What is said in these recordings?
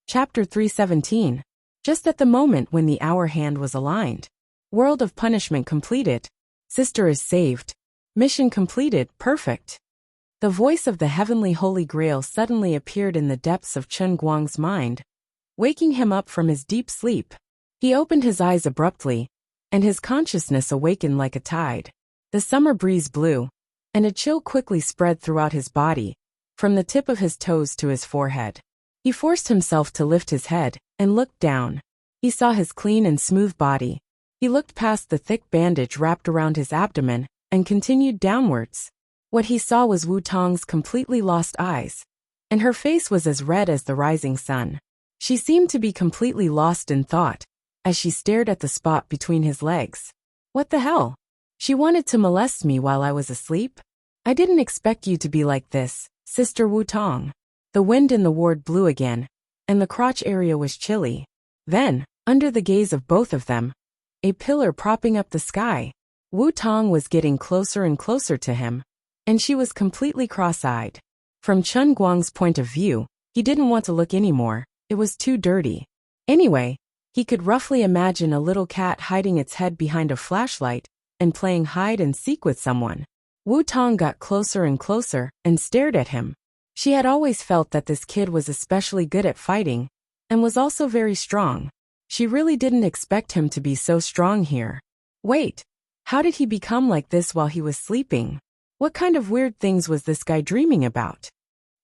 Chapter 317. Just at the moment when the hour hand was aligned. World of punishment completed. Sister is saved. Mission completed, perfect. The voice of the heavenly Holy Grail suddenly appeared in the depths of Chen Guang's mind, waking him up from his deep sleep. He opened his eyes abruptly, and his consciousness awakened like a tide. The summer breeze blew, and a chill quickly spread throughout his body, from the tip of his toes to his forehead. He forced himself to lift his head and looked down. He saw his clean and smooth body. He looked past the thick bandage wrapped around his abdomen and continued downwards. What he saw was Wu Tong's completely lost eyes, and her face was as red as the rising sun. She seemed to be completely lost in thought as she stared at the spot between his legs. What the hell? She wanted to molest me while I was asleep? I didn't expect you to be like this, Sister Wu Tong. The wind in the ward blew again, and the crotch area was chilly. Then, under the gaze of both of them, a pillar propping up the sky, Wu Tong was getting closer and closer to him, and she was completely cross-eyed. From Chen Guang's point of view, he didn't want to look anymore. It was too dirty. Anyway, he could roughly imagine a little cat hiding its head behind a flashlight and playing hide and seek with someone. Wu Tong got closer and closer and stared at him. She had always felt that this kid was especially good at fighting, and was also very strong. She really didn't expect him to be so strong here. Wait, how did he become like this while he was sleeping? What kind of weird things was this guy dreaming about?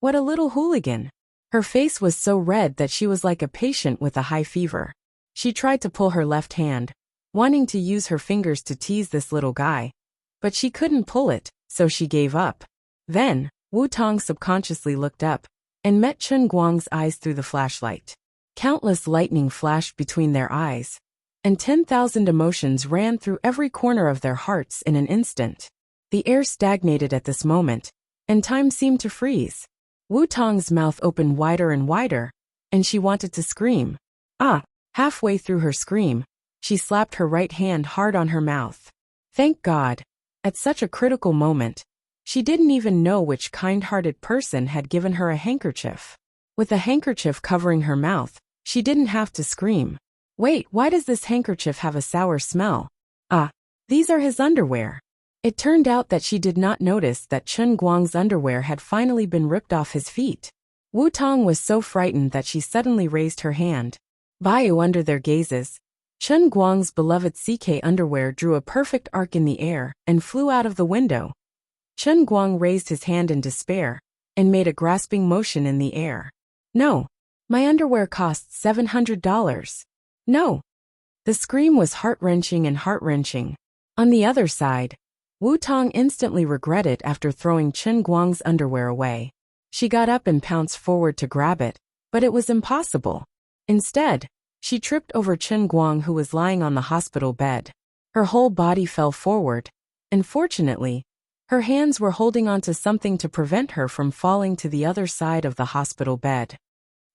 What a little hooligan. Her face was so red that she was like a patient with a high fever. She tried to pull her left hand, wanting to use her fingers to tease this little guy, but she couldn't pull it, so she gave up. Then, Wu Tong subconsciously looked up and met Chen Guang's eyes through the flashlight. Countless lightning flashed between their eyes, and 10,000 emotions ran through every corner of their hearts in an instant. The air stagnated at this moment, and time seemed to freeze. Wu Tong's mouth opened wider and wider, and she wanted to scream. Halfway through her scream, she slapped her right hand hard on her mouth. Thank God. At such a critical moment, she didn't even know which kind-hearted person had given her a handkerchief. With a handkerchief covering her mouth, she didn't have to scream. Wait, why does this handkerchief have a sour smell? These are his underwear. It turned out that she did not notice that Chen Guang's underwear had finally been ripped off his feet. Wu Tong was so frightened that she suddenly raised her hand. Under their gazes, Chen Guang's beloved CK underwear drew a perfect arc in the air and flew out of the window. Chen Guang raised his hand in despair and made a grasping motion in the air. No, my underwear costs $700. No. The scream was heart-wrenching and heart-wrenching. On the other side, Wu Tong instantly regretted after throwing Chen Guang's underwear away. She got up and pounced forward to grab it, but it was impossible. Instead, she tripped over Chen Guang, who was lying on the hospital bed. Her whole body fell forward, and fortunately, her hands were holding onto something to prevent her from falling to the other side of the hospital bed.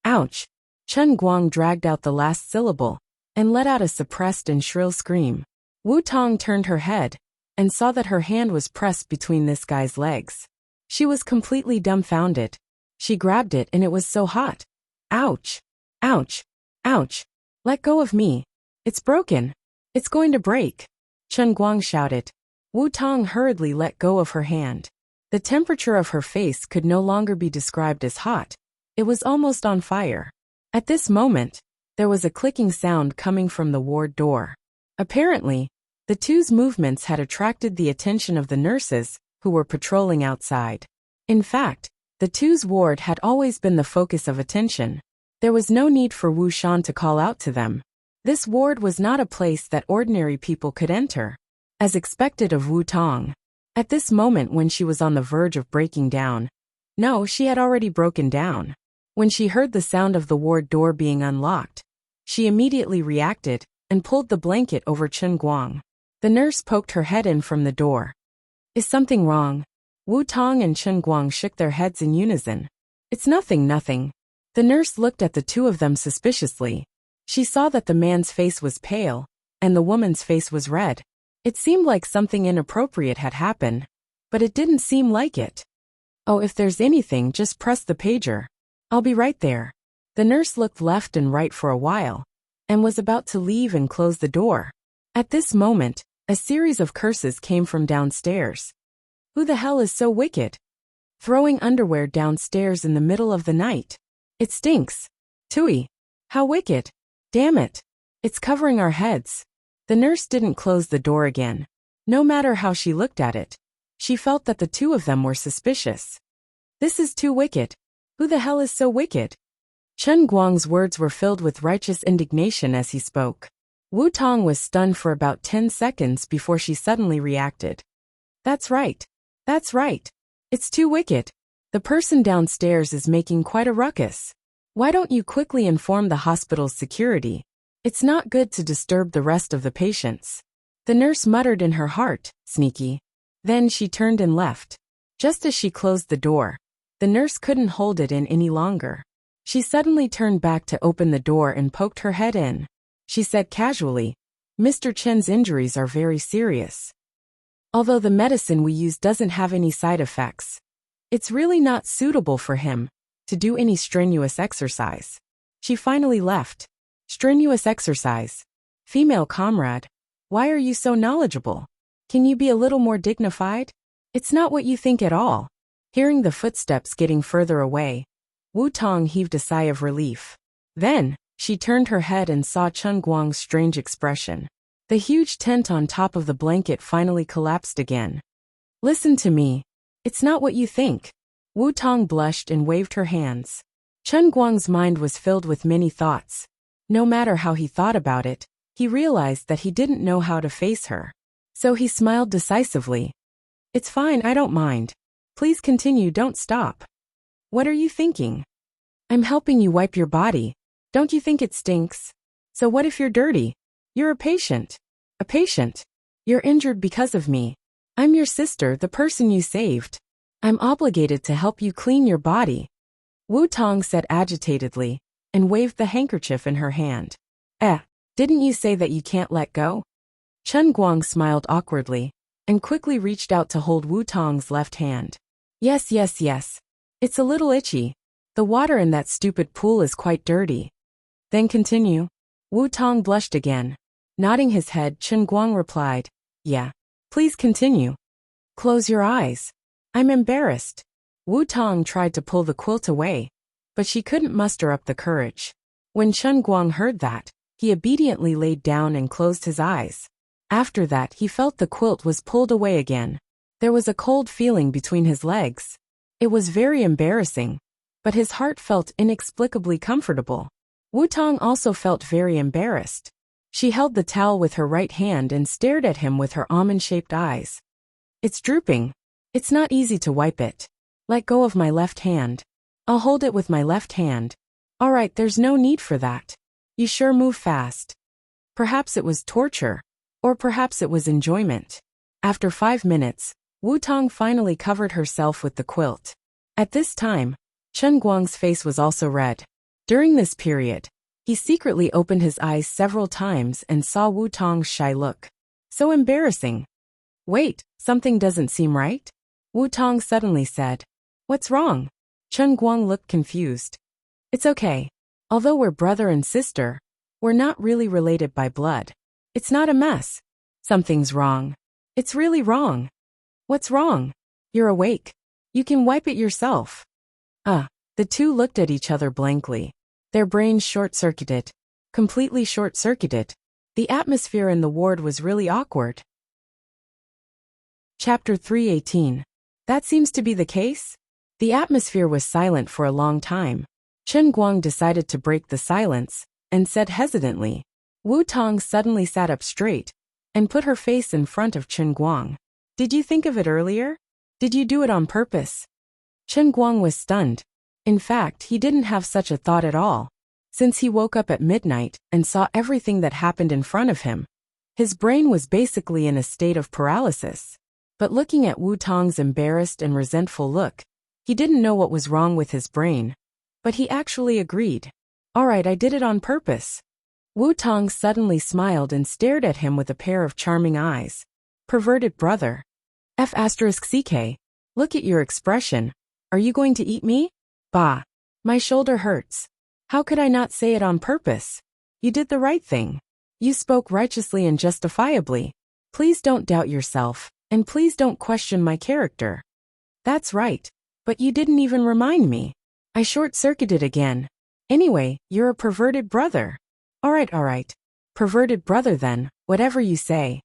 Ouch! Chen Guang dragged out the last syllable and let out a suppressed and shrill scream. Wu Tong turned her head and saw that her hand was pressed between this guy's legs. She was completely dumbfounded. She grabbed it and it was so hot. Ouch! Ouch! Ouch! Let go of me. It's broken. It's going to break. Chen Guang shouted. Wu Tong hurriedly let go of her hand. The temperature of her face could no longer be described as hot. It was almost on fire. At this moment, there was a clicking sound coming from the ward door. Apparently, the two's movements had attracted the attention of the nurses, who were patrolling outside. In fact, the two's ward had always been the focus of attention. There was no need for Wu Shan to call out to them. This ward was not a place that ordinary people could enter, as expected of Wu Tong. At this moment when she was on the verge of breaking down, no, she had already broken down. When she heard the sound of the ward door being unlocked, she immediately reacted and pulled the blanket over Chen Guang. The nurse poked her head in from the door. Is something wrong? Wu Tong and Chen Guang shook their heads in unison. It's nothing, nothing. The nurse looked at the two of them suspiciously. She saw that the man's face was pale, and the woman's face was red. It seemed like something inappropriate had happened, but it didn't seem like it. Oh, if there's anything, just press the pager. I'll be right there. The nurse looked left and right for a while, and was about to leave and close the door. At this moment, a series of curses came from downstairs. Who the hell is so wicked? Throwing underwear downstairs in the middle of the night. It stinks. Tui. How wicked. Damn it. It's covering our heads. The nurse didn't close the door again. No matter how she looked at it, she felt that the two of them were suspicious. This is too wicked. Who the hell is so wicked? Chen Guang's words were filled with righteous indignation as he spoke. Wu Tong was stunned for about 10 seconds before she suddenly reacted. That's right. That's right. It's too wicked. The person downstairs is making quite a ruckus. Why don't you quickly inform the hospital's security? It's not good to disturb the rest of the patients. The nurse muttered in her heart, sneaky. Then she turned and left. Just as she closed the door, the nurse couldn't hold it in any longer. She suddenly turned back to open the door and poked her head in. She said casually, Mr. Chen's injuries are very serious. Although the medicine we use doesn't have any side effects, it's really not suitable for him to do any strenuous exercise. She finally left. Strenuous exercise. Female comrade, why are you so knowledgeable? Can you be a little more dignified? It's not what you think at all. Hearing the footsteps getting further away, Wu Tong heaved a sigh of relief. Then, she turned her head and saw Chen Guang's strange expression. The huge tent on top of the blanket finally collapsed again. Listen to me. It's not what you think. Wu Tong blushed and waved her hands. Chen Guang's mind was filled with many thoughts. No matter how he thought about it, he realized that he didn't know how to face her. So he smiled decisively. It's fine, I don't mind. Please continue, don't stop. What are you thinking? I'm helping you wipe your body. Don't you think it stinks? So what if you're dirty? You're a patient. A patient. You're injured because of me. I'm your sister, the person you saved. I'm obligated to help you clean your body. Wu Tong said agitatedly, and waved the handkerchief in her hand. Didn't you say that you can't let go? Chen Guang smiled awkwardly, and quickly reached out to hold Wu Tong's left hand. Yes. It's a little itchy. The water in that stupid pool is quite dirty. Then continue. Wu Tong blushed again. Nodding his head, Chen Guang replied, Yeah. Please continue. Close your eyes. I'm embarrassed. Wu Tong tried to pull the quilt away, but she couldn't muster up the courage. When Chen Guang heard that, he obediently laid down and closed his eyes. After that, he felt the quilt was pulled away again. There was a cold feeling between his legs. It was very embarrassing, but his heart felt inexplicably comfortable. Wu Tong also felt very embarrassed. She held the towel with her right hand and stared at him with her almond-shaped eyes. It's drooping. It's not easy to wipe it. Let go of my left hand. I'll hold it with my left hand. All right, there's no need for that. You sure move fast. Perhaps it was torture, or perhaps it was enjoyment. After 5 minutes, Wu Tong finally covered herself with the quilt. At this time, Chen Guang's face was also red. During this period, he secretly opened his eyes several times and saw Wu Tong's shy look. So embarrassing. Wait, something doesn't seem right? Wu Tong suddenly said. What's wrong? Chen Guang looked confused. It's okay. Although we're brother and sister, we're not really related by blood. It's not a mess. Something's wrong. It's really wrong. What's wrong? You're awake. You can wipe it yourself. The two looked at each other blankly. Their brains short-circuited. Completely short-circuited. The atmosphere in the ward was really awkward. Chapter 318. That seems to be the case? The atmosphere was silent for a long time. Chen Guang decided to break the silence, and said hesitantly. Wu Tong suddenly sat up straight, and put her face in front of Chen Guang. Did you think of it earlier? Did you do it on purpose? Chen Guang was stunned. In fact, he didn't have such a thought at all. Since he woke up at midnight and saw everything that happened in front of him, his brain was basically in a state of paralysis. But looking at Wu Tong's embarrassed and resentful look, he didn't know what was wrong with his brain. But he actually agreed. All right, I did it on purpose. Wu Tong suddenly smiled and stared at him with a pair of charming eyes. Perverted brother. F***CK. Look at your expression. Are you going to eat me? Bah. My shoulder hurts. How could I not say it on purpose? You did the right thing. You spoke righteously and justifiably. Please don't doubt yourself, and please don't question my character. That's right. But you didn't even remind me. I short-circuited again. Anyway, you're a perverted brother. Alright. Perverted brother then, whatever you say.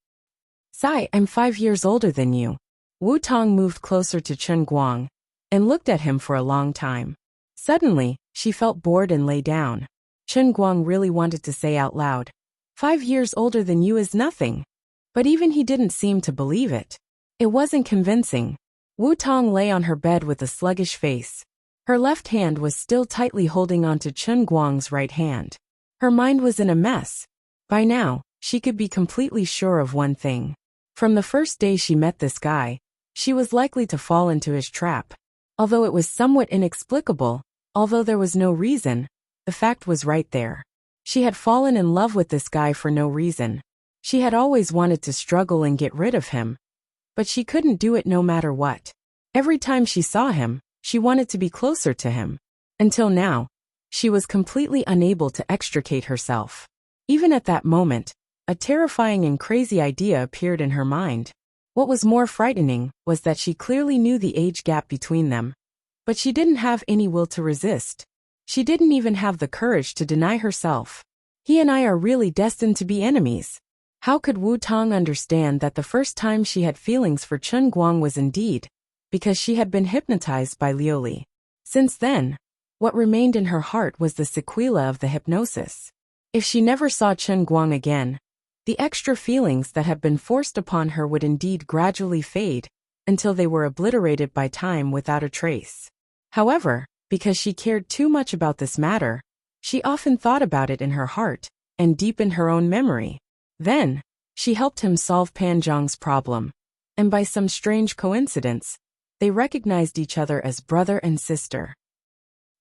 Sigh, I'm 5 years older than you. Wu Tong moved closer to Chen Guang and looked at him for a long time. Suddenly, she felt bored and lay down. Chen Guang really wanted to say out loud, 5 years older than you is nothing. But even he didn't seem to believe it. It wasn't convincing. Wu Tong lay on her bed with a sluggish face. Her left hand was still tightly holding onto Chen Guang's right hand. Her mind was in a mess. By now, she could be completely sure of one thing. From the first day she met this guy, she was likely to fall into his trap. Although it was somewhat inexplicable, although there was no reason, the fact was right there. She had fallen in love with this guy for no reason. She had always wanted to struggle and get rid of him. But she couldn't do it no matter what. Every time she saw him, she wanted to be closer to him. Until now, she was completely unable to extricate herself. Even at that moment, a terrifying and crazy idea appeared in her mind. What was more frightening was that she clearly knew the age gap between them. But she didn't have any will to resist. She didn't even have the courage to deny herself. He and I are really destined to be enemies. How could Wu Tong understand that the first time she had feelings for Chen Guang was indeed because she had been hypnotized by Liu Li? Since then, what remained in her heart was the sequela of the hypnosis. If she never saw Chen Guang again, the extra feelings that had been forced upon her would indeed gradually fade until they were obliterated by time without a trace. However, because she cared too much about this matter, she often thought about it in her heart and deep in her own memory. Then, she helped him solve Pan Zhang's problem, and by some strange coincidence, they recognized each other as brother and sister.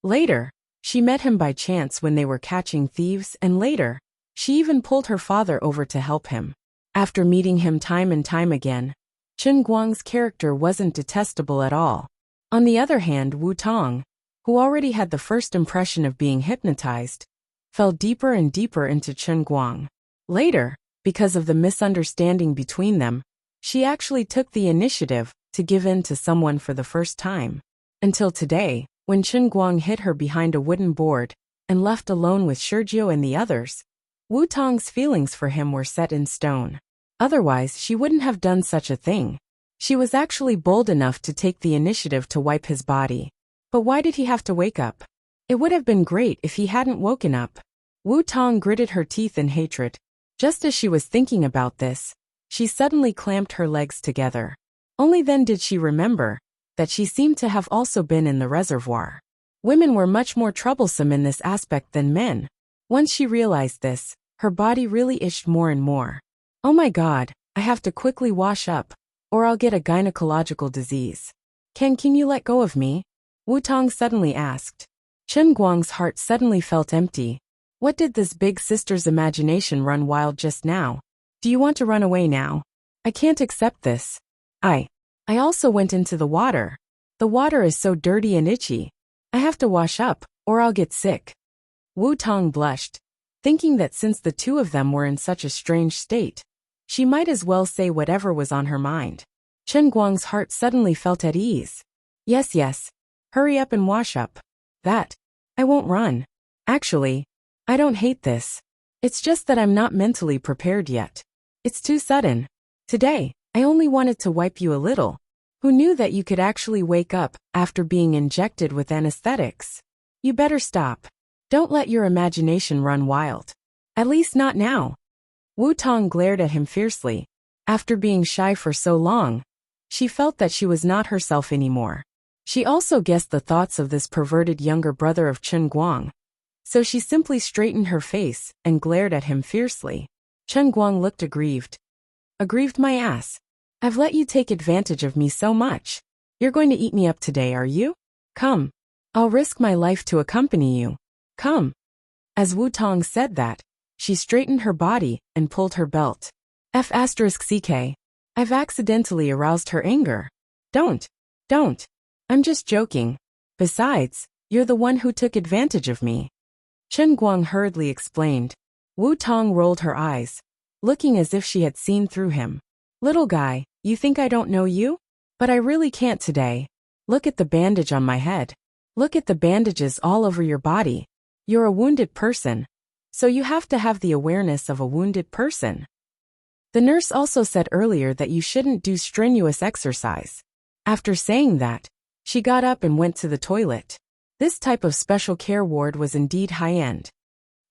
Later, she met him by chance when they were catching thieves, and later, she even pulled her father over to help him. After meeting him time and time again, Chen Guang's character wasn't detestable at all. On the other hand, Wu Tong, who already had the first impression of being hypnotized, fell deeper and deeper into Chen Guang. Later, because of the misunderstanding between them, she actually took the initiative to give in to someone for the first time. Until today, when Chen Guang hid her behind a wooden board and left alone with Sergio and the others, Wu Tong's feelings for him were set in stone. Otherwise, she wouldn't have done such a thing. She was actually bold enough to take the initiative to wipe his body. But why did he have to wake up? It would have been great if he hadn't woken up. Wu Tong gritted her teeth in hatred. Just as she was thinking about this, she suddenly clamped her legs together. Only then did she remember that she seemed to have also been in the reservoir. Women were much more troublesome in this aspect than men. Once she realized this, her body really itched more and more. Oh my God, I have to quickly wash up, or I'll get a gynecological disease. Can you let go of me? Wu Tong suddenly asked. Chen Guang's heart suddenly felt empty. What did this big sister's imagination run wild just now? Do you want to run away now? I can't accept this. I also went into the water. The water is so dirty and itchy. I have to wash up, or I'll get sick. Wu Tong blushed, thinking that since the two of them were in such a strange state, she might as well say whatever was on her mind. Chen Guang's heart suddenly felt at ease. Yes. Hurry up and wash up. I won't run. Actually, I don't hate this. It's just that I'm not mentally prepared yet. It's too sudden. Today, I only wanted to wipe you a little. Who knew that you could actually wake up after being injected with anesthetics? You better stop. Don't let your imagination run wild. At least not now. Wu Tong glared at him fiercely. After being shy for so long, she felt that she was not herself anymore. She also guessed the thoughts of this perverted younger brother of Chen Guang. So she simply straightened her face and glared at him fiercely. Chen Guang looked aggrieved. Aggrieved my ass. I've let you take advantage of me so much. You're going to eat me up today, are you? Come. I'll risk my life to accompany you. Come. As Wu Tong said that, she straightened her body and pulled her belt. F***ck. I've accidentally aroused her anger. Don't. I'm just joking. Besides, you're the one who took advantage of me. Chen Guang hurriedly explained. Wu Tong rolled her eyes, looking as if she had seen through him. Little guy, you think I don't know you? But I really can't today. Look at the bandage on my head. Look at the bandages all over your body. You're a wounded person. So you have to have the awareness of a wounded person. The nurse also said earlier that you shouldn't do strenuous exercise. After saying that, she got up and went to the toilet. This type of special care ward was indeed high-end.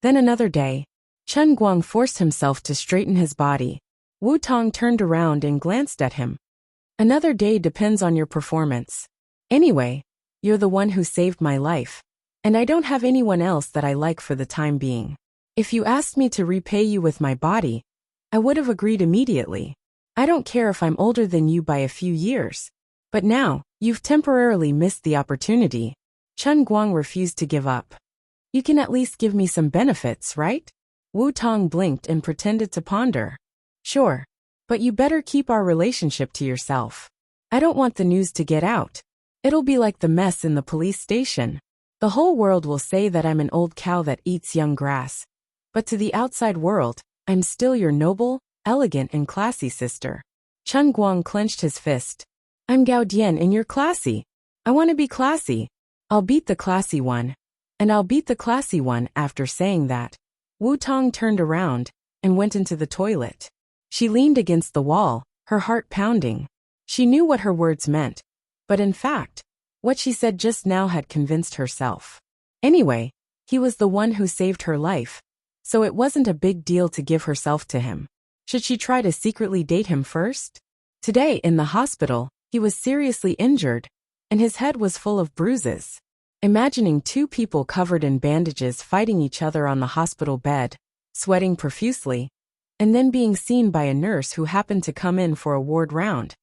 Then another day, Chen Guang forced himself to straighten his body. Wu Tong turned around and glanced at him. Another day depends on your performance. Anyway, you're the one who saved my life, and I don't have anyone else that I like for the time being. If you asked me to repay you with my body, I would have agreed immediately. I don't care if I'm older than you by a few years. But now, you've temporarily missed the opportunity. Chen Guang refused to give up. You can at least give me some benefits, right? Wu Tong blinked and pretended to ponder. Sure. But you better keep our relationship to yourself. I don't want the news to get out. It'll be like the mess in the police station. The whole world will say that I'm an old cow that eats young grass. But to the outside world, I'm still your noble, elegant and classy sister. Chen Guang clenched his fist. I'm Gao Dian and you're classy. I want to be classy. I'll beat the classy one. And I'll beat the classy one. After saying that, Wu Tong turned around and went into the toilet. She leaned against the wall, her heart pounding. She knew what her words meant. But in fact, what she said just now had convinced herself. Anyway, he was the one who saved her life. So it wasn't a big deal to give herself to him. Should she try to secretly date him first? Today, in the hospital, he was seriously injured, and his head was full of bruises. Imagining two people covered in bandages fighting each other on the hospital bed, sweating profusely, and then being seen by a nurse who happened to come in for a ward round.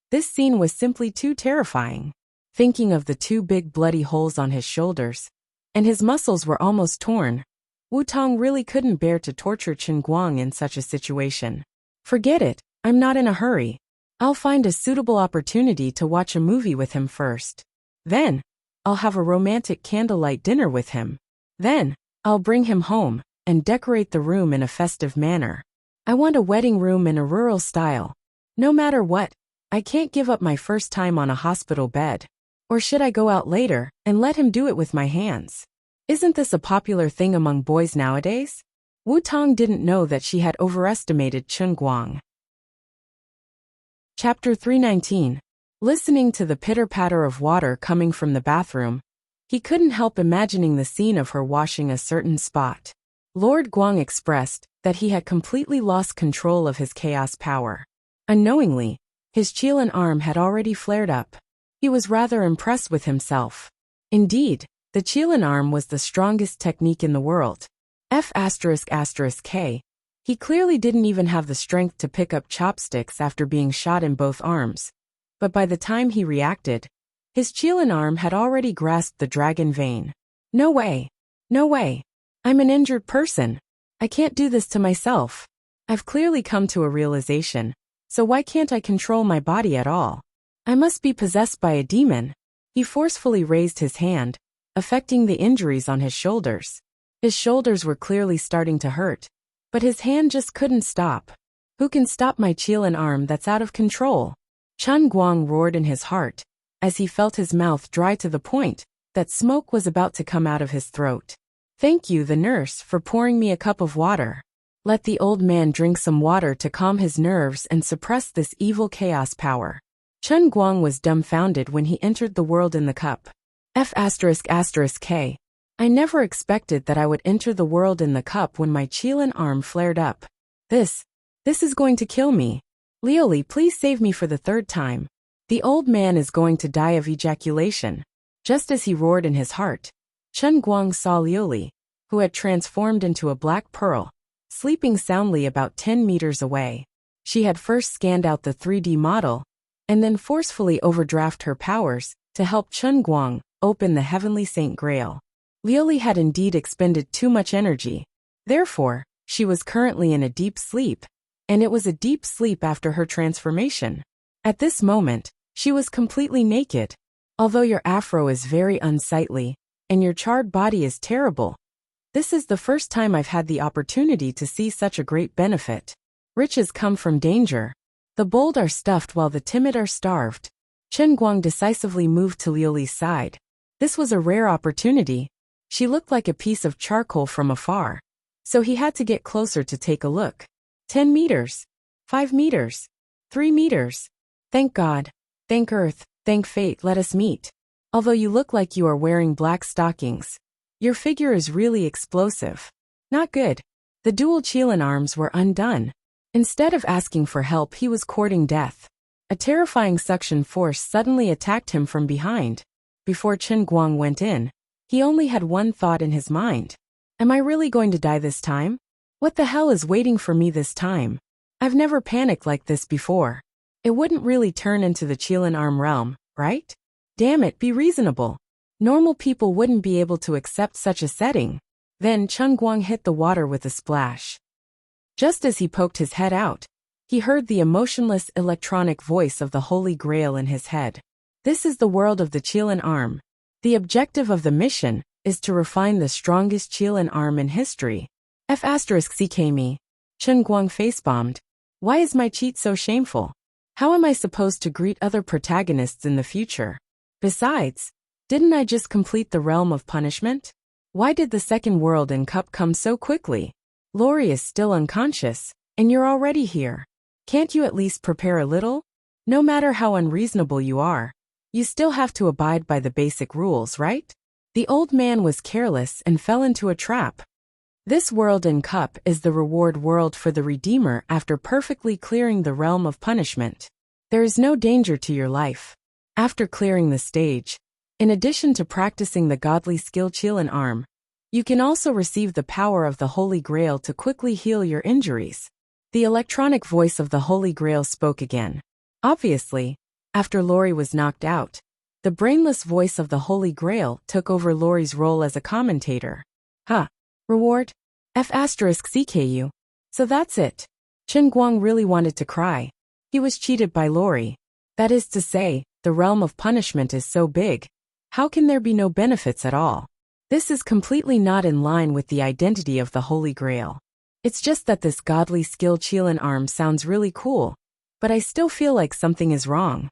This scene was simply too terrifying. Thinking of the two big bloody holes on his shoulders, and his muscles were almost torn, Wu Tong really couldn't bear to torture Chen Guang in such a situation. Forget it, I'm not in a hurry. I'll find a suitable opportunity to watch a movie with him first. Then, I'll have a romantic candlelight dinner with him. Then, I'll bring him home and decorate the room in a festive manner. I want a wedding room in a rural style. No matter what, I can't give up my first time on a hospital bed. Or should I go out later and let him do it with my hands? Isn't this a popular thing among boys nowadays? Wu Tong didn't know that she had overestimated Chen Guang. Chapter 319. Listening to the pitter-patter of water coming from the bathroom, he couldn't help imagining the scene of her washing a certain spot. Lord Guang expressed that he had completely lost control of his chaos power. Unknowingly, his Qilin arm had already flared up. He was rather impressed with himself. Indeed, the Qilin arm was the strongest technique in the world. F***K. He clearly didn't even have the strength to pick up chopsticks after being shot in both arms. But by the time he reacted, his Qilin arm had already grasped the dragon vein. No way. No way. I'm an injured person. I can't do this to myself. I've clearly come to a realization. So why can't I control my body at all? I must be possessed by a demon. He forcefully raised his hand, affecting the injuries on his shoulders. His shoulders were clearly starting to hurt, but his hand just couldn't stop. Who can stop my Qilin arm that's out of control? Chen Guang roared in his heart, as he felt his mouth dry to the point that smoke was about to come out of his throat. Thank you, the nurse, for pouring me a cup of water. Let the old man drink some water to calm his nerves and suppress this evil chaos power. Chen Guang was dumbfounded when he entered the world in the cup. F***K. I never expected that I would enter the world in the cup when my Qilin arm flared up. This is going to kill me. Lioli, please save me for the third time. The old man is going to die of ejaculation. Just as he roared in his heart, Chen Guang saw Lioli, who had transformed into a black pearl, sleeping soundly about 10 meters away. She had first scanned out the 3D model, and then forcefully overdraft her powers to help Chen Guang open the heavenly Saint Grail. Lioli had indeed expended too much energy. Therefore, she was currently in a deep sleep, and it was a deep sleep after her transformation. At this moment, she was completely naked. Although your afro is very unsightly, and your charred body is terrible, This is the first time I've had the opportunity to see such a great benefit. Riches come from danger. The bold are stuffed while the timid are starved. Chen Guang decisively moved to Liu Li's side. This was a rare opportunity. She looked like a piece of charcoal from afar. So he had to get closer to take a look. 10 meters. 5 meters. 3 meters. Thank God. Thank Earth. Thank fate, let us meet. Although you look like you are wearing black stockings, your figure is really explosive. Not good. The dual Qilin arms were undone. Instead of asking for help, he was courting death. A terrifying suction force suddenly attacked him from behind. Before Chen Guang went in, he only had one thought in his mind. Am I really going to die this time? What the hell is waiting for me this time? I've never panicked like this before. It wouldn't really turn into the Qilin arm realm, right? Damn it, be reasonable. Normal people wouldn't be able to accept such a setting. Then Chen Guang hit the water with a splash. Just as he poked his head out, he heard the emotionless electronic voice of the Holy Grail in his head. This is the world of the Qilin arm. The objective of the mission is to refine the strongest Qilin arm in history. F***ck me. Chen Guang facebombed. Why is my cheat so shameful? How am I supposed to greet other protagonists in the future? Besides, didn't I just complete the realm of punishment? Why did the second world in cup come so quickly? Lori is still unconscious, and you're already here. Can't you at least prepare a little? No matter how unreasonable you are, you still have to abide by the basic rules, right? The old man was careless and fell into a trap. This world in cup is the reward world for the Redeemer after perfectly clearing the realm of punishment. There is no danger to your life. After clearing the stage, in addition to practicing the godly skill Qilin arm, you can also receive the power of the Holy Grail to quickly heal your injuries. The electronic voice of the Holy Grail spoke again. Obviously, after Lori was knocked out, the brainless voice of the Holy Grail took over Lori's role as a commentator. Reward? F***ck. So that's it. Chen Guang really wanted to cry. He was cheated by Lori. That is to say, the realm of punishment is so big. How can there be no benefits at all? This is completely not in line with the identity of the Holy Grail. It's just that this godly skill Qilin arm sounds really cool, but I still feel like something is wrong.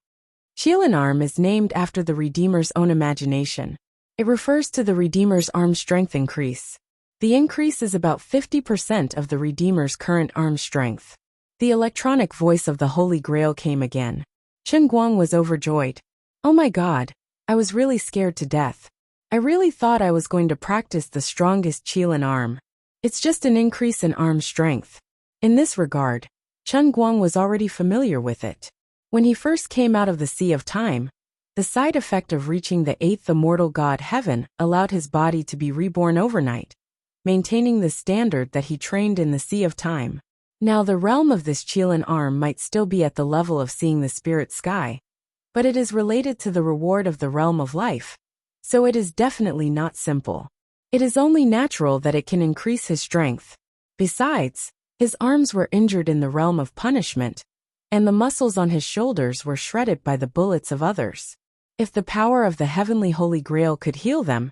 Qilin arm is named after the Redeemer's own imagination. It refers to the Redeemer's arm strength increase. The increase is about 50% of the Redeemer's current arm strength. The electronic voice of the Holy Grail came again. Chen Guang was overjoyed. Oh my God, I was really scared to death. I really thought I was going to practice the strongest Qilin arm. It's just an increase in arm strength. In this regard, Chen Guang was already familiar with it. When he first came out of the Sea of Time, the side effect of reaching the 8th immortal god heaven allowed his body to be reborn overnight, maintaining the standard that he trained in the Sea of Time. Now the realm of this Qilin arm might still be at the level of seeing the spirit sky, but it is related to the reward of the realm of life. So it is definitely not simple. It is only natural that it can increase his strength. Besides, his arms were injured in the realm of punishment, and the muscles on his shoulders were shredded by the bullets of others. If the power of the heavenly Holy Grail could heal them,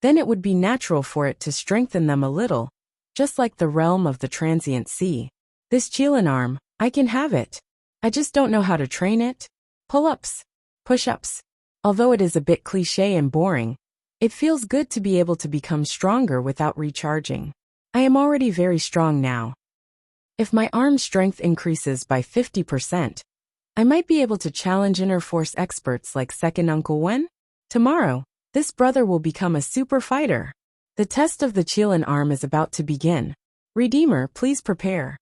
then it would be natural for it to strengthen them a little, just like the realm of the transient sea. This Qilin arm, I can have it. I just don't know how to train it. Pull-ups, push-ups. Although it is a bit cliché and boring, it feels good to be able to become stronger without recharging. I am already very strong now. If my arm strength increases by 50%, I might be able to challenge inner force experts like second Uncle Wen. Tomorrow, this brother will become a super fighter. The test of the Qilin arm is about to begin. Redeemer, please prepare.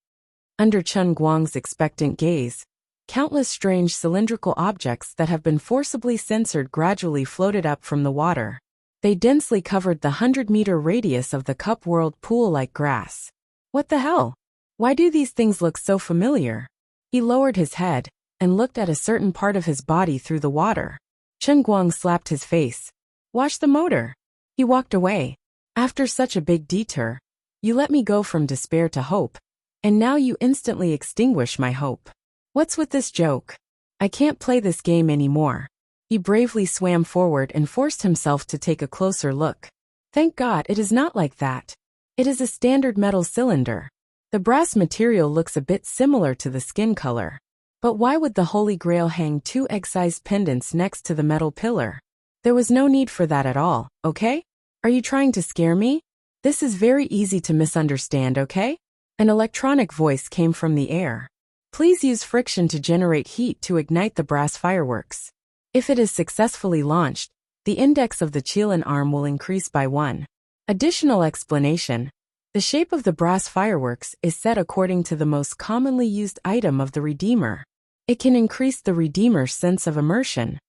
Under Chen Guang's expectant gaze, countless strange cylindrical objects that have been forcibly censored gradually floated up from the water. They densely covered the 100-meter radius of the cup world pool like grass. What the hell? Why do these things look so familiar? He lowered his head and looked at a certain part of his body through the water. Chen Guang slapped his face. Wash the motor. He walked away. After such a big detour, you let me go from despair to hope, and now you instantly extinguish my hope. What's with this joke? I can't play this game anymore. He bravely swam forward and forced himself to take a closer look. Thank God it is not like that. It is a standard metal cylinder. The brass material looks a bit similar to the skin color. But why would the Holy Grail hang two egg-sized pendants next to the metal pillar? There was no need for that at all, okay? Are you trying to scare me? This is very easy to misunderstand, okay? An electronic voice came from the air. Please use friction to generate heat to ignite the brass fireworks. If it is successfully launched, the index of the Qilin arm will increase by 1. Additional explanation. The shape of the brass fireworks is set according to the most commonly used item of the Redeemer. It can increase the Redeemer's sense of immersion.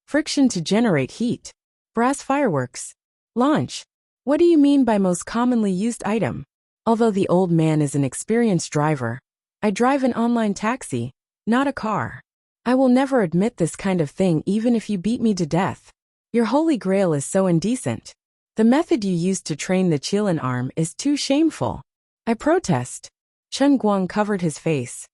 Friction to generate heat. Brass fireworks. Launch. What do you mean by most commonly used item? Although the old man is an experienced driver, I drive an online taxi, not a car. I will never admit this kind of thing even if you beat me to death. Your Holy Grail is so indecent. The method you used to train the Qilin arm is too shameful. I protest. Chen Guang covered his face.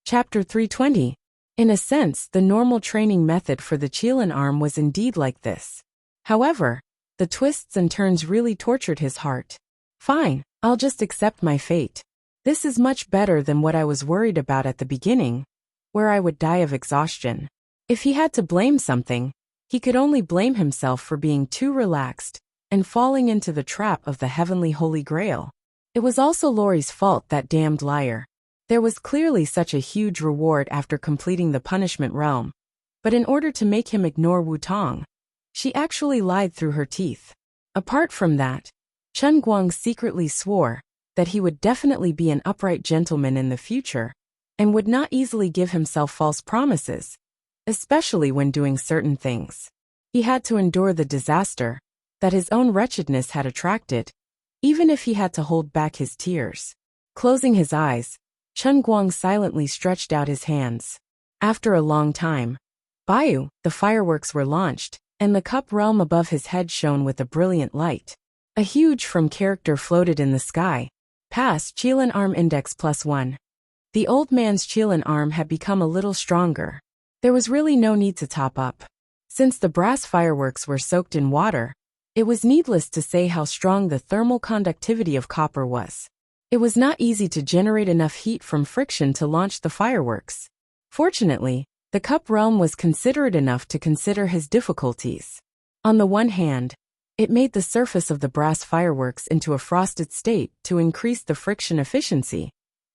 Chapter 320. In a sense, the normal training method for the Qilin arm was indeed like this. However, the twists and turns really tortured his heart. Fine, I'll just accept my fate. This is much better than what I was worried about at the beginning, where I would die of exhaustion. If he had to blame something, he could only blame himself for being too relaxed and falling into the trap of the heavenly Holy Grail. It was also Lori's fault, that damned liar. There was clearly such a huge reward after completing the punishment realm, but in order to make him ignore Wu Tong, she actually lied through her teeth. Apart from that, Chen Guang secretly swore that he would definitely be an upright gentleman in the future and would not easily give himself false promises, especially when doing certain things. He had to endure the disaster that his own wretchedness had attracted, even if he had to hold back his tears. Closing his eyes, Chen Guang silently stretched out his hands. After a long time, Bayu, the fireworks were launched, and the cup realm above his head shone with a brilliant light. A huge from character floated in the sky. Pass Qilin arm index +1. The old man's Qilin arm had become a little stronger. There was really no need to top up. Since the brass fireworks were soaked in water, it was needless to say how strong the thermal conductivity of copper was. It was not easy to generate enough heat from friction to launch the fireworks. Fortunately, the cup realm was considerate enough to consider his difficulties. On the one hand, it made the surface of the brass fireworks into a frosted state to increase the friction efficiency,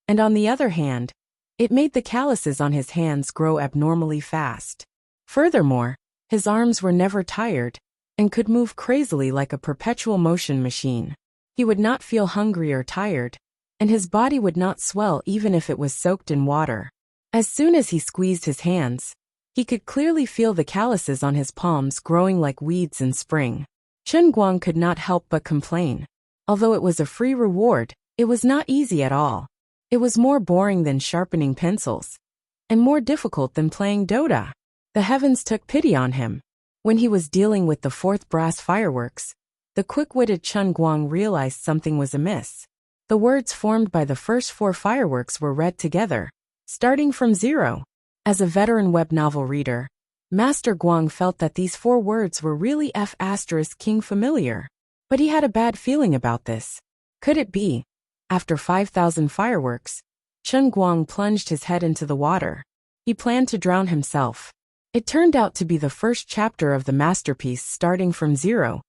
and on the other hand, it made the calluses on his hands grow abnormally fast. Furthermore, his arms were never tired and could move crazily like a perpetual motion machine. He would not feel hungry or tired, and his body would not swell even if it was soaked in water. As soon as he squeezed his hands, he could clearly feel the calluses on his palms growing like weeds in spring. Chen Guang could not help but complain. Although it was a free reward, it was not easy at all. It was more boring than sharpening pencils, and more difficult than playing Dota. The heavens took pity on him. When he was dealing with the fourth brass fireworks, the quick-witted Chen Guang realized something was amiss. The words formed by the first 4 fireworks were read together, starting from 0. As a veteran web novel reader, Master Guang felt that these 4 words were really F***king familiar. But he had a bad feeling about this. Could it be? After 5,000 fireworks, Chen Guang plunged his head into the water. He planned to drown himself. It turned out to be the first chapter of the masterpiece starting from 0,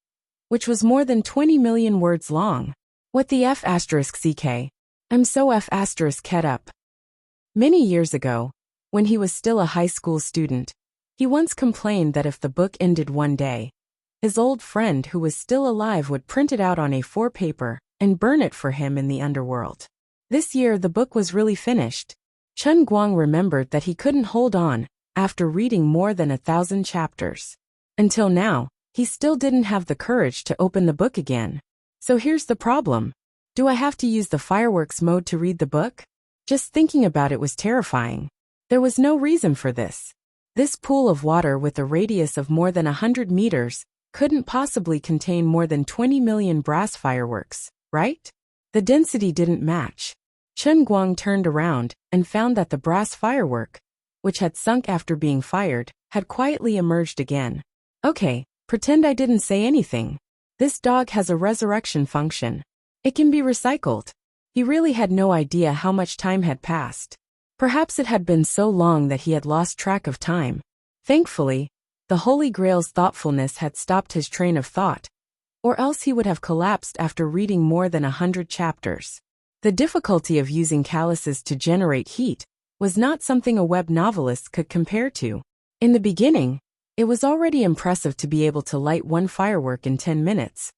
which was more than 20 million words long. What the F***ck? I'm so F***ed up. Many years ago, when he was still a high school student, he once complained that if the book ended one day, his old friend who was still alive would print it out on A4 paper and burn it for him in the underworld. This year the book was really finished. Chen Guang remembered that he couldn't hold on after reading more than 1,000 chapters. Until now, he still didn't have the courage to open the book again. So here's the problem. Do I have to use the fireworks mode to read the book? Just thinking about it was terrifying. There was no reason for this. This pool of water with a radius of more than 100 meters couldn't possibly contain more than 20 million brass fireworks, right? The density didn't match. Chen Guang turned around and found that the brass firework, which had sunk after being fired, had quietly emerged again. Okay, Pretend I didn't say anything. This dog has a resurrection function. It can be recycled. He really had no idea how much time had passed. Perhaps it had been so long that he had lost track of time. Thankfully, the Holy Grail's thoughtfulness had stopped his train of thought, or else he would have collapsed after reading more than 100 chapters. The difficulty of using calluses to generate heat was not something a web novelist could compare to. In the beginning, it was already impressive to be able to light one firework in 10 minutes,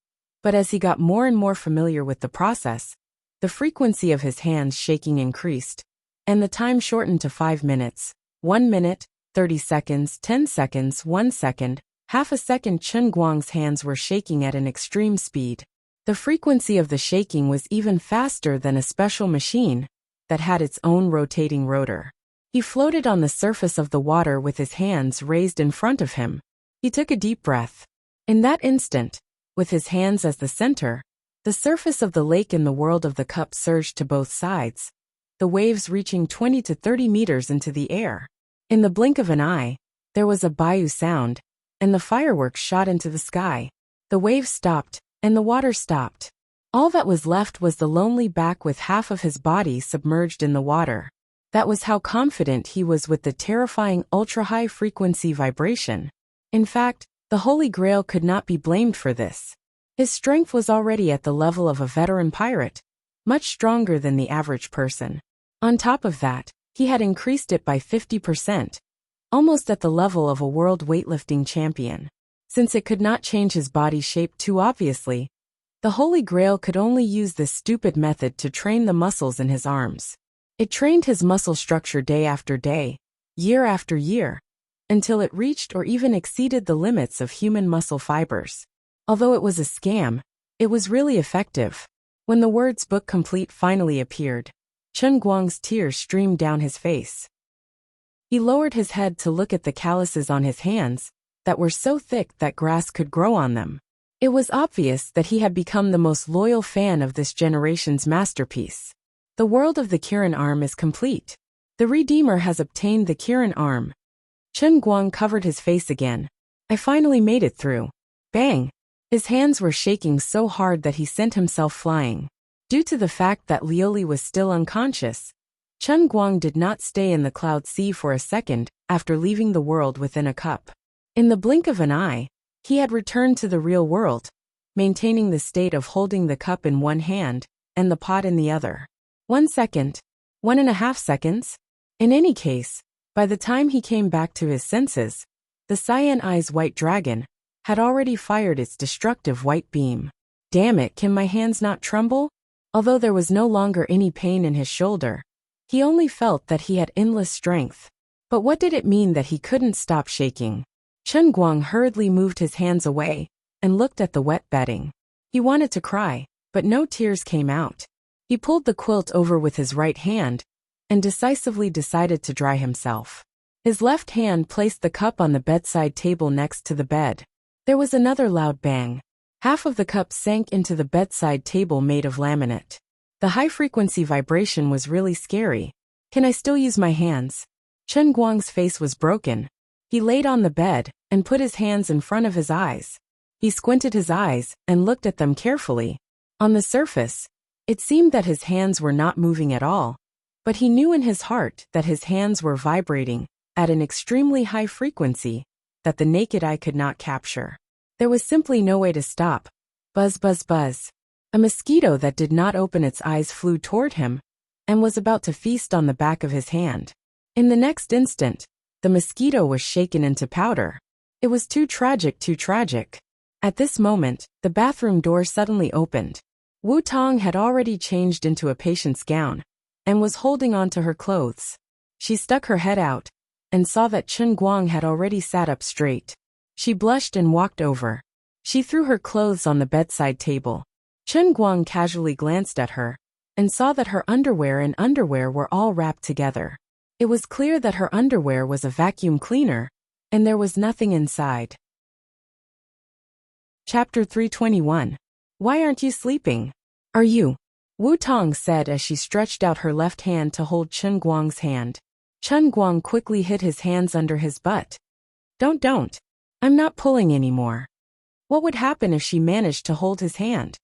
but as he got more and more familiar with the process, the frequency of his hands shaking increased, and the time shortened to 5 minutes, 1 minute, 30 seconds, 10 seconds, 1 second, half a second. Chen Guang's hands were shaking at an extreme speed. The frequency of the shaking was even faster than a special machine that had its own rotating rotor. He floated on the surface of the water with his hands raised in front of him. He took a deep breath. In that instant, with his hands as the center, the surface of the lake in the world of the cup surged to both sides, the waves reaching 20 to 30 meters into the air. In the blink of an eye, there was a bayou sound, and the fireworks shot into the sky. The waves stopped, and the water stopped. All that was left was the lonely back with half of his body submerged in the water. That was how confident he was with the terrifying ultra-high frequency vibration. In fact, the Holy Grail could not be blamed for this. His strength was already at the level of a veteran pirate, much stronger than the average person. On top of that, he had increased it by 50%, almost at the level of a world weightlifting champion. Since it could not change his body shape too obviously, the Holy Grail could only use this stupid method to train the muscles in his arms. It trained his muscle structure day after day, year after year, until it reached or even exceeded the limits of human muscle fibers. Although it was a scam, it was really effective. When the words "book complete" finally appeared, Chen Guang's tears streamed down his face. He lowered his head to look at the calluses on his hands that were so thick that grass could grow on them. It was obvious that he had become the most loyal fan of this generation's masterpiece. The world of the Kirin arm is complete. The Redeemer has obtained the Kirin arm. Chen Guang covered his face again. I finally made it through. Bang! His hands were shaking so hard that he sent himself flying. Due to the fact that Lioli was still unconscious, Chen Guang did not stay in the cloud sea for a second after leaving the world within a cup. In the blink of an eye, he had returned to the real world, maintaining the state of holding the cup in one hand and the pot in the other. 1 second, 1.5 seconds. In any case, by the time he came back to his senses, the Cyan Eye's white dragon had already fired its destructive white beam. Damn it, can my hands not tremble? Although there was no longer any pain in his shoulder, he only felt that he had endless strength. But what did it mean that he couldn't stop shaking? Chen Guang hurriedly moved his hands away and looked at the wet bedding. He wanted to cry, but no tears came out. He pulled the quilt over with his right hand and decisively decided to dry himself. His left hand placed the cup on the bedside table next to the bed. There was another loud bang. Half of the cup sank into the bedside table made of laminate. The high-frequency vibration was really scary. Can I still use my hands? Chen Guang's face was broken. He laid on the bed and put his hands in front of his eyes. He squinted his eyes and looked at them carefully. On the surface, it seemed that his hands were not moving at all, but he knew in his heart that his hands were vibrating at an extremely high frequency that the naked eye could not capture. There was simply no way to stop. Buzz, buzz, buzz. A mosquito that did not open its eyes flew toward him and was about to feast on the back of his hand. In the next instant, the mosquito was shaken into powder. It was too tragic, too tragic. At this moment, the bathroom door suddenly opened. Wu Tong had already changed into a patient's gown and was holding on to her clothes. She stuck her head out and saw that Chen Guang had already sat up straight. She blushed and walked over. She threw her clothes on the bedside table. Chen Guang casually glanced at her and saw that her underwear were all wrapped together. It was clear that her underwear was a vacuum cleaner, and there was nothing inside. Chapter 321. Why aren't you sleeping? Are you? Wu Tong said as she stretched out her left hand to hold Chen Guang's hand. Chen Guang quickly hid his hands under his butt. Don't. I'm not pulling anymore. What would happen if she managed to hold his hand?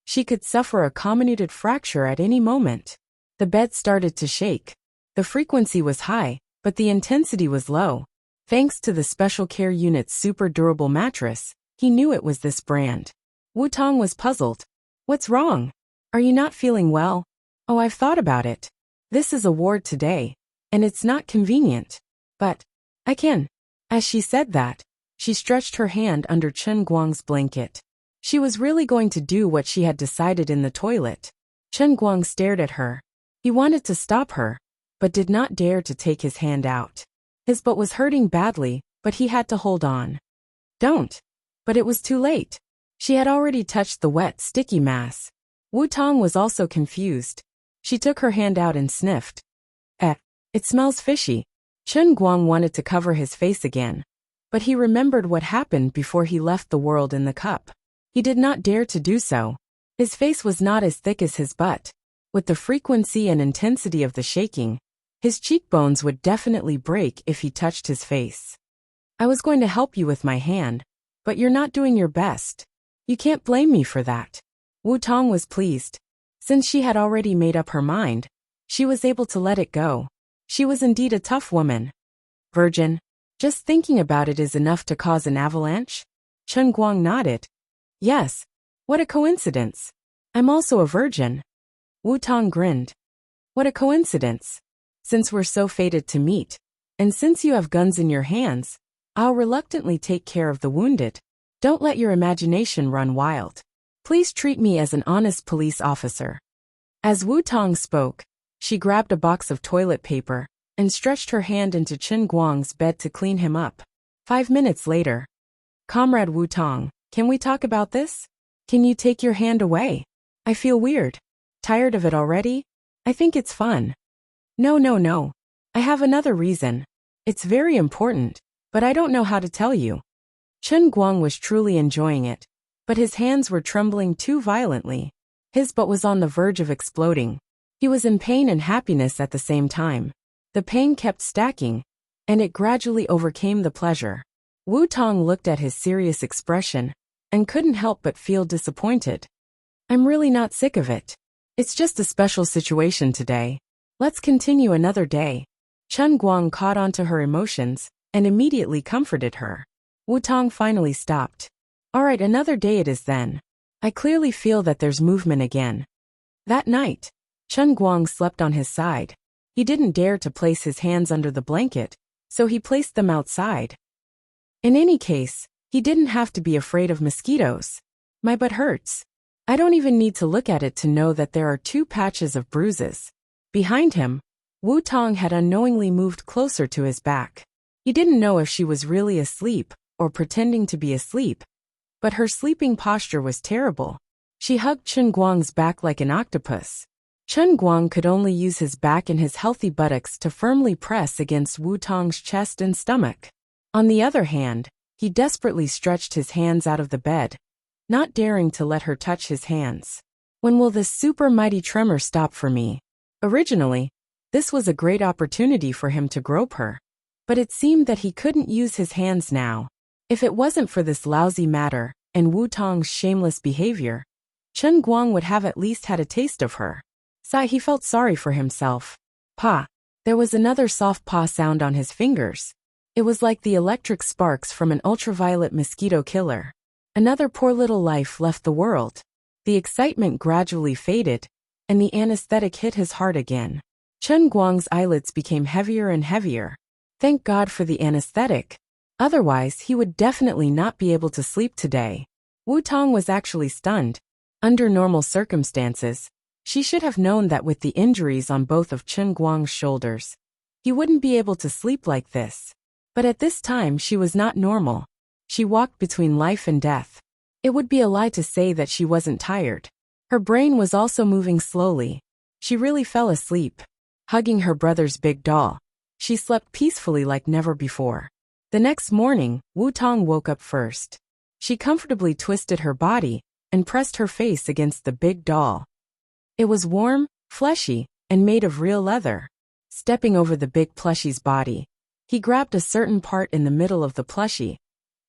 She could suffer a comminuted fracture at any moment. The bed started to shake. The frequency was high, but the intensity was low. Thanks to the special care unit's super durable mattress, he knew it was this brand. Wutong was puzzled. What's wrong? Are you not feeling well? Oh, I've thought about it. This is a ward today, and it's not convenient. But I can. As she said that, she stretched her hand under Chen Guang's blanket. She was really going to do what she had decided in the toilet. Chen Guang stared at her. He wanted to stop her, but did not dare to take his hand out. His butt was hurting badly, but he had to hold on. Don't. But it was too late. She had already touched the wet, sticky mass. Wutong was also confused. She took her hand out and sniffed. It smells fishy. Chen Guang wanted to cover his face again, but he remembered what happened before he left the world in the cup. He did not dare to do so. His face was not as thick as his butt. With the frequency and intensity of the shaking, his cheekbones would definitely break if he touched his face. I was going to help you with my hand, but you're not doing your best. You can't blame me for that. Wutong was pleased. Since she had already made up her mind, she was able to let it go. She was indeed a tough woman. Virgin, just thinking about it is enough to cause an avalanche? Chen Guang nodded. Yes. What a coincidence. I'm also a virgin. Wutong grinned. What a coincidence. Since we're so fated to meet, and since you have guns in your hands, I'll reluctantly take care of the wounded. Don't let your imagination run wild. Please treat me as an honest police officer. As Wutong spoke, she grabbed a box of toilet paper and stretched her hand into Chen Guang's bed to clean him up. 5 minutes later. Comrade Wutong, can we talk about this? Can you take your hand away? I feel weird. Tired of it already? I think it's fun. No. I have another reason. It's very important, but I don't know how to tell you. Chen Guang was truly enjoying it, but his hands were trembling too violently. His butt was on the verge of exploding. He was in pain and happiness at the same time. The pain kept stacking, and it gradually overcame the pleasure. Wutong looked at his serious expression and couldn't help but feel disappointed. I'm really not sick of it. It's just a special situation today. Let's continue another day. Chen Guang caught onto her emotions and immediately comforted her. Wutong finally stopped. All right, another day it is then. I clearly feel that there's movement again. That night, Chen Guang slept on his side. He didn't dare to place his hands under the blanket, so he placed them outside. In any case, he didn't have to be afraid of mosquitoes. My butt hurts. I don't even need to look at it to know that there are 2 patches of bruises. Behind him, Wutong had unknowingly moved closer to his back. He didn't know if she was really asleep or pretending to be asleep, but her sleeping posture was terrible. She hugged Chen Guang's back like an octopus. Chen Guang could only use his back and his healthy buttocks to firmly press against Wutong's chest and stomach. On the other hand, he desperately stretched his hands out of the bed, not daring to let her touch his hands. When will this super mighty tremor stop for me? Originally, this was a great opportunity for him to grope her, but it seemed that he couldn't use his hands now. If it wasn't for this lousy matter and Wutong's shameless behavior, Chen Guang would have at least had a taste of her. He felt sorry for himself. Pa. There was another soft paw sound on his fingers. It was like the electric sparks from an ultraviolet mosquito killer. Another poor little life left the world. The excitement gradually faded, and the anesthetic hit his heart again. Chen Guang's eyelids became heavier and heavier. Thank God for the anesthetic. Otherwise, he would definitely not be able to sleep today. Wutong was actually stunned. Under normal circumstances, she should have known that with the injuries on both of Chen Guang's shoulders, he wouldn't be able to sleep like this. But at this time she was not normal. She walked between life and death. It would be a lie to say that she wasn't tired. Her brain was also moving slowly. She really fell asleep. Hugging her brother's big doll, she slept peacefully like never before. The next morning, Wutong woke up first. She comfortably twisted her body and pressed her face against the big doll. It was warm, fleshy, and made of real leather. Stepping over the big plushie's body, he grabbed a certain part in the middle of the plushie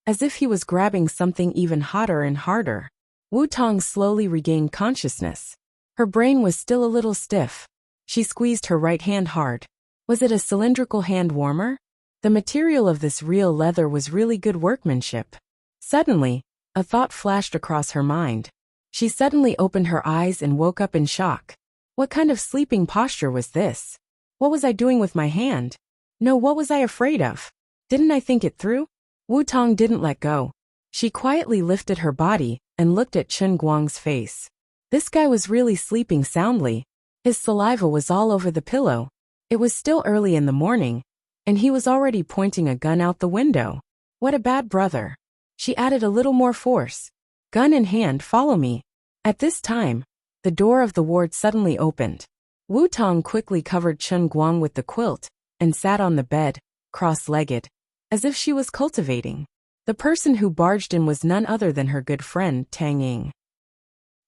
as if he was grabbing something even hotter and harder. Wu Tong slowly regained consciousness. Her brain was still a little stiff. She squeezed her right hand hard. Was it a cylindrical hand warmer? The material of this real leather was really good workmanship. Suddenly, a thought flashed across her mind. She suddenly opened her eyes and woke up in shock. What kind of sleeping posture was this? What was I doing with my hand? No, what was I afraid of? Didn't I think it through? Wu Tong didn't let go. She quietly lifted her body and looked at Chen Guang's face. This guy was really sleeping soundly. His saliva was all over the pillow. It was still early in the morning, and he was already pointing a gun out the window. What a bad brother. She added a little more force. Gun in hand, follow me. At this time, the door of the ward suddenly opened. Wu Tong quickly covered Chen Guang with the quilt and sat on the bed, cross-legged, as if she was cultivating. The person who barged in was none other than her good friend, Tang Ying.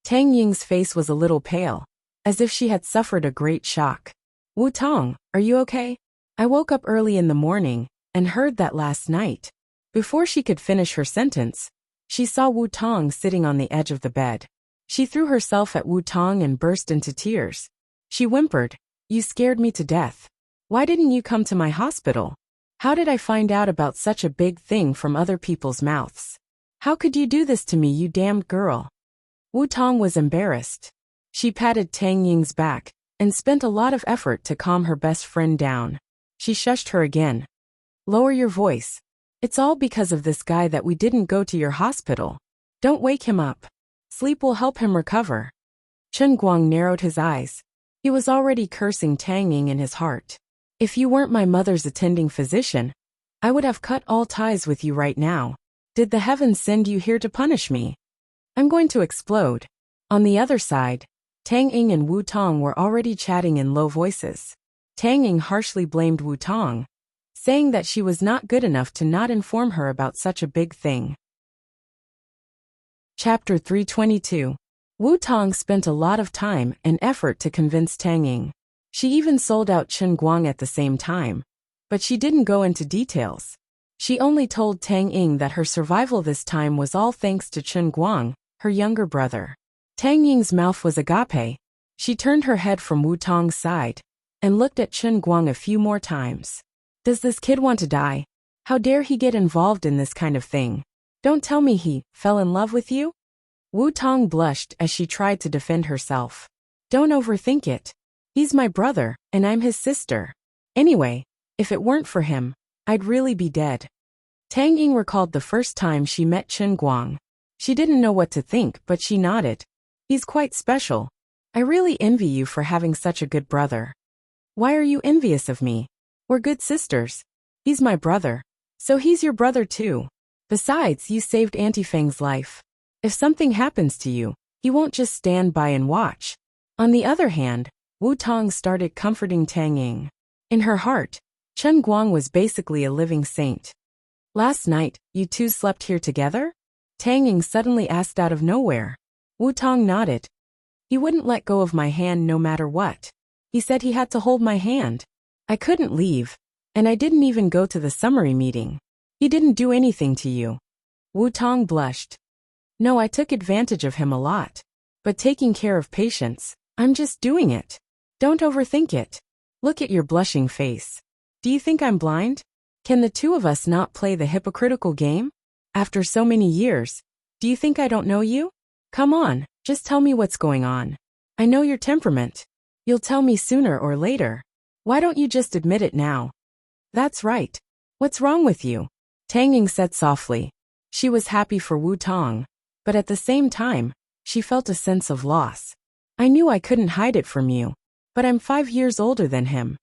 Tang Ying's face was a little pale, as if she had suffered a great shock. Wu Tong, are you okay? I woke up early in the morning and heard that last night. Before she could finish her sentence, she saw Wu Tong sitting on the edge of the bed. She threw herself at Wu Tong and burst into tears. She whimpered, "You scared me to death. Why didn't you come to my hospital? How did I find out about such a big thing from other people's mouths? How could you do this to me, you damned girl?" Wu Tong was embarrassed. She patted Tang Ying's back and spent a lot of effort to calm her best friend down. She shushed her again. "Lower your voice. It's all because of this guy that we didn't go to your hospital. Don't wake him up. Sleep will help him recover." Chen Guang narrowed his eyes. He was already cursing Tang Ying in his heart. "If you weren't my mother's attending physician, I would have cut all ties with you right now. Did the heavens send you here to punish me? I'm going to explode." On the other side, Tang Ying and Wu Tong were already chatting in low voices. Tang Ying harshly blamed Wu Tong, saying that she was not good enough to not inform her about such a big thing. Chapter 322. Wu Tong spent a lot of time and effort to convince Tang Ying. She even sold out Chen Guang at the same time, but she didn't go into details. She only told Tang Ying that her survival this time was all thanks to Chen Guang, her younger brother. Tang Ying's mouth was agape. She turned her head from Wu Tong's side and looked at Chen Guang a few more times. Does this kid want to die? How dare he get involved in this kind of thing? Don't tell me he fell in love with you? Wu Tong blushed as she tried to defend herself. Don't overthink it. He's my brother, and I'm his sister. Anyway, if it weren't for him, I'd really be dead. Tang Ying recalled the first time she met Chen Guang. She didn't know what to think, but she nodded. He's quite special. I really envy you for having such a good brother. Why are you envious of me? We're good sisters. He's my brother. So he's your brother too. Besides, you saved Auntie Feng's life. If something happens to you, he won't just stand by and watch. On the other hand, Wu Tong started comforting Tang Ying. In her heart, Chen Guang was basically a living saint. Last night, you two slept here together? Tang Ying suddenly asked out of nowhere. Wu Tong nodded. He wouldn't let go of my hand no matter what. He said he had to hold my hand. I couldn't leave, and I didn't even go to the summary meeting. He didn't do anything to you. Wu Tong blushed. No, I took advantage of him a lot. But taking care of patients, I'm just doing it. Don't overthink it. Look at your blushing face. Do you think I'm blind? Can the two of us not play the hypocritical game? After so many years, do you think I don't know you? Come on, just tell me what's going on. I know your temperament. You'll tell me sooner or later. Why don't you just admit it now? That's right. What's wrong with you? Tang Ying said softly. She was happy for Wu Tong, but at the same time, she felt a sense of loss. I knew I couldn't hide it from you, but I'm 5 years older than him.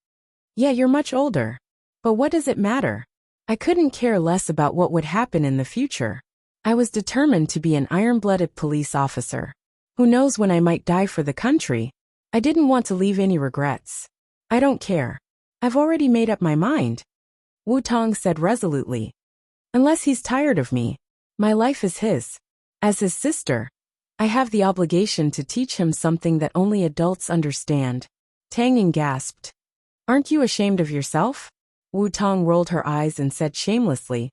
Yeah, you're much older. But what does it matter? I couldn't care less about what would happen in the future. I was determined to be an iron-blooded police officer. Who knows when I might die for the country? I didn't want to leave any regrets. I don't care. I've already made up my mind. Wu Tong said resolutely. Unless he's tired of me, my life is his. As his sister, I have the obligation to teach him something that only adults understand. Tang Ying gasped. Aren't you ashamed of yourself? Wu Tong rolled her eyes and said shamelessly.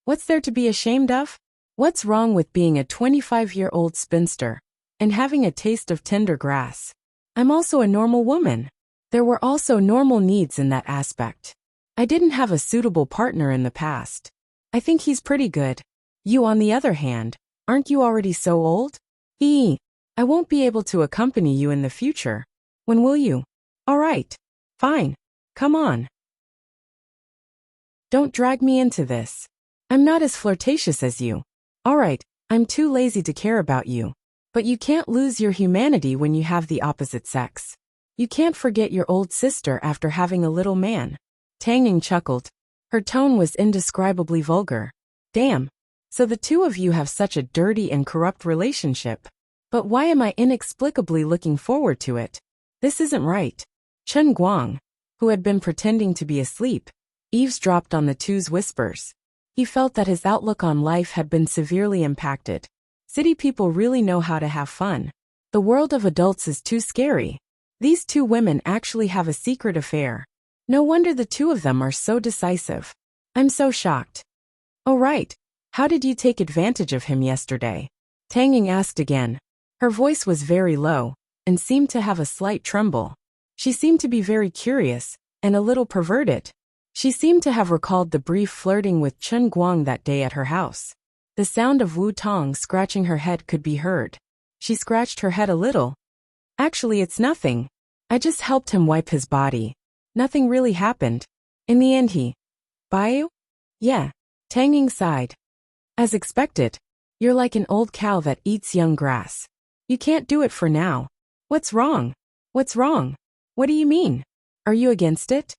What's there to be ashamed of? What's wrong with being a 25-year-old spinster and having a taste of tender grass? I'm also a normal woman. There were also normal needs in that aspect. I didn't have a suitable partner in the past. I think he's pretty good. You, on the other hand, aren't you already so old? I won't be able to accompany you in the future. When will you? All right. Fine. Come on. Don't drag me into this. I'm not as flirtatious as you. All right, I'm too lazy to care about you. But you can't lose your humanity when you have the opposite sex. You can't forget your old sister after having a little man. Tang Ying chuckled. Her tone was indescribably vulgar. Damn. So the two of you have such a dirty and corrupt relationship. But why am I inexplicably looking forward to it? This isn't right. Chen Guang, who had been pretending to be asleep, eavesdropped on the two's whispers. He felt that his outlook on life had been severely impacted. City people really know how to have fun. The world of adults is too scary. These two women actually have a secret affair. No wonder the two of them are so decisive. I'm so shocked. Oh right. How did you take advantage of him yesterday? Tang Ying asked again. Her voice was very low and seemed to have a slight tremble. She seemed to be very curious and a little perverted. She seemed to have recalled the brief flirting with Chen Guang that day at her house. The sound of Wu Tong scratching her head could be heard. She scratched her head a little. Actually, it's nothing. I just helped him wipe his body. Nothing really happened. In the end Bio? Yeah. Tang Ying sighed. As expected. You're like an old cow that eats young grass. You can't do it for now. What's wrong? What's wrong? What do you mean? Are you against it?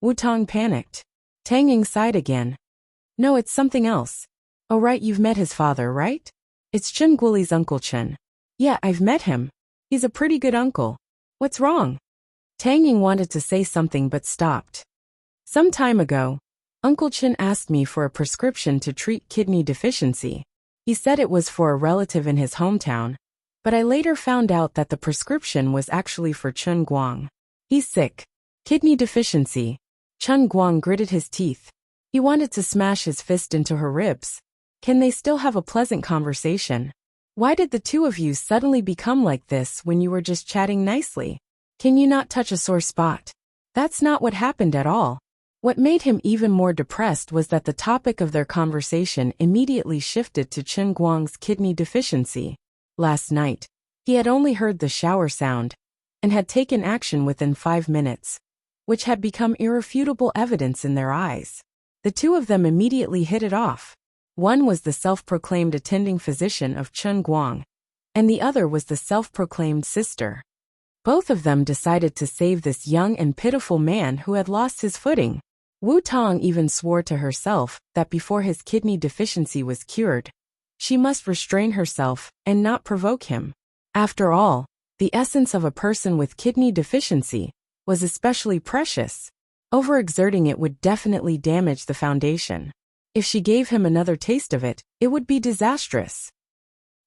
Wu Tong panicked. Tang Ying sighed again. No, it's something else. Oh right, you've met his father, right? It's Chen Guoli's Uncle Chen. Yeah, I've met him. He's a pretty good uncle. What's wrong? Tang Ying wanted to say something but stopped. Some time ago, Uncle Chen asked me for a prescription to treat kidney deficiency. He said it was for a relative in his hometown, but I later found out that the prescription was actually for Chen Guang. He's sick. Kidney deficiency. Chen Guang gritted his teeth. He wanted to smash his fist into her ribs. Can they still have a pleasant conversation? Why did the two of you suddenly become like this when you were just chatting nicely? Can you not touch a sore spot? That's not what happened at all. What made him even more depressed was that the topic of their conversation immediately shifted to Chen Guang's kidney deficiency. Last night, he had only heard the shower sound and had taken action within 5 minutes, which had become irrefutable evidence in their eyes. The two of them immediately hit it off. One was the self-proclaimed attending physician of Chen Guang, and the other was the self-proclaimed sister. Both of them decided to save this young and pitiful man who had lost his footing. Wu Tong even swore to herself that before his kidney deficiency was cured, she must restrain herself and not provoke him. After all, the essence of a person with kidney deficiency was especially precious. Overexerting it would definitely damage the foundation. If she gave him another taste of it, it would be disastrous.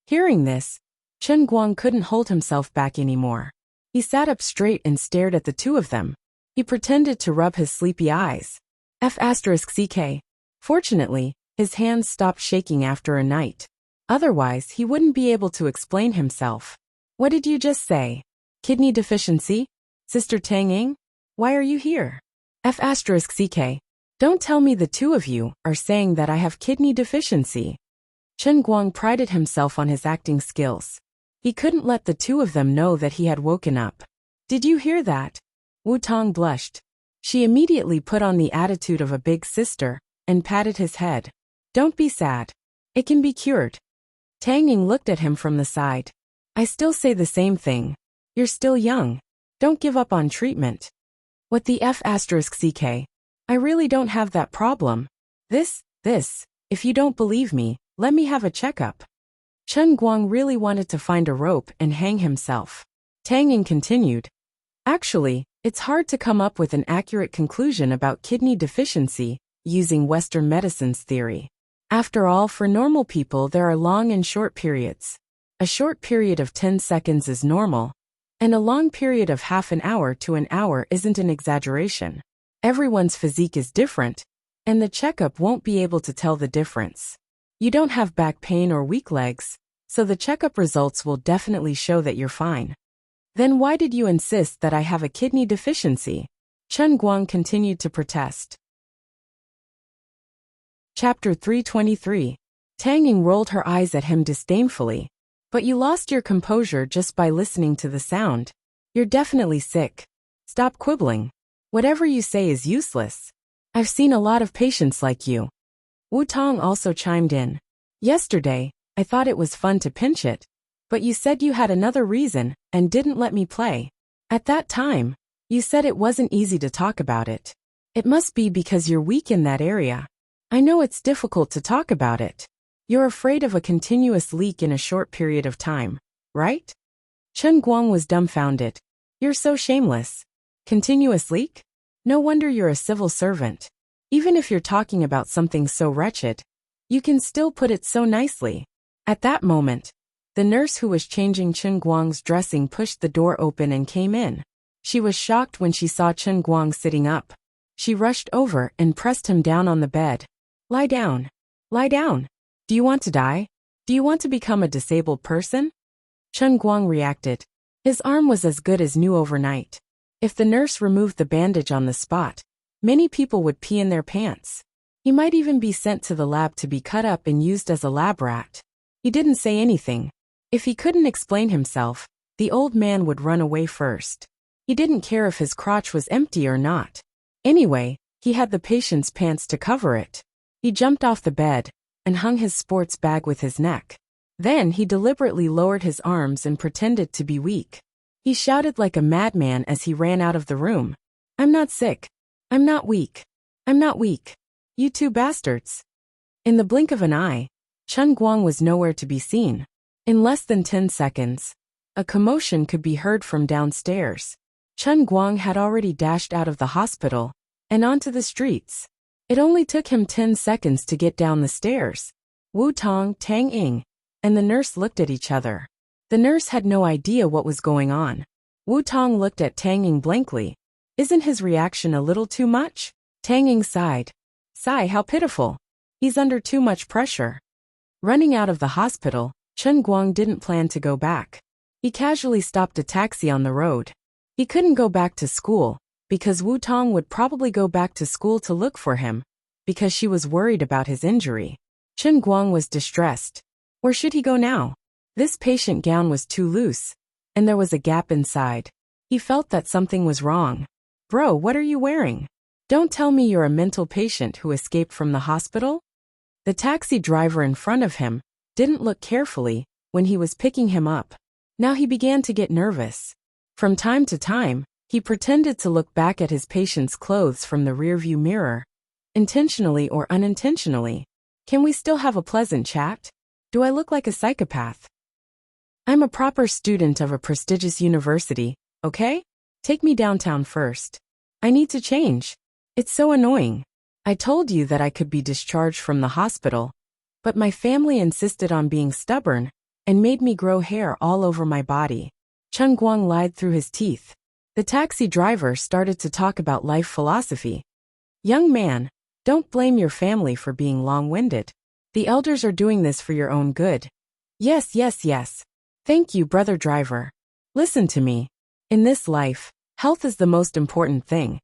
Hearing this, Chen Guang couldn't hold himself back anymore. He sat up straight and stared at the two of them. He pretended to rub his sleepy eyes. F***ck. Fortunately, his hands stopped shaking after a night. Otherwise, he wouldn't be able to explain himself. What did you just say? Kidney deficiency? Sister Tang Ying? Why are you here? F***ck. Don't tell me the two of you are saying that I have kidney deficiency. Chen Guang prided himself on his acting skills. He couldn't let the two of them know that he had woken up. Did you hear that? Wu Tong blushed. She immediately put on the attitude of a big sister and patted his head. Don't be sad. It can be cured. Tang Ying looked at him from the side. I still say the same thing. You're still young. Don't give up on treatment. What the F***ck? I really don't have that problem. This, if you don't believe me, let me have a checkup. Chen Guang really wanted to find a rope and hang himself. Tang Ying continued. Actually, it's hard to come up with an accurate conclusion about kidney deficiency using Western medicine's theory. After all, for normal people there are long and short periods. A short period of 10 seconds is normal, and a long period of half an hour to an hour isn't an exaggeration. Everyone's physique is different, And the checkup won't be able to tell the difference. You don't have back pain or weak legs, so the checkup results will definitely show that you're fine. Then why did you insist that I have a kidney deficiency? Chen Guang continued to protest. Chapter 323. Tang Ying rolled her eyes at him disdainfully. But you lost your composure just by listening to the sound. You're definitely sick. Stop quibbling. Whatever you say is useless. I've seen a lot of patients like you. Wu Tong also chimed in. Yesterday, I thought it was fun to pinch it. But you said you had another reason and didn't let me play. At that time, you said it wasn't easy to talk about it. It must be because you're weak in that area. I know it's difficult to talk about it. You're afraid of a continuous leak in a short period of time, right? Chen Guang was dumbfounded. You're so shameless. Continuous leak? No wonder you're a civil servant. Even if you're talking about something so wretched, you can still put it so nicely. At that moment, the nurse who was changing Chen Guang's dressing pushed the door open and came in. She was shocked when she saw Chen Guang sitting up. She rushed over and pressed him down on the bed. Lie down. Lie down. Do you want to die? Do you want to become a disabled person? Chen Guang reacted. His arm was as good as new overnight. If the nurse removed the bandage on the spot, many people would pee in their pants. He might even be sent to the lab to be cut up and used as a lab rat. He didn't say anything. If he couldn't explain himself, the old man would run away first. He didn't care if his crotch was empty or not. Anyway, he had the patient's pants to cover it. He jumped off the bed and hung his sports bag with his neck. Then he deliberately lowered his arms and pretended to be weak. He shouted like a madman as he ran out of the room. I'm not sick. I'm not weak. I'm not weak. You two bastards. In the blink of an eye, Chen Guang was nowhere to be seen. In less than 10 seconds, a commotion could be heard from downstairs. Chen Guang had already dashed out of the hospital and onto the streets. It only took him 10 seconds to get down the stairs. Wu Tong, Tang Ying, and the nurse looked at each other. The nurse had no idea what was going on. Wu Tong looked at Tang Ying blankly. Isn't his reaction a little too much? Tang Ying sighed. Sigh, how pitiful. He's under too much pressure. Running out of the hospital, Chen Guang didn't plan to go back. He casually stopped a taxi on the road. He couldn't go back to school, because Wu Tong would probably go back to school to look for him, because she was worried about his injury. Chen Guang was distressed. Where should he go now? This patient gown was too loose, and there was a gap inside. He felt that something was wrong. Bro, what are you wearing? Don't tell me you're a mental patient who escaped from the hospital? The taxi driver in front of him didn't look carefully when he was picking him up. Now he began to get nervous. From time to time, he pretended to look back at his patient's clothes from the rearview mirror, intentionally or unintentionally. Can we still have a pleasant chat? Do I look like a psychopath? I'm a proper student of a prestigious university, okay? Take me downtown first. I need to change. It's so annoying. I told you that I could be discharged from the hospital, but my family insisted on being stubborn and made me grow hair all over my body. Chen Guang lied through his teeth. The taxi driver started to talk about life philosophy. Young man, don't blame your family for being long-winded. The elders are doing this for your own good. Yes, yes, yes. Thank you, brother driver. Listen to me. In this life, health is the most important thing.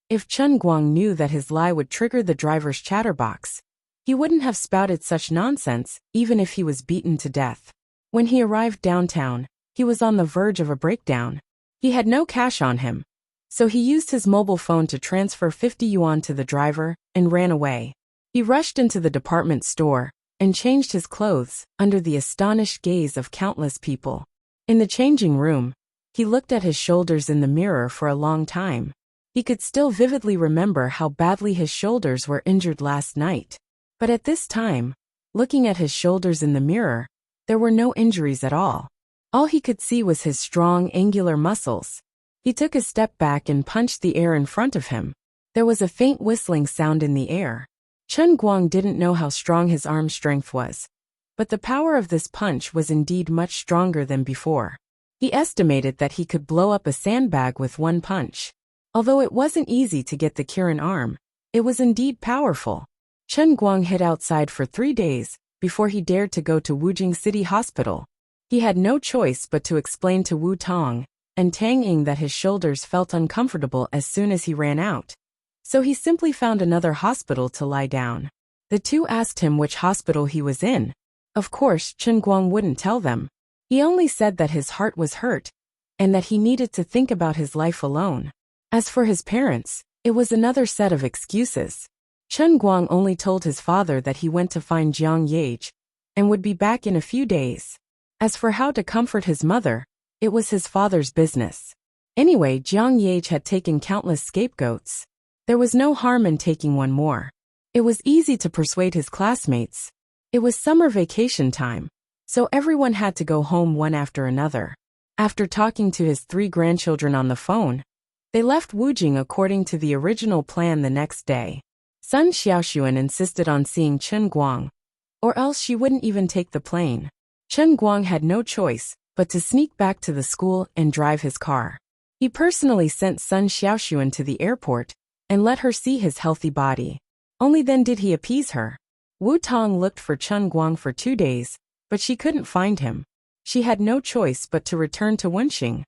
If Chen Guang knew that his lie would trigger the driver's chatterbox, he wouldn't have spouted such nonsense, even if he was beaten to death. When he arrived downtown, he was on the verge of a breakdown. He had no cash on him, so he used his mobile phone to transfer 50 yuan to the driver and ran away. He rushed into the department store and changed his clothes under the astonished gaze of countless people. In the changing room, he looked at his shoulders in the mirror for a long time. He could still vividly remember how badly his shoulders were injured last night. But at this time, looking at his shoulders in the mirror, there were no injuries at all. All he could see was his strong, angular muscles. He took a step back and punched the air in front of him. There was a faint whistling sound in the air. Chen Guang didn't know how strong his arm strength was, but the power of this punch was indeed much stronger than before. He estimated that he could blow up a sandbag with one punch. Although it wasn't easy to get the Kirin arm, It was indeed powerful. Chen Guang hid outside for 3 days before he dared to go to Wujing City Hospital. He had no choice but to explain to Wu Tong and Tang Ying that his shoulders felt uncomfortable as soon as he ran out. So he simply found another hospital to lie down. The two asked him which hospital he was in. Of course, Chen Guang wouldn't tell them. He only said that his heart was hurt and that he needed to think about his life alone. As for his parents, it was another set of excuses. Chen Guang only told his father that he went to find Jiang Yage and would be back in a few days. As for how to comfort his mother, it was his father's business. Anyway, Jiang Yage had taken countless scapegoats. There was no harm in taking one more. It was easy to persuade his classmates. It was summer vacation time, so everyone had to go home one after another. After talking to his 3 grandchildren on the phone, they left Wujing according to the original plan the next day. Sun Xiaoxuan insisted on seeing Chen Guang, or else she wouldn't even take the plane. Chen Guang had no choice but to sneak back to the school and drive his car. He personally sent Sun Xiaoxuan to the airport and let her see his healthy body. Only then did he appease her. Wu Tong looked for Chen Guang for 2 days, but she couldn't find him. She had no choice but to return to Wenxing.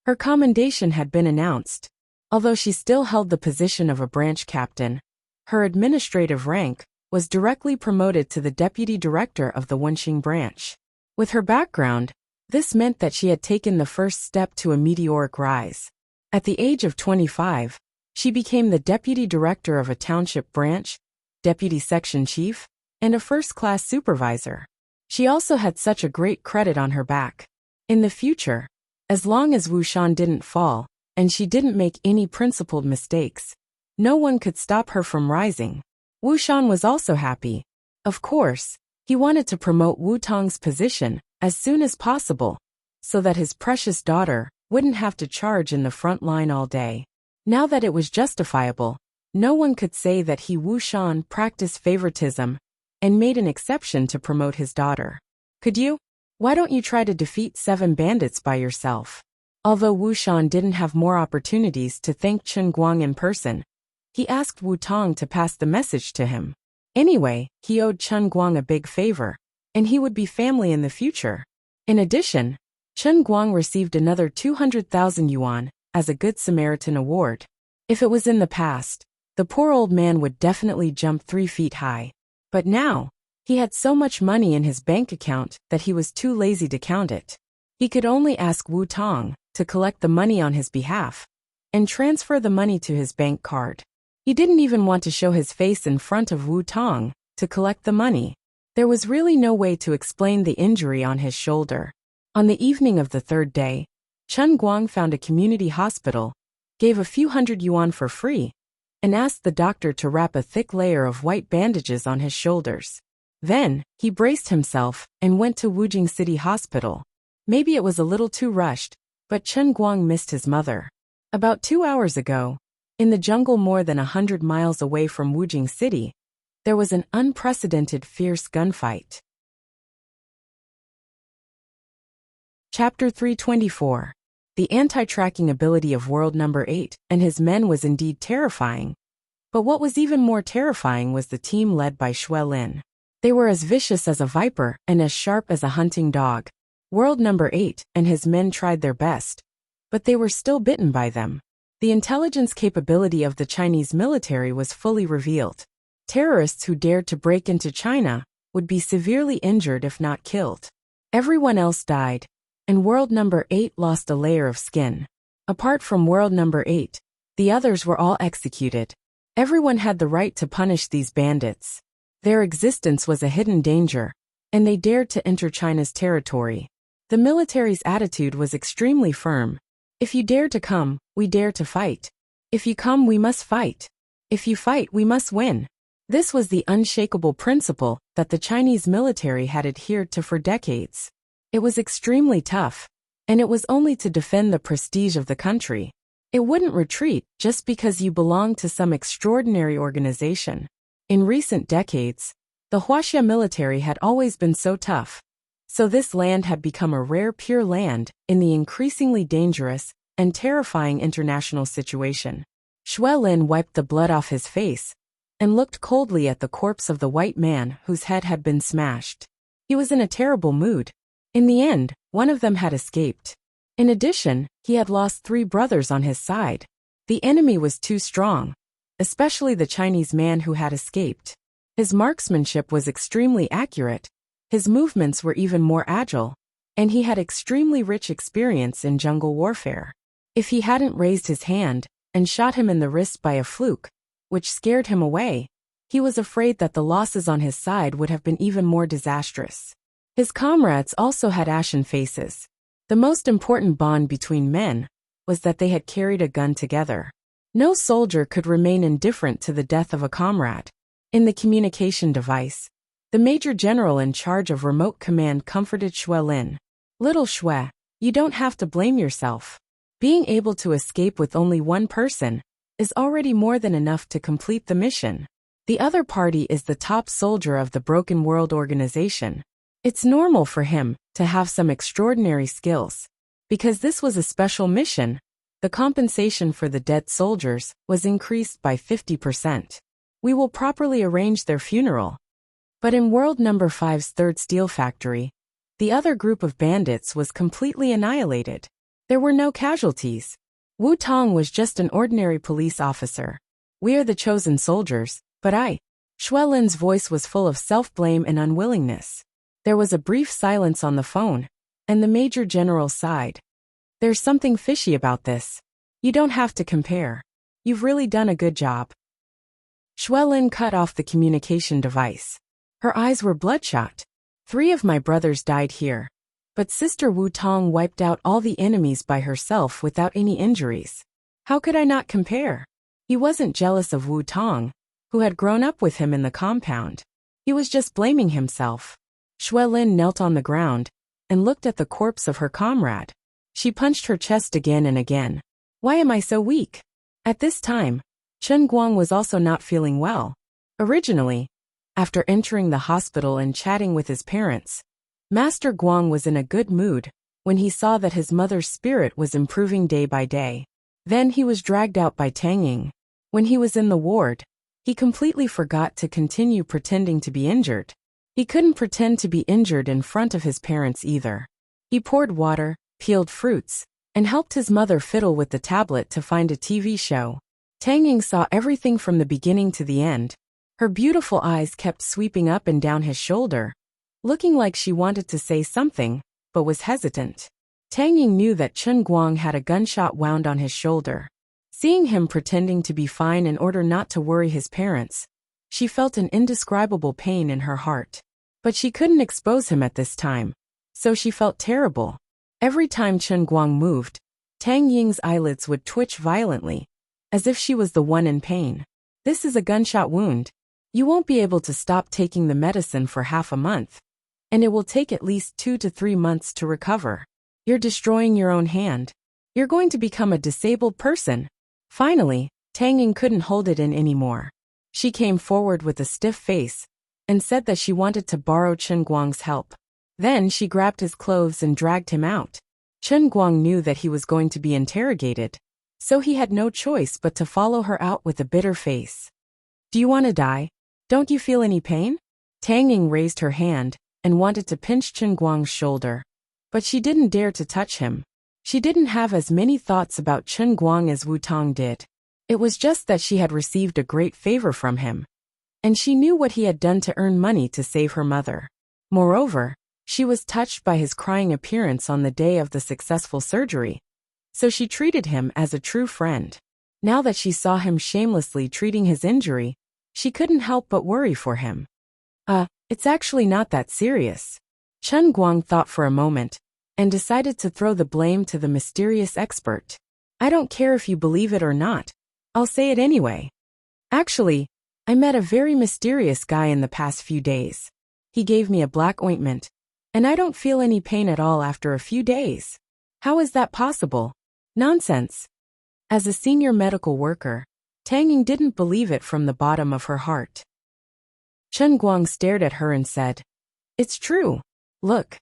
Her commendation had been announced. Although she still held the position of a branch captain, her administrative rank was directly promoted to the deputy director of the Wenxing branch. With her background, this meant that she had taken the first step to a meteoric rise. At the age of 25, she became the deputy director of a township branch, deputy section chief, and a first-class supervisor. She also had such a great credit on her back. In the future, as long as Wu Shan didn't fall, and she didn't make any principled mistakes, no one could stop her from rising. Wu Shan was also happy. Of course, he wanted to promote Wu Tong's position as soon as possible, so that his precious daughter wouldn't have to charge in the front line all day. Now that it was justifiable, no one could say that he Wu Shan practiced favoritism and made an exception to promote his daughter. Could you? Why don't you try to defeat 7 bandits by yourself? Although Wu Shan didn't have more opportunities to thank Chen Guang in person, he asked Wu Tong to pass the message to him. Anyway, he owed Chen Guang a big favor, and he would be family in the future. In addition, Chen Guang received another 200,000 yuan as a Good Samaritan award. If it was in the past, the poor old man would definitely jump 3 feet high. But now, he had so much money in his bank account that he was too lazy to count it. He could only ask Wu Tong to collect the money on his behalf and transfer the money to his bank card. He didn't even want to show his face in front of Wu Tong to collect the money. There was really no way to explain the injury on his shoulder. On the evening of the 3rd day, Chen Guang found a community hospital, gave a few hundred yuan for free, and asked the doctor to wrap a thick layer of white bandages on his shoulders. Then, he braced himself and went to Wujing City Hospital. Maybe it was a little too rushed, but Chen Guang missed his mother. About 2 hours ago, in the jungle more than 100 miles away from Wujing City, there was an unprecedented fierce gunfight. Chapter 324. The anti-tracking ability of World Number 8 and his men was indeed terrifying. But what was even more terrifying was the team led by Xue Lin. They were as vicious as a viper and as sharp as a hunting dog. World Number 8 and his men tried their best, but they were still bitten by them. The intelligence capability of the Chinese military was fully revealed. Terrorists who dared to break into China would be severely injured if not killed. Everyone else died, and World Number 8 lost a layer of skin. Apart from World Number 8, the others were all executed. Everyone had the right to punish these bandits. Their existence was a hidden danger, and they dared to enter China's territory. The military's attitude was extremely firm. If you dare to come, we dare to fight. If you come, we must fight. If you fight, we must win. This was the unshakable principle that the Chinese military had adhered to for decades. It was extremely tough, and it was only to defend the prestige of the country. It wouldn't retreat just because you belonged to some extraordinary organization. In recent decades, the Wuxia military had always been so tough. So this land had become a rare pure land in the increasingly dangerous and terrifying international situation. Shui Lin wiped the blood off his face and looked coldly at the corpse of the white man whose head had been smashed. He was in a terrible mood. In the end, one of them had escaped. In addition, he had lost 3 brothers on his side. The enemy was too strong, especially the Chinese man who had escaped. His marksmanship was extremely accurate, his movements were even more agile, and he had extremely rich experience in jungle warfare. If he hadn't raised his hand and shot him in the wrist by a fluke, which scared him away, he was afraid that the losses on his side would have been even more disastrous. His comrades also had ashen faces. The most important bond between men was that they had carried a gun together. No soldier could remain indifferent to the death of a comrade. In the communication device, the Major General in charge of remote command comforted Shui Lin. Little Shui, you don't have to blame yourself. Being able to escape with only one person is already more than enough to complete the mission. The other party is the top soldier of the Broken World organization. It's normal for him to have some extraordinary skills. Because this was a special mission, the compensation for the dead soldiers was increased by 50%. We will properly arrange their funeral. But in World Number 5's third steel factory, the other group of bandits was completely annihilated. There were no casualties. Wu Tong was just an ordinary police officer. We are the chosen soldiers, but Shui Lin's voice was full of self-blame and unwillingness. There was a brief silence on the phone, and the Major General sighed. There's something fishy about this. You don't have to compare. You've really done a good job. Shui Lin cut off the communication device. Her eyes were bloodshot. 3 of my brothers died here. But Sister Wu Tong wiped out all the enemies by herself without any injuries. How could I not compare? He wasn't jealous of Wu Tong, who had grown up with him in the compound. He was just blaming himself. Shui Lin knelt on the ground and looked at the corpse of her comrade. She punched her chest again and again. Why am I so weak? At this time, Chen Guang was also not feeling well. Originally, after entering the hospital and chatting with his parents, Master Guang was in a good mood when he saw that his mother's spirit was improving day by day. Then he was dragged out by Tang Ying. When he was in the ward, he completely forgot to continue pretending to be injured. He couldn't pretend to be injured in front of his parents either. He poured water, peeled fruits, and helped his mother fiddle with the tablet to find a TV show. Tang Ying saw everything from the beginning to the end. Her beautiful eyes kept sweeping up and down his shoulder, looking like she wanted to say something, but was hesitant. Tang Ying knew that Chen Guang had a gunshot wound on his shoulder. Seeing him pretending to be fine in order not to worry his parents, she felt an indescribable pain in her heart. But she couldn't expose him at this time, so she felt terrible. Every time Chen Guang moved, Tang Ying's eyelids would twitch violently, as if she was the one in pain. This is a gunshot wound. You won't be able to stop taking the medicine for half a month, and it will take at least 2 to 3 months to recover. You're destroying your own hand. You're going to become a disabled person. Finally, Tang Ying couldn't hold it in anymore. She came forward with a stiff face and said that she wanted to borrow Chen Guang's help. Then she grabbed his clothes and dragged him out. Chen Guang knew that he was going to be interrogated, so he had no choice but to follow her out with a bitter face. Do you want to die? Don't you feel any pain? Tang Ying raised her hand and wanted to pinch Chen Guang's shoulder, but she didn't dare to touch him. She didn't have as many thoughts about Chen Guang as Wu Tong did. It was just that she had received a great favor from him, and she knew what he had done to earn money to save her mother. Moreover, she was touched by his crying appearance on the day of the successful surgery, so she treated him as a true friend. Now that she saw him shamelessly treating his injury, she couldn't help but worry for him. It's actually not that serious. Chen Guang thought for a moment and decided to throw the blame to the mysterious expert. I don't care if you believe it or not. I'll say it anyway. Actually, I met a very mysterious guy in the past few days. He gave me a black ointment, and I don't feel any pain at all after a few days. How is that possible? Nonsense. As a senior medical worker, Tang Ying didn't believe it from the bottom of her heart. Chen Guang stared at her and said, It's true. Look.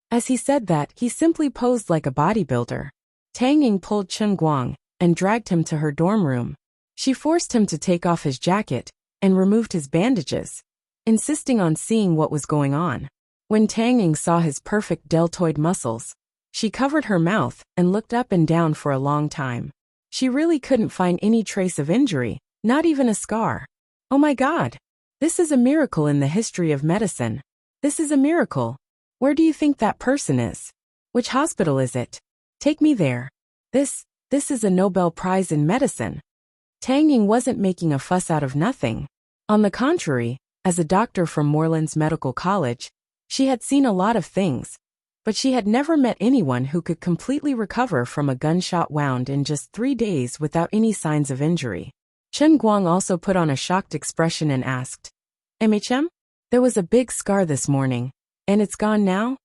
As he said that, he simply posed like a bodybuilder. Tang Ying pulled Chen Guang and dragged him to her dorm room. She forced him to take off his jacket and removed his bandages, insisting on seeing what was going on. When Tang Ying saw his perfect deltoid muscles, she covered her mouth and looked up and down for a long time. She really couldn't find any trace of injury, not even a scar. Oh my God! This is a miracle in the history of medicine. This is a miracle. Where do you think that person is? Which hospital is it? Take me there. This is a Nobel Prize in medicine. Tang Ying wasn't making a fuss out of nothing. On the contrary, as a doctor from Moreland's Medical College, she had seen a lot of things, but she had never met anyone who could completely recover from a gunshot wound in just 3 days without any signs of injury. Chen Guang also put on a shocked expression and asked, "MHM? There was a big scar this morning, and it's gone now?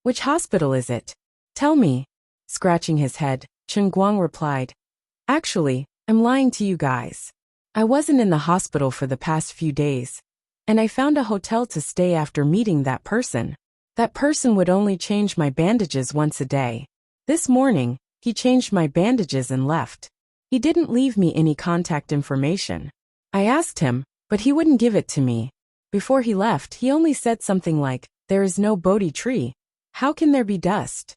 Which hospital is it? Tell me." Scratching his head, Chen Guang replied, "Actually, I'm lying to you guys. I wasn't in the hospital for the past few days, and I found a hotel to stay after meeting that person. That person would only change my bandages once a day. This morning, he changed my bandages and left. He didn't leave me any contact information. I asked him, but he wouldn't give it to me. Before he left, he only said something like, 'There is no Bodhi tree. How can there be dust?'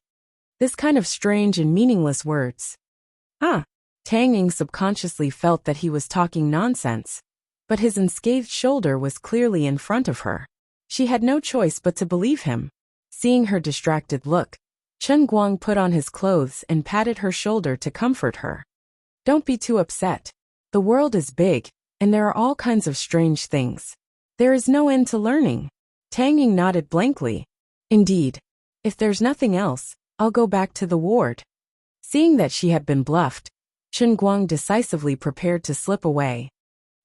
This kind of strange and meaningless words." Tang Ying subconsciously felt that he was talking nonsense, but his unscathed shoulder was clearly in front of her. She had no choice but to believe him. Seeing her distracted look, Chen Guang put on his clothes and patted her shoulder to comfort her. "Don't be too upset. The world is big, and there are all kinds of strange things. There is no end to learning." Tang Ying nodded blankly. "Indeed. If there's nothing else, I'll go back to the ward." Seeing that she had been bluffed, Chen Guang decisively prepared to slip away.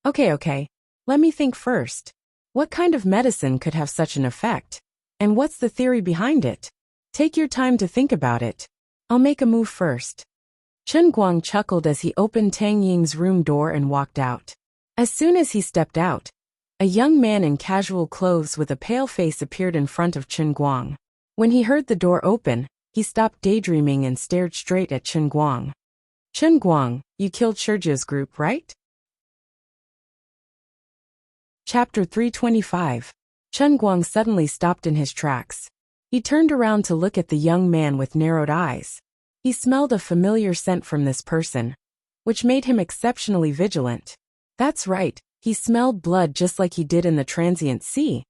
Okay. Let me think first. What kind of medicine could have such an effect? And what's the theory behind it? Take your time to think about it. I'll make a move first." Chen Guang chuckled as he opened Tang Ying's room door and walked out. As soon as he stepped out, a young man in casual clothes with a pale face appeared in front of Chen Guang. When he heard the door open, he stopped daydreaming and stared straight at Chen Guang. "Chen Guang, you killed Sergio's group, right?" Chapter 325. Chen Guang suddenly stopped in his tracks. He turned around to look at the young man with narrowed eyes. He smelled a familiar scent from this person, which made him exceptionally vigilant. That's right, he smelled blood just like he did in the transient sea,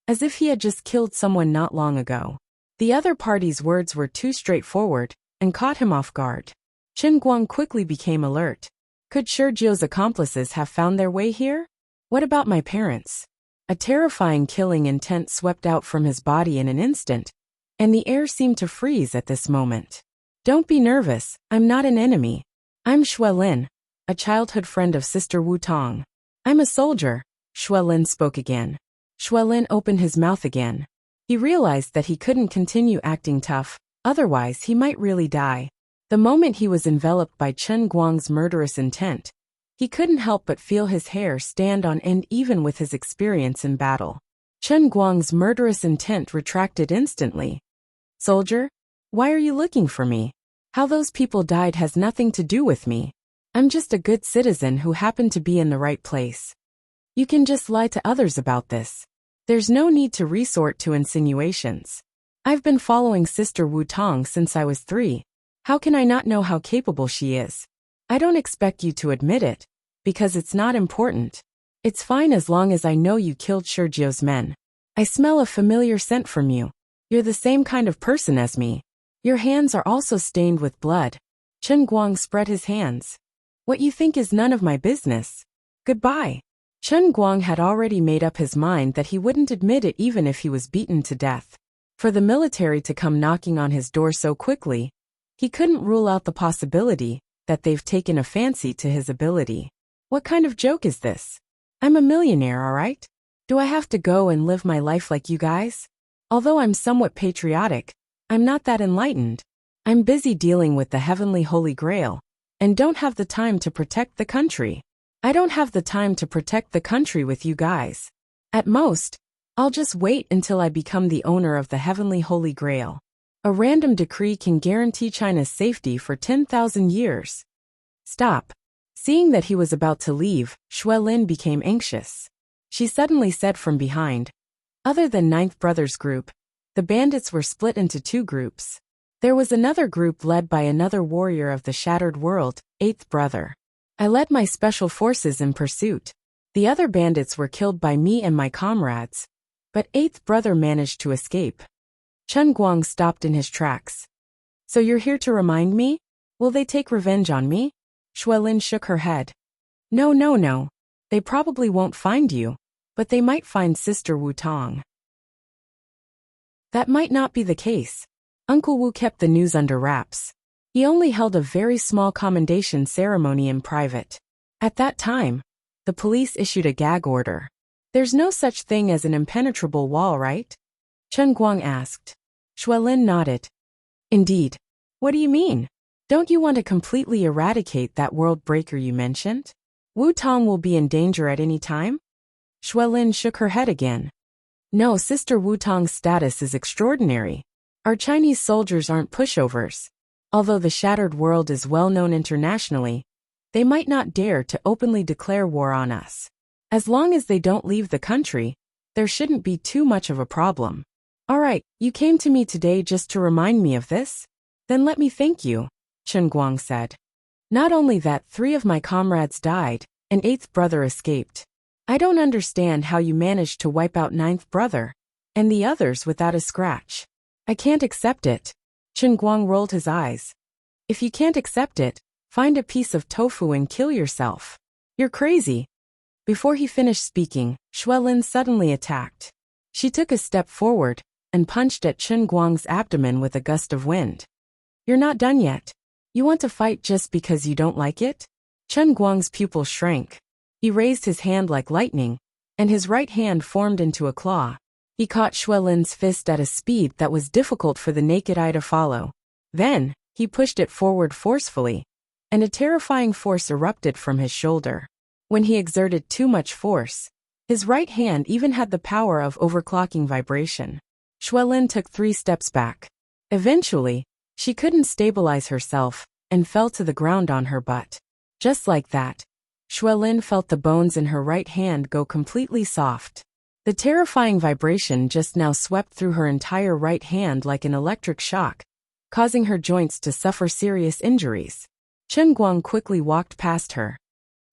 as if he had just killed someone not long ago. The other party's words were too straightforward and caught him off guard. Chen Guang quickly became alert. Could Sergio's accomplices have found their way here? What about my parents? A terrifying killing intent swept out from his body in an instant, and the air seemed to freeze at this moment. "Don't be nervous, I'm not an enemy. I'm Xuelin, a childhood friend of Sister Wu Tong. I'm a soldier," Xuelin spoke again. Xuelin opened his mouth again. He realized that he couldn't continue acting tough, otherwise he might really die. The moment he was enveloped by Chen Guang's murderous intent, he couldn't help but feel his hair stand on end even with his experience in battle. Chen Guang's murderous intent retracted instantly. "Soldier? Why are you looking for me? How those people died has nothing to do with me. I'm just a good citizen who happened to be in the right place. You can just lie to others about this. There's no need to resort to insinuations. I've been following Sister Wu Tong since I was 3. How can I not know how capable she is? I don't expect you to admit it, because it's not important. It's fine as long as I know you killed Sergio's men. I smell a familiar scent from you. You're the same kind of person as me. Your hands are also stained with blood." Chen Guang spread his hands. "What you think is none of my business. Goodbye." Chen Guang had already made up his mind that he wouldn't admit it even if he was beaten to death. For the military to come knocking on his door so quickly, he couldn't rule out the possibility that they've taken a fancy to his ability. What kind of joke is this? I'm a millionaire, all right? Do I have to go and live my life like you guys? Although I'm somewhat patriotic, I'm not that enlightened. I'm busy dealing with the heavenly Holy Grail, and don't have the time to protect the country. I don't have the time to protect the country with you guys. At most, I'll just wait until I become the owner of the heavenly Holy Grail. A random decree can guarantee China's safety for 10,000 years. Stop. Seeing that he was about to leave, Xuelin became anxious. She suddenly said from behind, "Other than Ninth Brother's group, the bandits were split into two groups. There was another group led by another warrior of the Shattered World, Eighth Brother. I led my special forces in pursuit. The other bandits were killed by me and my comrades, but Eighth Brother managed to escape." Chen Guang stopped in his tracks. "So you're here to remind me? Will they take revenge on me?" Xuelin shook her head. No. They probably won't find you, but they might find Sister Wu Tong." That might not be the case. Uncle Wu kept the news under wraps. He only held a very small commendation ceremony in private. At that time, the police issued a gag order. "There's no such thing as an impenetrable wall, right?" Chen Guang asked. Xuelin nodded. "Indeed. What do you mean? Don't you want to completely eradicate that world breaker you mentioned? Wu Tong will be in danger at any time?" Xuelin shook her head again. "No, Sister Wu Tong's status is extraordinary. Our Chinese soldiers aren't pushovers. Although the Shattered World is well known internationally, they might not dare to openly declare war on us. As long as they don't leave the country, there shouldn't be too much of a problem." "All right, you came to me today just to remind me of this? Then let me thank you," Chen Guang said. "Not only that 3 of my comrades died, and 8th Brother escaped. I don't understand how you managed to wipe out 9th Brother, and the others without a scratch. I can't accept it." Chen Guang rolled his eyes. "If you can't accept it, find a piece of tofu and kill yourself. You're crazy." Before he finished speaking, Xuelin suddenly attacked. She took a step forward and punched at Chen Guang's abdomen with a gust of wind. "You're not done yet. You want to fight just because you don't like it?" Chen Guang's pupil shrank. He raised his hand like lightning, and his right hand formed into a claw. He caught Xuelin's fist at a speed that was difficult for the naked eye to follow. Then, he pushed it forward forcefully, and a terrifying force erupted from his shoulder. When he exerted too much force, his right hand even had the power of overclocking vibration. Xuelin took 3 steps back. Eventually, she couldn't stabilize herself and fell to the ground on her butt. Just like that, Xuelin felt the bones in her right hand go completely soft. The terrifying vibration just now swept through her entire right hand like an electric shock, causing her joints to suffer serious injuries. Chen Guang quickly walked past her.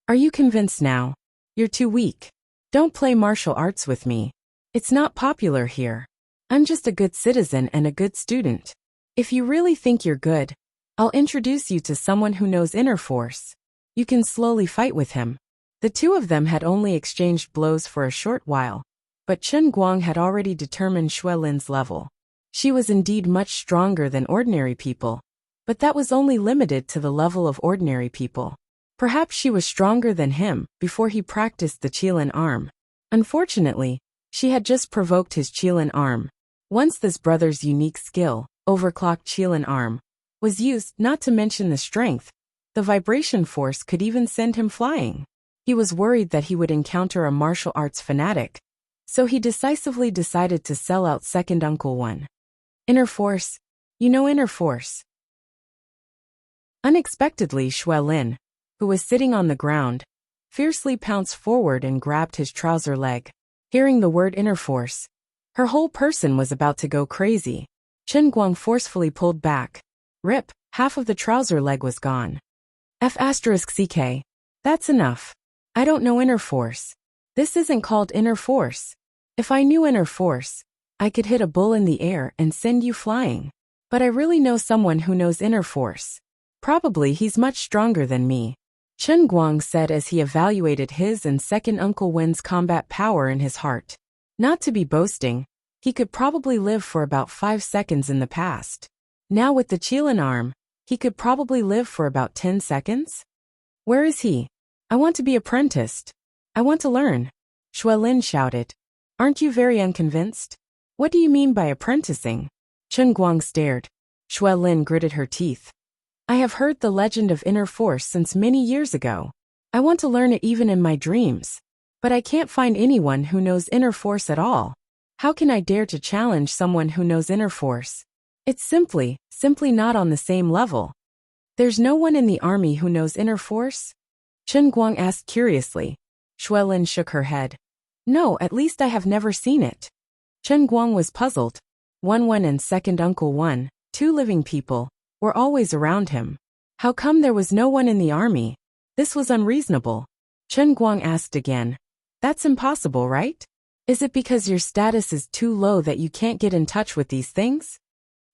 "Are you convinced now? You're too weak. Don't play martial arts with me. It's not popular here. I'm just a good citizen and a good student. If you really think you're good, I'll introduce you to someone who knows inner force. You can slowly fight with him." The 2 of them had only exchanged blows for a short while, but Chen Guang had already determined Xuelin's level. She was indeed much stronger than ordinary people, but that was only limited to the level of ordinary people. Perhaps she was stronger than him before he practiced the Qilin arm. Unfortunately, she had just provoked his Qilin arm. Once this brother's unique skill, overclocked Qilin arm, was used, not to mention the strength, the vibration force could even send him flying. He was worried that he would encounter a martial arts fanatic, so he decisively decided to sell out second Uncle One. "Inner force. You know inner force." Unexpectedly, Xuelin, who was sitting on the ground, fiercely pounced forward and grabbed his trouser leg. Hearing the word inner force, her whole person was about to go crazy. Chen Guang forcefully pulled back. Rip, half of the trouser leg was gone. F***CK. That's enough. I don't know inner force. This isn't called inner force. If I knew inner force, I could hit a bull in the air and send you flying. But I really know someone who knows inner force. Probably he's much stronger than me," Chen Guang said as he evaluated his and second Uncle Wen's combat power in his heart. Not to be boasting, he could probably live for about 5 seconds in the past. Now with the Qilin arm, he could probably live for about 10 seconds? "Where is he? I want to be apprenticed. I want to learn," Xuelin shouted. "Aren't you very unconvinced? What do you mean by apprenticing?" Chen Guang stared. Xuelin gritted her teeth. "I have heard the legend of inner force since many years ago. I want to learn it even in my dreams. But I can't find anyone who knows inner force at all. How can I dare to challenge someone who knows inner force? It's simply not on the same level. There's no one in the army who knows inner force?" Chen Guang asked curiously. Xuelin shook her head. No, at least I have never seen it. Chen Guang was puzzled. Wen and second uncle Wen, two living people, were always around him. How come there was no one in the army? This was unreasonable. Chen Guang asked again. That's impossible, right? Is it because your status is too low that you can't get in touch with these things?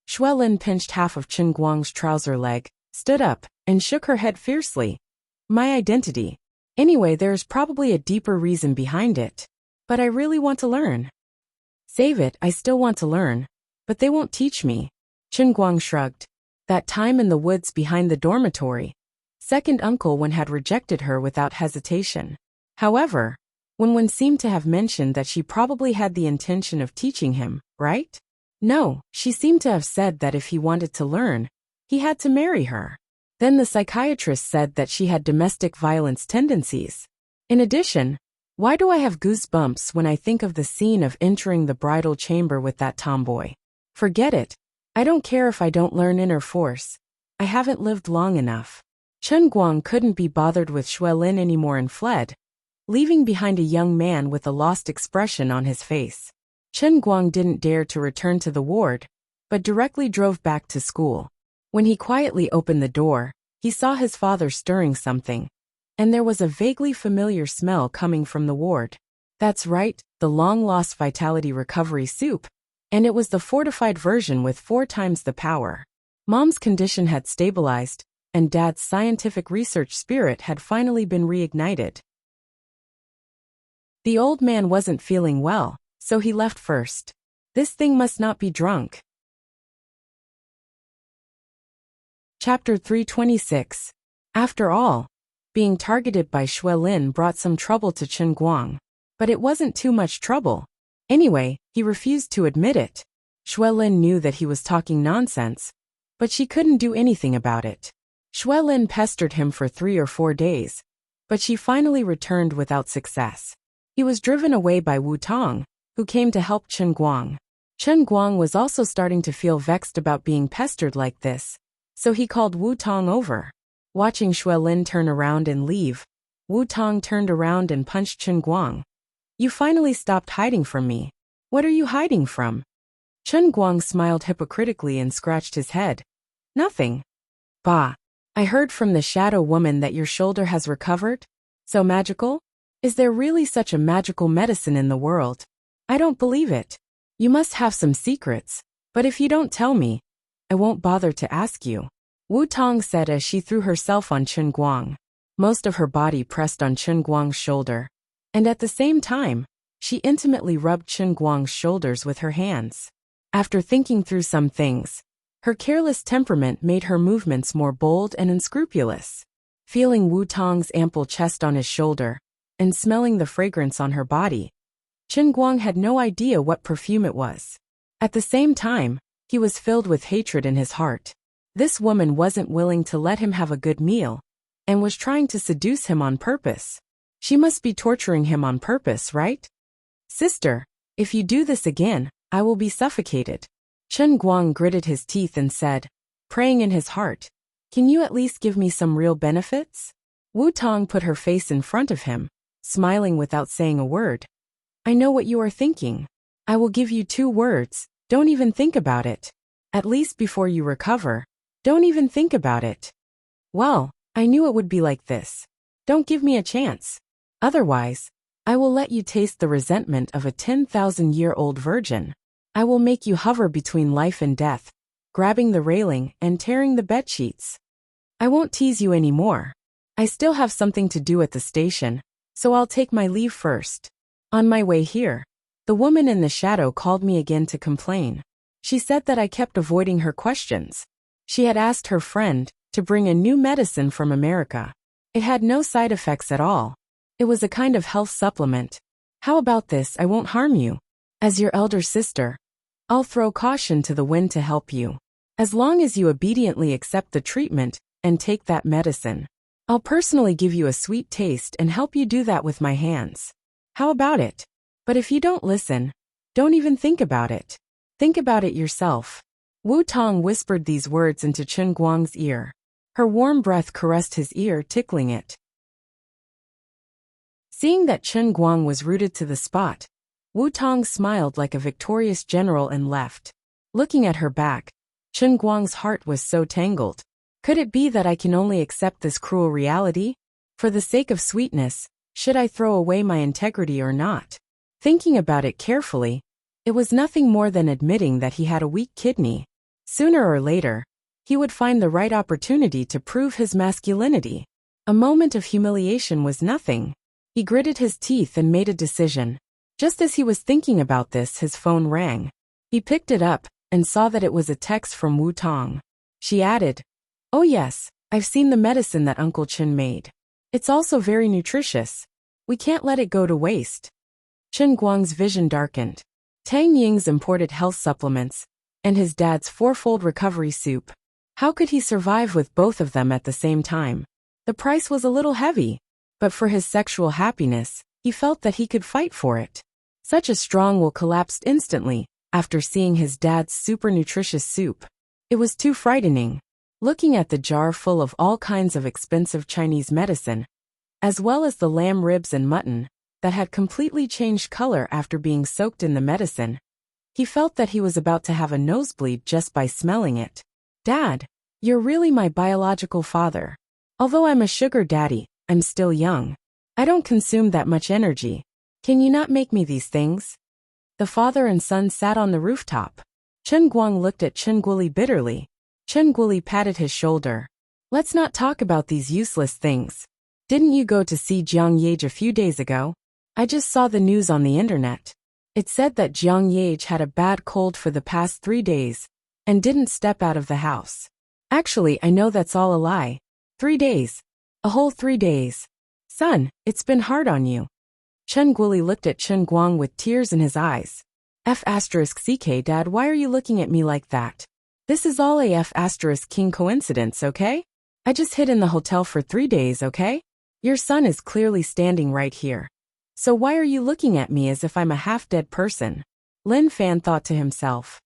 Xuelin pinched half of Chen Guang's trouser leg, stood up, and shook her head fiercely. My identity. Anyway, there's probably a deeper reason behind it. But I really want to learn. Save it, I still want to learn. But they won't teach me. Chen Guang shrugged. That time in the woods behind the dormitory. Second uncle Wen had rejected her without hesitation. However, Wen seemed to have mentioned that she probably had the intention of teaching him, right? No, she seemed to have said that if he wanted to learn, he had to marry her. Then the psychiatrist said that she had domestic violence tendencies. In addition, why do I have goosebumps when I think of the scene of entering the bridal chamber with that tomboy? Forget it. I don't care if I don't learn inner force. I haven't lived long enough. Chen Guang couldn't be bothered with Xuelin anymore and fled, leaving behind a young man with a lost expression on his face. Chen Guang didn't dare to return to the ward, but directly drove back to school. When he quietly opened the door, he saw his father stirring something, and there was a vaguely familiar smell coming from the ward. That's right, the long-lost vitality recovery soup, and it was the fortified version with 4 times the power. Mom's condition had stabilized, and Dad's scientific research spirit had finally been reignited. The old man wasn't feeling well, so he left first. This thing must not be drunk. Chapter 326. After all, being targeted by Xuelin brought some trouble to Chen Guang. But it wasn't too much trouble. Anyway, he refused to admit it. Xuelin knew that he was talking nonsense, but she couldn't do anything about it. Xuelin pestered him for 3 or 4 days, but she finally returned without success. He was driven away by Wu Tong, who came to help Chen Guang. Chen Guang was also starting to feel vexed about being pestered like this, so he called Wu Tong over. Watching Xuelin turn around and leave, Wu Tong turned around and punched Chen Guang. You finally stopped hiding from me. What are you hiding from? Chen Guang smiled hypocritically and scratched his head. Nothing. Bah. I heard from the shadow woman that your shoulder has recovered? So magical? Is there really such a magical medicine in the world? I don't believe it. You must have some secrets, but if you don't tell me, I won't bother to ask you. Wu Tong said as she threw herself on Chen Guang. Most of her body pressed on Chen Guang's shoulder, and at the same time, she intimately rubbed Chen Guang's shoulders with her hands. After thinking through some things, her careless temperament made her movements more bold and unscrupulous. Feeling Wu Tong's ample chest on his shoulder, and smelling the fragrance on her body, Chen Guang had no idea what perfume it was. At the same time, he was filled with hatred in his heart. This woman wasn't willing to let him have a good meal, and was trying to seduce him on purpose. She must be torturing him on purpose, right? Sister, if you do this again, I will be suffocated. Chen Guang gritted his teeth and said, praying in his heart, can you at least give me some real benefits? Wu Tong put her face in front of him, smiling without saying a word. I know what you are thinking. I will give you 2 words, don't even think about it. At least before you recover, don't even think about it. Well, I knew it would be like this. Don't give me a chance. Otherwise, I will let you taste the resentment of a 10,000-year-old virgin. I will make you hover between life and death, grabbing the railing and tearing the bedsheets. I won't tease you anymore. I still have something to do at the station, so I'll take my leave first. On my way here, the woman in the shadow called me again to complain. She said that I kept avoiding her questions. She had asked her friend to bring a new medicine from America. It had no side effects at all. It was a kind of health supplement. How about this? I won't harm you. As your elder sister, I'll throw caution to the wind to help you. As long as you obediently accept the treatment and take that medicine, I'll personally give you a sweet taste and help you do that with my hands. How about it? But if you don't listen, don't even think about it. Think about it yourself. Wu Tong whispered these words into Chen Guang's ear. Her warm breath caressed his ear, tickling it. Seeing that Chen Guang was rooted to the spot, Wu Tong smiled like a victorious general and left. Looking at her back, Chen Guang's heart was so tangled. Could it be that I can only accept this cruel reality? For the sake of sweetness, should I throw away my integrity or not? Thinking about it carefully, it was nothing more than admitting that he had a weak kidney. Sooner or later, he would find the right opportunity to prove his masculinity. A moment of humiliation was nothing. He gritted his teeth and made a decision. Just as he was thinking about this, his phone rang. He picked it up and saw that it was a text from Wu Tong. She added, "Oh yes, I've seen the medicine that Uncle Chen made. It's also very nutritious. We can't let it go to waste." Chen Guang's vision darkened. Tang Ying's imported health supplements, and his dad's fourfold recovery soup. How could he survive with both of them at the same time? The price was a little heavy, but for his sexual happiness, he felt that he could fight for it. Such a strong will collapsed instantly after seeing his dad's super nutritious soup. It was too frightening. Looking at the jar full of all kinds of expensive Chinese medicine, as well as the lamb ribs and mutton that had completely changed color after being soaked in the medicine, he felt that he was about to have a nosebleed just by smelling it. "Dad, you're really my biological father. Although I'm a sugar daddy, I'm still young. I don't consume that much energy. Can you not make me these things?" The father and son sat on the rooftop. Chen Guang looked at Chen Guoli bitterly. Chen Guoli patted his shoulder. "Let's not talk about these useless things. Didn't you go to see Jiang Yage a few days ago? I just saw the news on the internet. It said that Jiang Yage had a bad cold for the past 3 days and didn't step out of the house. Actually, I know that's all a lie. 3 days. A whole 3 days. Son, it's been hard on you." Chen Guoli looked at Chen Guang with tears in his eyes. F***ck Dad, why are you looking at me like that? This is all a F***king coincidence, okay? I just hid in the hotel for 3 days, okay? Your son is clearly standing right here. So why are you looking at me as if I'm a half-dead person? Lin Fan thought to himself.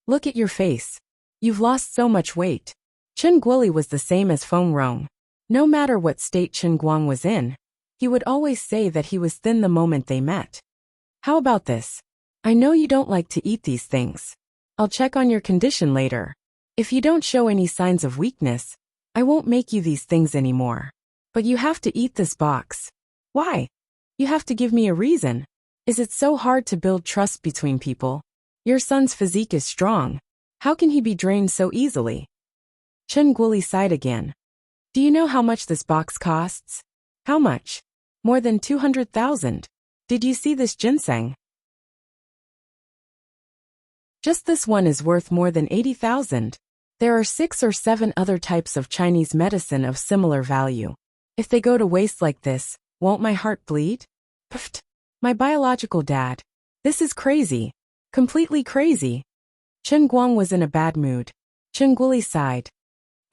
Look at your face. You've lost so much weight. Chen Guoli was the same as Feng Rong. No matter what state Chen Guang was in, he would always say that he was thin the moment they met. How about this? I know you don't like to eat these things. I'll check on your condition later. If you don't show any signs of weakness, I won't make you these things anymore. But you have to eat this box. Why? You have to give me a reason. Is it so hard to build trust between people? Your son's physique is strong. How can he be drained so easily? Chen Guoli sighed again. Do you know how much this box costs? How much? More than 200,000. Did you see this ginseng? Just this one is worth more than 80,000. There are 6 or 7 other types of Chinese medicine of similar value. If they go to waste like this, won't my heart bleed? Pfft. My biological dad. This is crazy. Completely crazy. Chen Guang was in a bad mood. Chen Guoli sighed.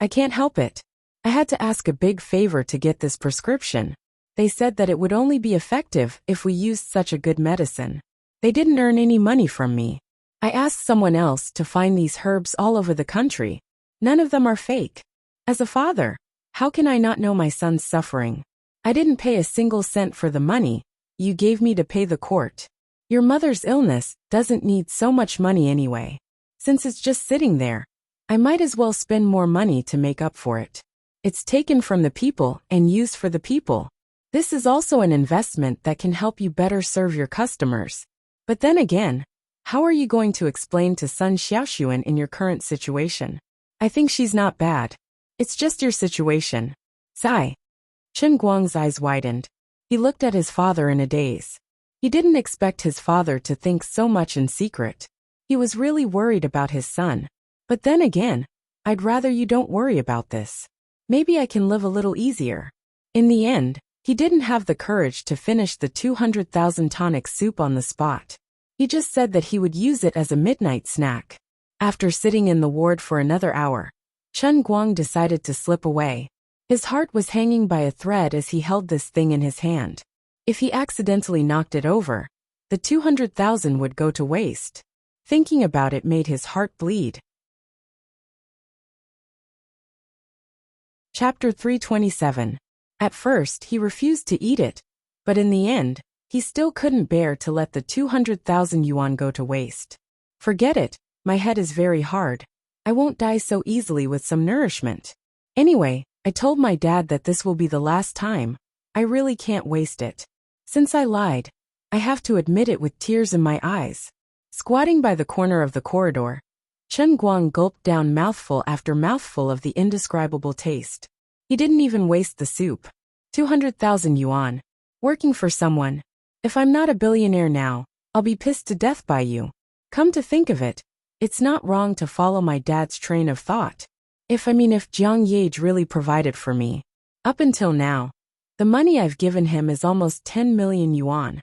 I can't help it. I had to ask a big favor to get this prescription. They said that it would only be effective if we used such a good medicine. They didn't earn any money from me. I asked someone else to find these herbs all over the country. None of them are fake. As a father, how can I not know my son's suffering? I didn't pay a single cent for the money you gave me to pay the court. Your mother's illness doesn't need so much money anyway. Since it's just sitting there, I might as well spend more money to make up for it. It's taken from the people and used for the people. This is also an investment that can help you better serve your customers. But then again, how are you going to explain to Sun Xiaoxuan in your current situation? I think she's not bad. It's just your situation. Sigh. Chen Guang's eyes widened. He looked at his father in a daze. He didn't expect his father to think so much in secret. He was really worried about his son. But then again, I'd rather you don't worry about this. Maybe I can live a little easier. In the end, he didn't have the courage to finish the 200,000 tonic soup on the spot. He just said that he would use it as a midnight snack. After sitting in the ward for another hour, Chen Guang decided to slip away. His heart was hanging by a thread as he held this thing in his hand. If he accidentally knocked it over, the 200,000 would go to waste. Thinking about it made his heart bleed. Chapter 327. At first he refused to eat it, But in the end, he still couldn't bear to let the 200,000 yuan go to waste. Forget it, my head is very hard. I won't die so easily with some nourishment. Anyway, I told my dad that this will be the last time. I really can't waste it. Since I lied, I have to admit it with tears in my eyes. Squatting by the corner of the corridor, Chen Guang gulped down mouthful after mouthful of the indescribable taste. He didn't even waste the soup. 200,000 yuan. Working for someone. If I'm not a billionaire now, I'll be pissed to death by you. Come to think of it, it's not wrong to follow my dad's train of thought. If Jiang Yage really provided for me. Up until now, the money I've given him is almost 10 million yuan.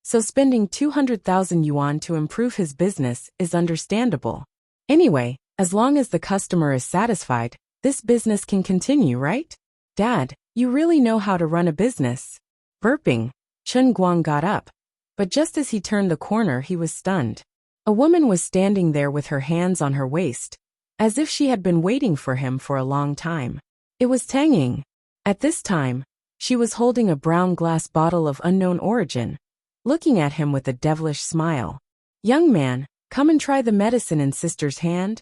So spending 200,000 yuan to improve his business is understandable. Anyway, as long as the customer is satisfied, this business can continue, right? Dad, you really know how to run a business. Burping, Chen Guang got up. But just as he turned the corner, he was stunned. A woman was standing there with her hands on her waist, as if she had been waiting for him for a long time. It was Tang Ying. At this time, she was holding a brown glass bottle of unknown origin, looking at him with a devilish smile. Young man, come and try the medicine in sister's hand.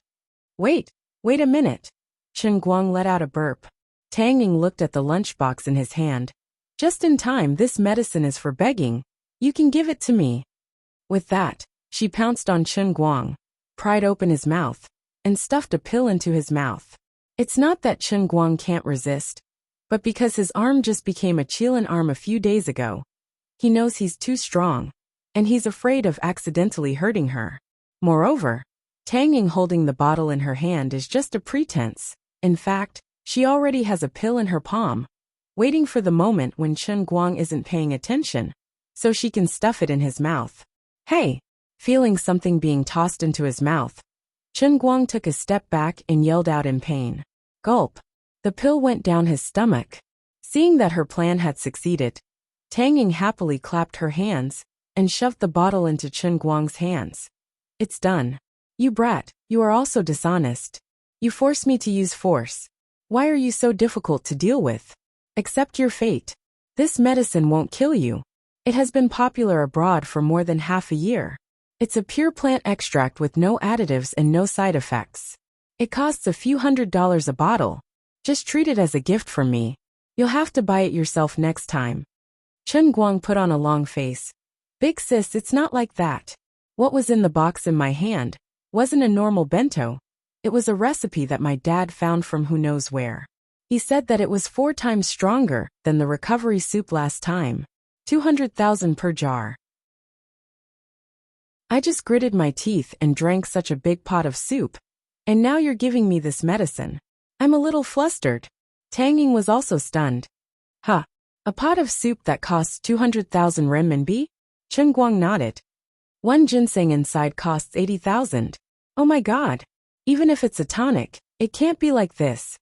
Wait a minute. Chen Guang let out a burp. Tang Ying looked at the lunchbox in his hand. Just in time, this medicine is for begging. You can give it to me. With that, she pounced on Chen Guang, pried open his mouth, and stuffed a pill into his mouth. It's not that Chen Guang can't resist, but because his arm just became a Qilin arm a few days ago. He knows he's too strong, and he's afraid of accidentally hurting her. Moreover, Tang Ying holding the bottle in her hand is just a pretense. In fact, she already has a pill in her palm, waiting for the moment when Chen Guang isn't paying attention, so she can stuff it in his mouth. Hey! Feeling something being tossed into his mouth, Chen Guang took a step back and yelled out in pain. Gulp! The pill went down his stomach. Seeing that her plan had succeeded, Tang Ying happily clapped her hands and shoved the bottle into Chen Guang's hands. It's done. You brat, you are also dishonest. You forced me to use force. Why are you so difficult to deal with? Accept your fate. This medicine won't kill you. It has been popular abroad for more than half a year. It's a pure plant extract with no additives and no side effects. It costs a few $100s a bottle. Just treat it as a gift from me. You'll have to buy it yourself next time. Chen Guang put on a long face. Big sis, it's not like that. What was in the box in my hand wasn't a normal bento. It was a recipe that my dad found from who knows where. He said that it was 4 times stronger than the recovery soup last time. 200,000 per jar. I just gritted my teeth and drank such a big pot of soup. And now you're giving me this medicine. I'm a little flustered. Tang Ying was also stunned. Huh. A pot of soup that costs 200,000 renminbi? Chen Guang nodded. One ginseng inside costs 80,000. Oh my god. Even if it's a tonic, it can't be like this.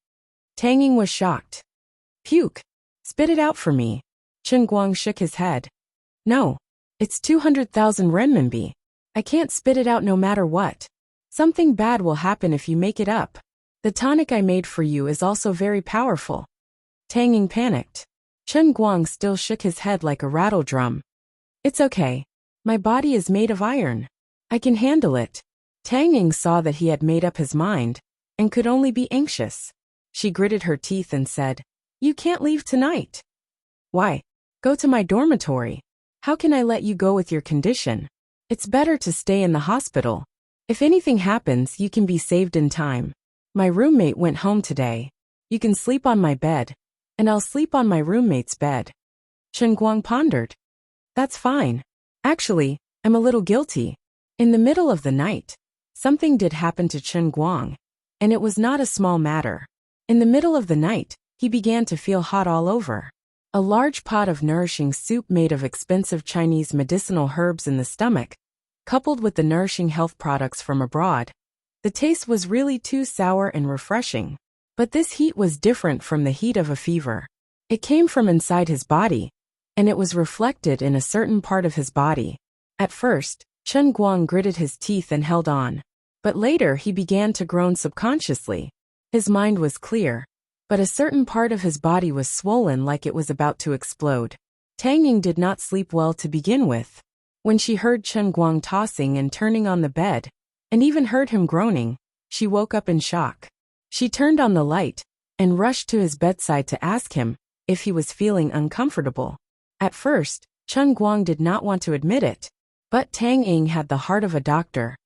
Tang Ying was shocked. Puke. Spit it out for me. Chen Guang shook his head. No. It's 200,000 renminbi. I can't spit it out no matter what. Something bad will happen if you make it up. The tonic I made for you is also very powerful. Tang Ying panicked. Chen Guang still shook his head like a rattle drum. It's okay. My body is made of iron. I can handle it. Tang Ying saw that he had made up his mind, and could only be anxious. She gritted her teeth and said, You can't leave tonight. Why? Go to my dormitory. How can I let you go with your condition? It's better to stay in the hospital. If anything happens, you can be saved in time. My roommate went home today. You can sleep on my bed, and I'll sleep on my roommate's bed. Chen Guang pondered. That's fine. Actually, I'm a little guilty. In the middle of the night, something did happen to Chen Guang, and it was not a small matter. In the middle of the night, he began to feel hot all over. A large pot of nourishing soup made of expensive Chinese medicinal herbs in the stomach, coupled with the nourishing health products from abroad. The taste was really too sour and refreshing. But this heat was different from the heat of a fever. It came from inside his body, and it was reflected in a certain part of his body. At first, Chen Guang gritted his teeth and held on. But later he began to groan subconsciously. His mind was clear, but a certain part of his body was swollen like it was about to explode. Tang Ying did not sleep well to begin with. When she heard Chen Guang tossing and turning on the bed, and even heard him groaning, she woke up in shock. She turned on the light and rushed to his bedside to ask him if he was feeling uncomfortable. At first, Chen Guang did not want to admit it, but Tang Ying had the heart of a doctor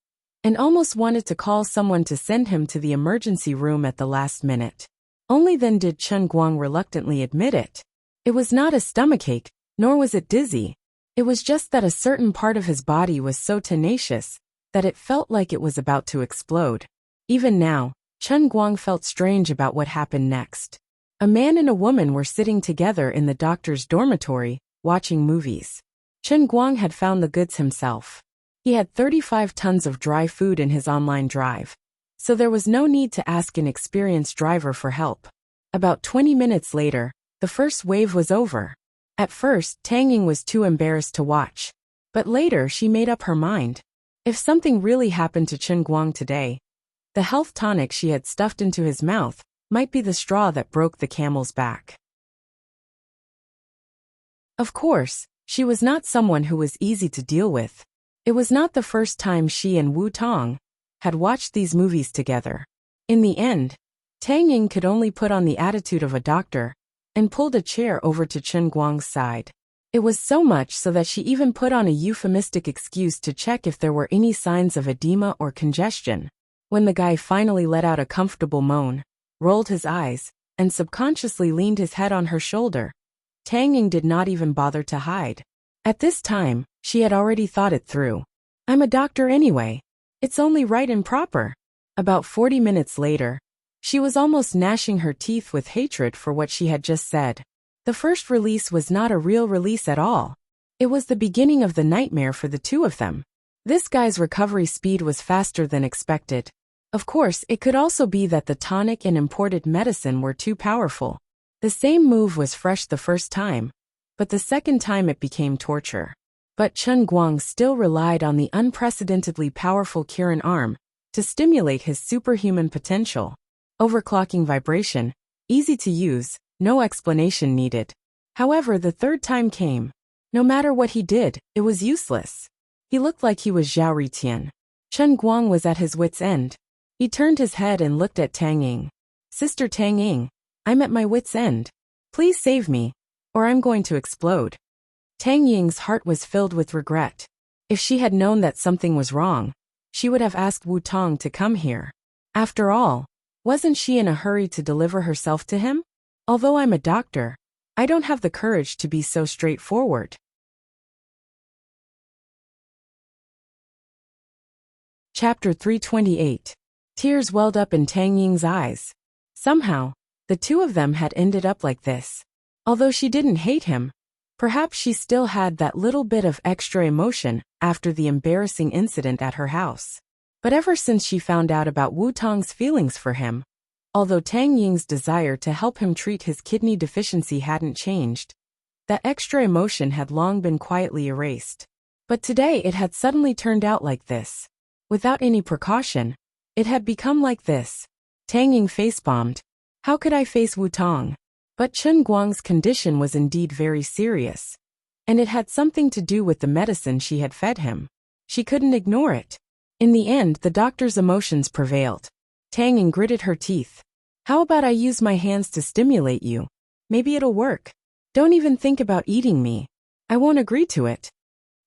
and almost wanted to call someone to send him to the emergency room at the last minute. Only then did Chen Guang reluctantly admit it. It was not a stomachache, nor was it dizzy. It was just that a certain part of his body was so tenacious that it felt like it was about to explode. Even now, Chen Guang felt strange about what happened next. A man and a woman were sitting together in the doctor's dormitory, watching movies. Chen Guang had found the goods himself. He had 35 tons of dry food in his online drive, so there was no need to ask an experienced driver for help. About 20 minutes later, the first wave was over. At first, Tang Ying was too embarrassed to watch, but later she made up her mind. If something really happened to Chen Guang today, the health tonic she had stuffed into his mouth might be the straw that broke the camel's back. Of course, she was not someone who was easy to deal with. It was not the first time she and Wu Tong had watched these movies together. In the end, Tang Ying could only put on the attitude of a doctor and pulled a chair over to Chen Guang's side. It was so much so that she even put on a euphemistic excuse to check if there were any signs of edema or congestion. When the guy finally let out a comfortable moan, rolled his eyes, and subconsciously leaned his head on her shoulder, Tang Ying did not even bother to hide. At this time, she had already thought it through. I'm a doctor anyway. It's only right and proper. About 40 minutes later, she was almost gnashing her teeth with hatred for what she had just said. The first release was not a real release at all. It was the beginning of the nightmare for the two of them. This guy's recovery speed was faster than expected. Of course, it could also be that the tonic and imported medicine were too powerful. The same move was fresh the first time, but the second time it became torture. But Chen Guang still relied on the unprecedentedly powerful Kirin arm to stimulate his superhuman potential. Overclocking vibration, easy to use, no explanation needed. However, the third time came. No matter what he did, it was useless. He looked like he was Zhao Ritian. Chen Guang was at his wit's end. He turned his head and looked at Tang Ying. Sister Tang Ying, I'm at my wit's end. Please save me, or I'm going to explode. Tang Ying's heart was filled with regret. If she had known that something was wrong, she would have asked Wu Tong to come here. After all, wasn't she in a hurry to deliver herself to him? Although I'm a doctor, I don't have the courage to be so straightforward. Chapter 328. Tears welled up in Tang Ying's eyes. Somehow, the two of them had ended up like this. Although she didn't hate him, perhaps she still had that little bit of extra emotion after the embarrassing incident at her house. But ever since she found out about Wu Tong's feelings for him, although Tang Ying's desire to help him treat his kidney deficiency hadn't changed, that extra emotion had long been quietly erased. But today it had suddenly turned out like this. Without any precaution, it had become like this. Tang Ying face-bombed. How could I face Wu Tong? But Chen Guang's condition was indeed very serious, and it had something to do with the medicine she had fed him. She couldn't ignore it. In the end, the doctor's emotions prevailed. Tang Ying gritted her teeth. How about I use my hands to stimulate you? Maybe it'll work. Don't even think about eating me. I won't agree to it.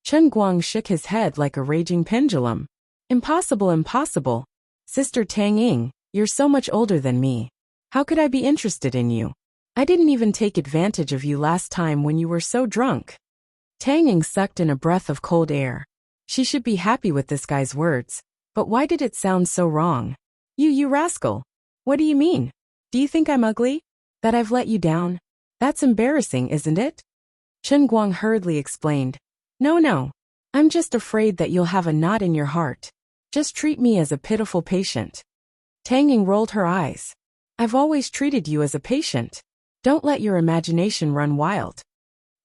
Chen Guang shook his head like a raging pendulum. Impossible, impossible. Sister Tang Ying, you're so much older than me. How could I be interested in you? I didn't even take advantage of you last time when you were so drunk. Tang Ying sucked in a breath of cold air. She should be happy with this guy's words, but why did it sound so wrong? You rascal. What do you mean? Do you think I'm ugly? That I've let you down? That's embarrassing, isn't it? Chen Guang hurriedly explained. No. I'm just afraid that you'll have a knot in your heart. Just treat me as a pitiful patient. Tang Ying rolled her eyes. I've always treated you as a patient. Don't let your imagination run wild.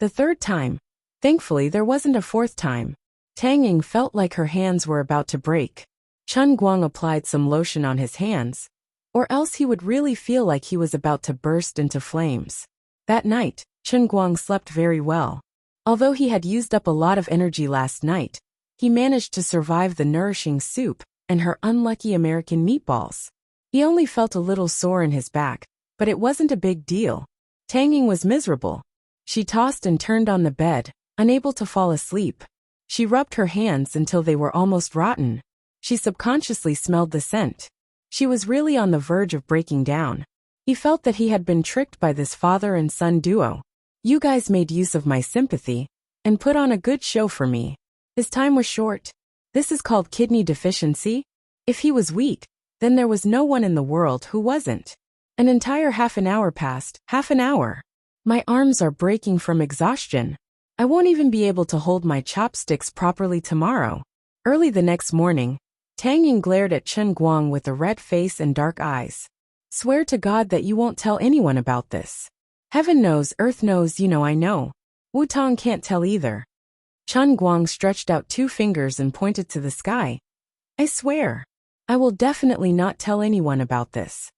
The third time. Thankfully, there wasn't a fourth time. Tang Ying felt like her hands were about to break. Chen Guang applied some lotion on his hands, or else he would really feel like he was about to burst into flames. That night, Chen Guang slept very well. Although he had used up a lot of energy last night, he managed to survive the nourishing soup and her unlucky American meatballs. He only felt a little sore in his back, but it wasn't a big deal. Tang Ying was miserable. She tossed and turned on the bed, unable to fall asleep. She rubbed her hands until they were almost rotten. She subconsciously smelled the scent. She was really on the verge of breaking down. He felt that he had been tricked by this father and son duo. You guys made use of my sympathy and put on a good show for me. His time was short. This is called kidney deficiency. If he was weak, then there was no one in the world who wasn't. An entire half an hour passed. Half an hour. My arms are breaking from exhaustion. I won't even be able to hold my chopsticks properly tomorrow. Early the next morning, Tang Ying glared at Chen Guang with a red face and dark eyes. Swear to God that you won't tell anyone about this. Heaven knows, earth knows, I know. Wu Tong can't tell either. Chen Guang stretched out 2 fingers and pointed to the sky. I swear. I will definitely not tell anyone about this.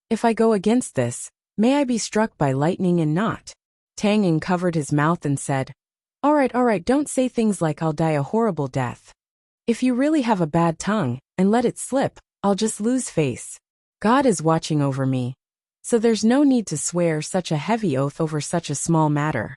If I go against this, may I be struck by lightning and not. Tang Ying covered his mouth and said, all right, don't say things like I'll die a horrible death. If you really have a bad tongue, and let it slip, I'll just lose face. God is watching over me. So there's no need to swear such a heavy oath over such a small matter.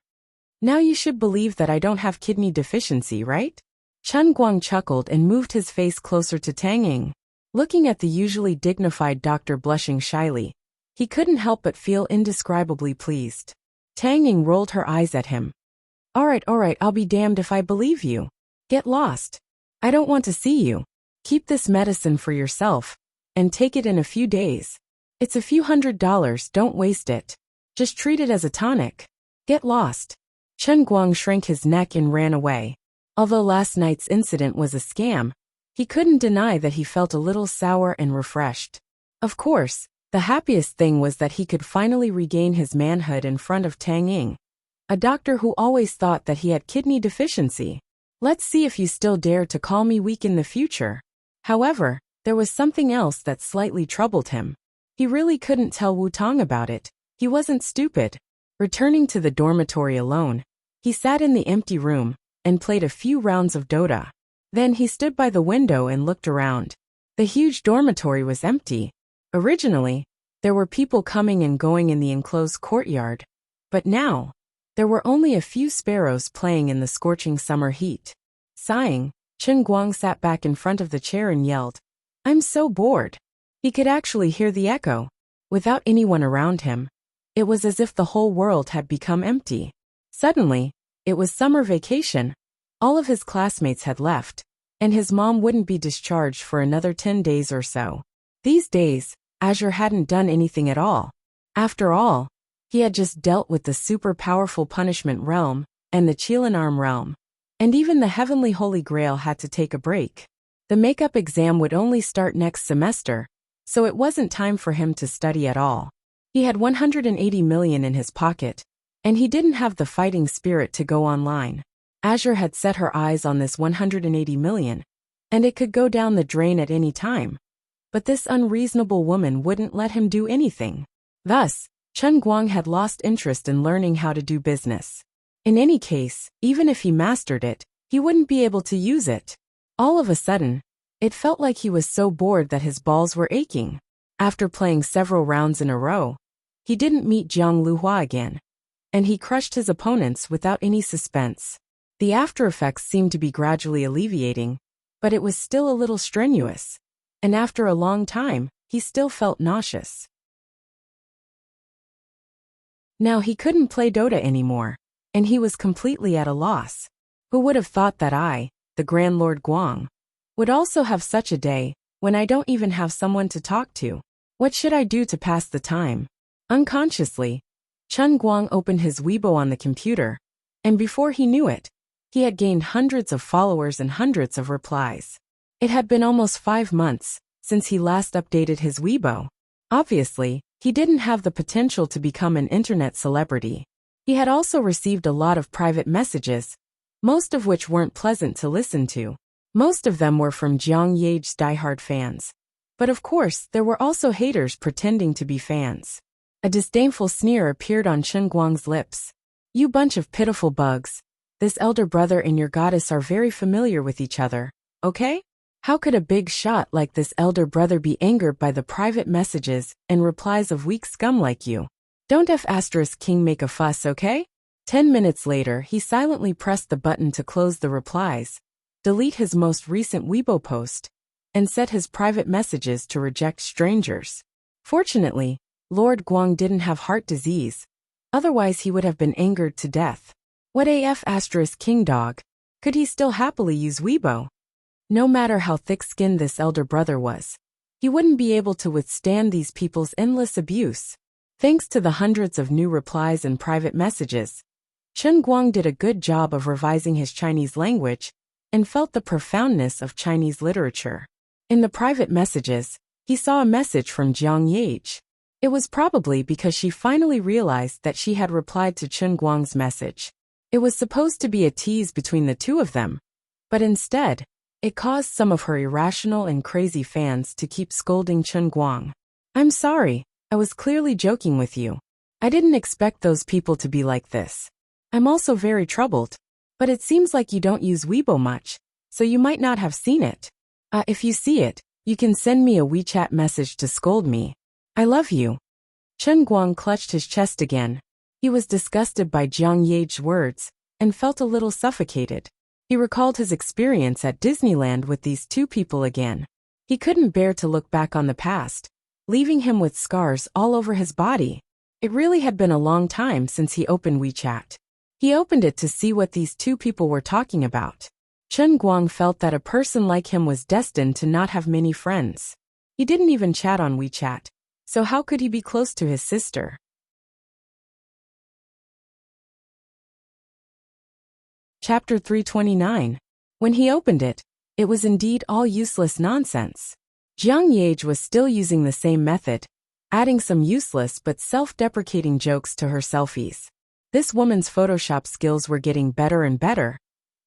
Now you should believe that I don't have kidney deficiency, right? Chen Guang chuckled and moved his face closer to Tang Ying. Looking at the usually dignified doctor blushing shyly, he couldn't help but feel indescribably pleased. Tang Ying rolled her eyes at him. All right, I'll be damned if I believe you. Get lost. I don't want to see you. Keep this medicine for yourself, and take it in a few days. It's a few $100, don't waste it. Just treat it as a tonic. Get lost. Chen Guang shrank his neck and ran away. Although last night's incident was a scam, he couldn't deny that he felt a little sour and refreshed. Of course, the happiest thing was that he could finally regain his manhood in front of Tang Ying, a doctor who always thought that he had kidney deficiency. Let's see if you still dare to call me weak in the future. However, there was something else that slightly troubled him. He really couldn't tell Wu Tong about it. He wasn't stupid. Returning to the dormitory alone, he sat in the empty room and played a few rounds of Dota. Then he stood by the window and looked around. The huge dormitory was empty. Originally, there were people coming and going in the enclosed courtyard, but now, there were only a few sparrows playing in the scorching summer heat. Sighing, Chen Guang sat back in front of the chair and yelled, I'm so bored. He could actually hear the echo. Without anyone around him, it was as if the whole world had become empty. Suddenly, it was summer vacation. All of his classmates had left, and his mom wouldn't be discharged for another 10 days or so. These days, Azure hadn't done anything at all. After all, he had just dealt with the super powerful punishment realm and the Chilanarm realm, and even the heavenly Holy Grail had to take a break. The makeup exam would only start next semester, so it wasn't time for him to study at all. He had 180 million in his pocket, and he didn't have the fighting spirit to go online. Azure had set her eyes on this 180 million, and it could go down the drain at any time. But this unreasonable woman wouldn't let him do anything. Thus, Chen Guang had lost interest in learning how to do business. In any case, even if he mastered it, he wouldn't be able to use it. All of a sudden, it felt like he was so bored that his balls were aching. After playing several rounds in a row, he didn't meet Jiang Luhua again, and he crushed his opponents without any suspense. The after-effects seemed to be gradually alleviating, but it was still a little strenuous, and after a long time, he still felt nauseous. Now he couldn't play Dota anymore, and he was completely at a loss. Who would have thought that I, the Grand Lord Guang, would also have such a day, when I don't even have someone to talk to? What should I do to pass the time? Unconsciously, Chen Guang opened his Weibo on the computer, and before he knew it, he had gained hundreds of followers and hundreds of replies. It had been almost 5 months since he last updated his Weibo. Obviously, he didn't have the potential to become an internet celebrity. He had also received a lot of private messages, most of which weren't pleasant to listen to. Most of them were from Jiang Ye's diehard fans. But of course, there were also haters pretending to be fans. A disdainful sneer appeared on Chen Guang's lips. You bunch of pitiful bugs. This elder brother and your goddess are very familiar with each other, okay? How could a big shot like this elder brother be angered by the private messages and replies of weak scum like you? Don't F***king make a fuss, okay? 10 minutes later, he silently pressed the button to close the replies, delete his most recent Weibo post, and set his private messages to reject strangers. Fortunately, Lord Guang didn't have heart disease. Otherwise he would have been angered to death. What AF** king dog? Could he still happily use Weibo? No matter how thick-skinned this elder brother was, he wouldn't be able to withstand these people's endless abuse. Thanks to the hundreds of new replies and private messages, Chen Guang did a good job of revising his Chinese language and felt the profoundness of Chinese literature. In the private messages, he saw a message from Jiang Yage. It was probably because she finally realized that she had replied to Chen Guang's message. It was supposed to be a tease between the two of them, but instead, it caused some of her irrational and crazy fans to keep scolding Chen Guang. I'm sorry, I was clearly joking with you. I didn't expect those people to be like this. I'm also very troubled, but it seems like you don't use Weibo much, so you might not have seen it. If you see it, you can send me a WeChat message to scold me. I love you. Chen Guang clutched his chest again. He was disgusted by Jiang Yage's words and felt a little suffocated. He recalled his experience at Disneyland with these two people again. He couldn't bear to look back on the past, leaving him with scars all over his body. It really had been a long time since he opened WeChat. He opened it to see what these two people were talking about. Chen Guang felt that a person like him was destined to not have many friends. He didn't even chat on WeChat, so how could he be close to his sister? Chapter 329. When he opened it, it was indeed all useless nonsense. Jiang Yage was still using the same method, adding some useless but self-deprecating jokes to her selfies. This woman's Photoshop skills were getting better and better,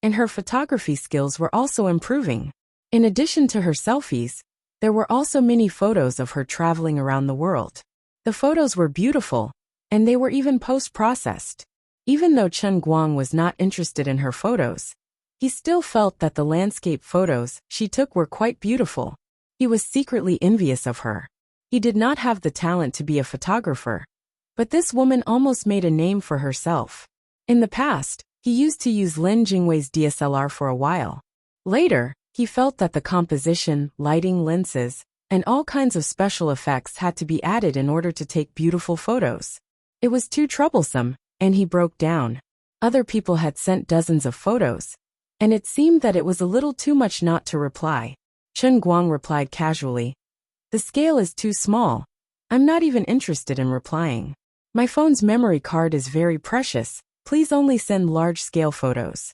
and her photography skills were also improving. In addition to her selfies, there were also many photos of her traveling around the world. The photos were beautiful, and they were even post-processed. Even though Chen Guang was not interested in her photos, he still felt that the landscape photos she took were quite beautiful. He was secretly envious of her. He did not have the talent to be a photographer, but this woman almost made a name for herself. In the past, he used to use Lin Jingwei's DSLR for a while. Later, he felt that the composition, lighting, lenses, and all kinds of special effects had to be added in order to take beautiful photos. It was too troublesome, and he broke down. Other people had sent dozens of photos, and it seemed that it was a little too much not to reply. Chen Guang replied casually, "The scale is too small. I'm not even interested in replying. My phone's memory card is very precious. Please only send large-scale photos."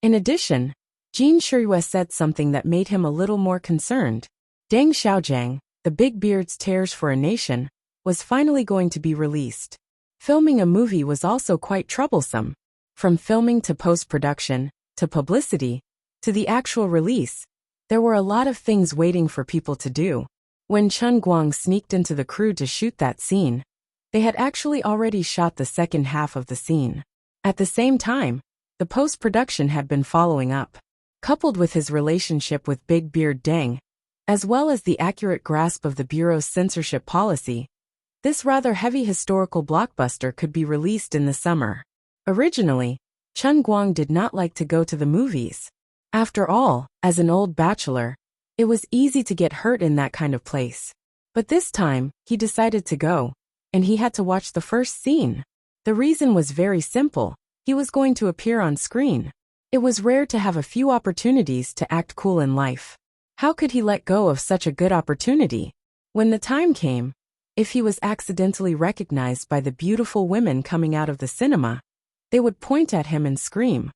In addition, Jin Shiriyue said something that made him a little more concerned. Deng Xiaojiang, the Big Beard's Tears for a Nation, was finally going to be released. Filming a movie was also quite troublesome. From filming to post-production, to publicity, to the actual release, there were a lot of things waiting for people to do. When Chen Guang sneaked into the crew to shoot that scene, they had actually already shot the second half of the scene. At the same time, the post-production had been following up. Coupled with his relationship with Big Beard Deng, as well as the accurate grasp of the Bureau's censorship policy, this rather heavy historical blockbuster could be released in the summer. Originally, Chen Guang did not like to go to the movies. After all, as an old bachelor, it was easy to get hurt in that kind of place. But this time, he decided to go, and he had to watch the first scene. The reason was very simple. He was going to appear on screen. It was rare to have a few opportunities to act cool in life. How could he let go of such a good opportunity? When the time came, if he was accidentally recognized by the beautiful women coming out of the cinema, they would point at him and scream,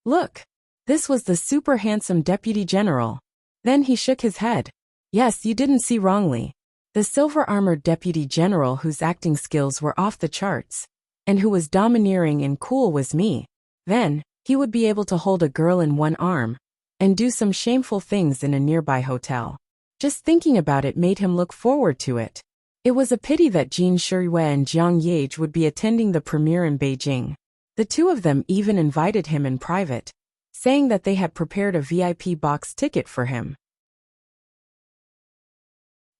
"Look! This was the super handsome Deputy General." Then he shook his head. Yes, you didn't see wrongly. The silver-armored Deputy General whose acting skills were off the charts, and who was domineering and cool was me. Then, he would be able to hold a girl in one arm, and do some shameful things in a nearby hotel. Just thinking about it made him look forward to it. It was a pity that Jin Shiriyue and Jiang Yage would be attending the premiere in Beijing. The two of them even invited him in private, saying that they had prepared a VIP box ticket for him.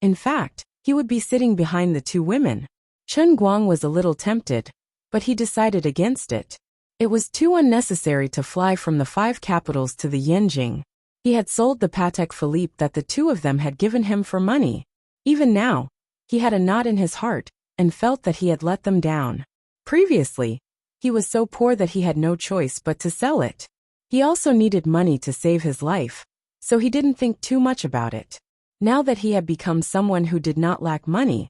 In fact, he would be sitting behind the two women. Chen Guang was a little tempted, but he decided against it. It was too unnecessary to fly from the 5 capitals to the Yanjing. He had sold the Patek Philippe that the two of them had given him for money. Even now, he had a knot in his heart and felt that he had let them down. Previously, he was so poor that he had no choice but to sell it. He also needed money to save his life, so he didn't think too much about it. Now that he had become someone who did not lack money,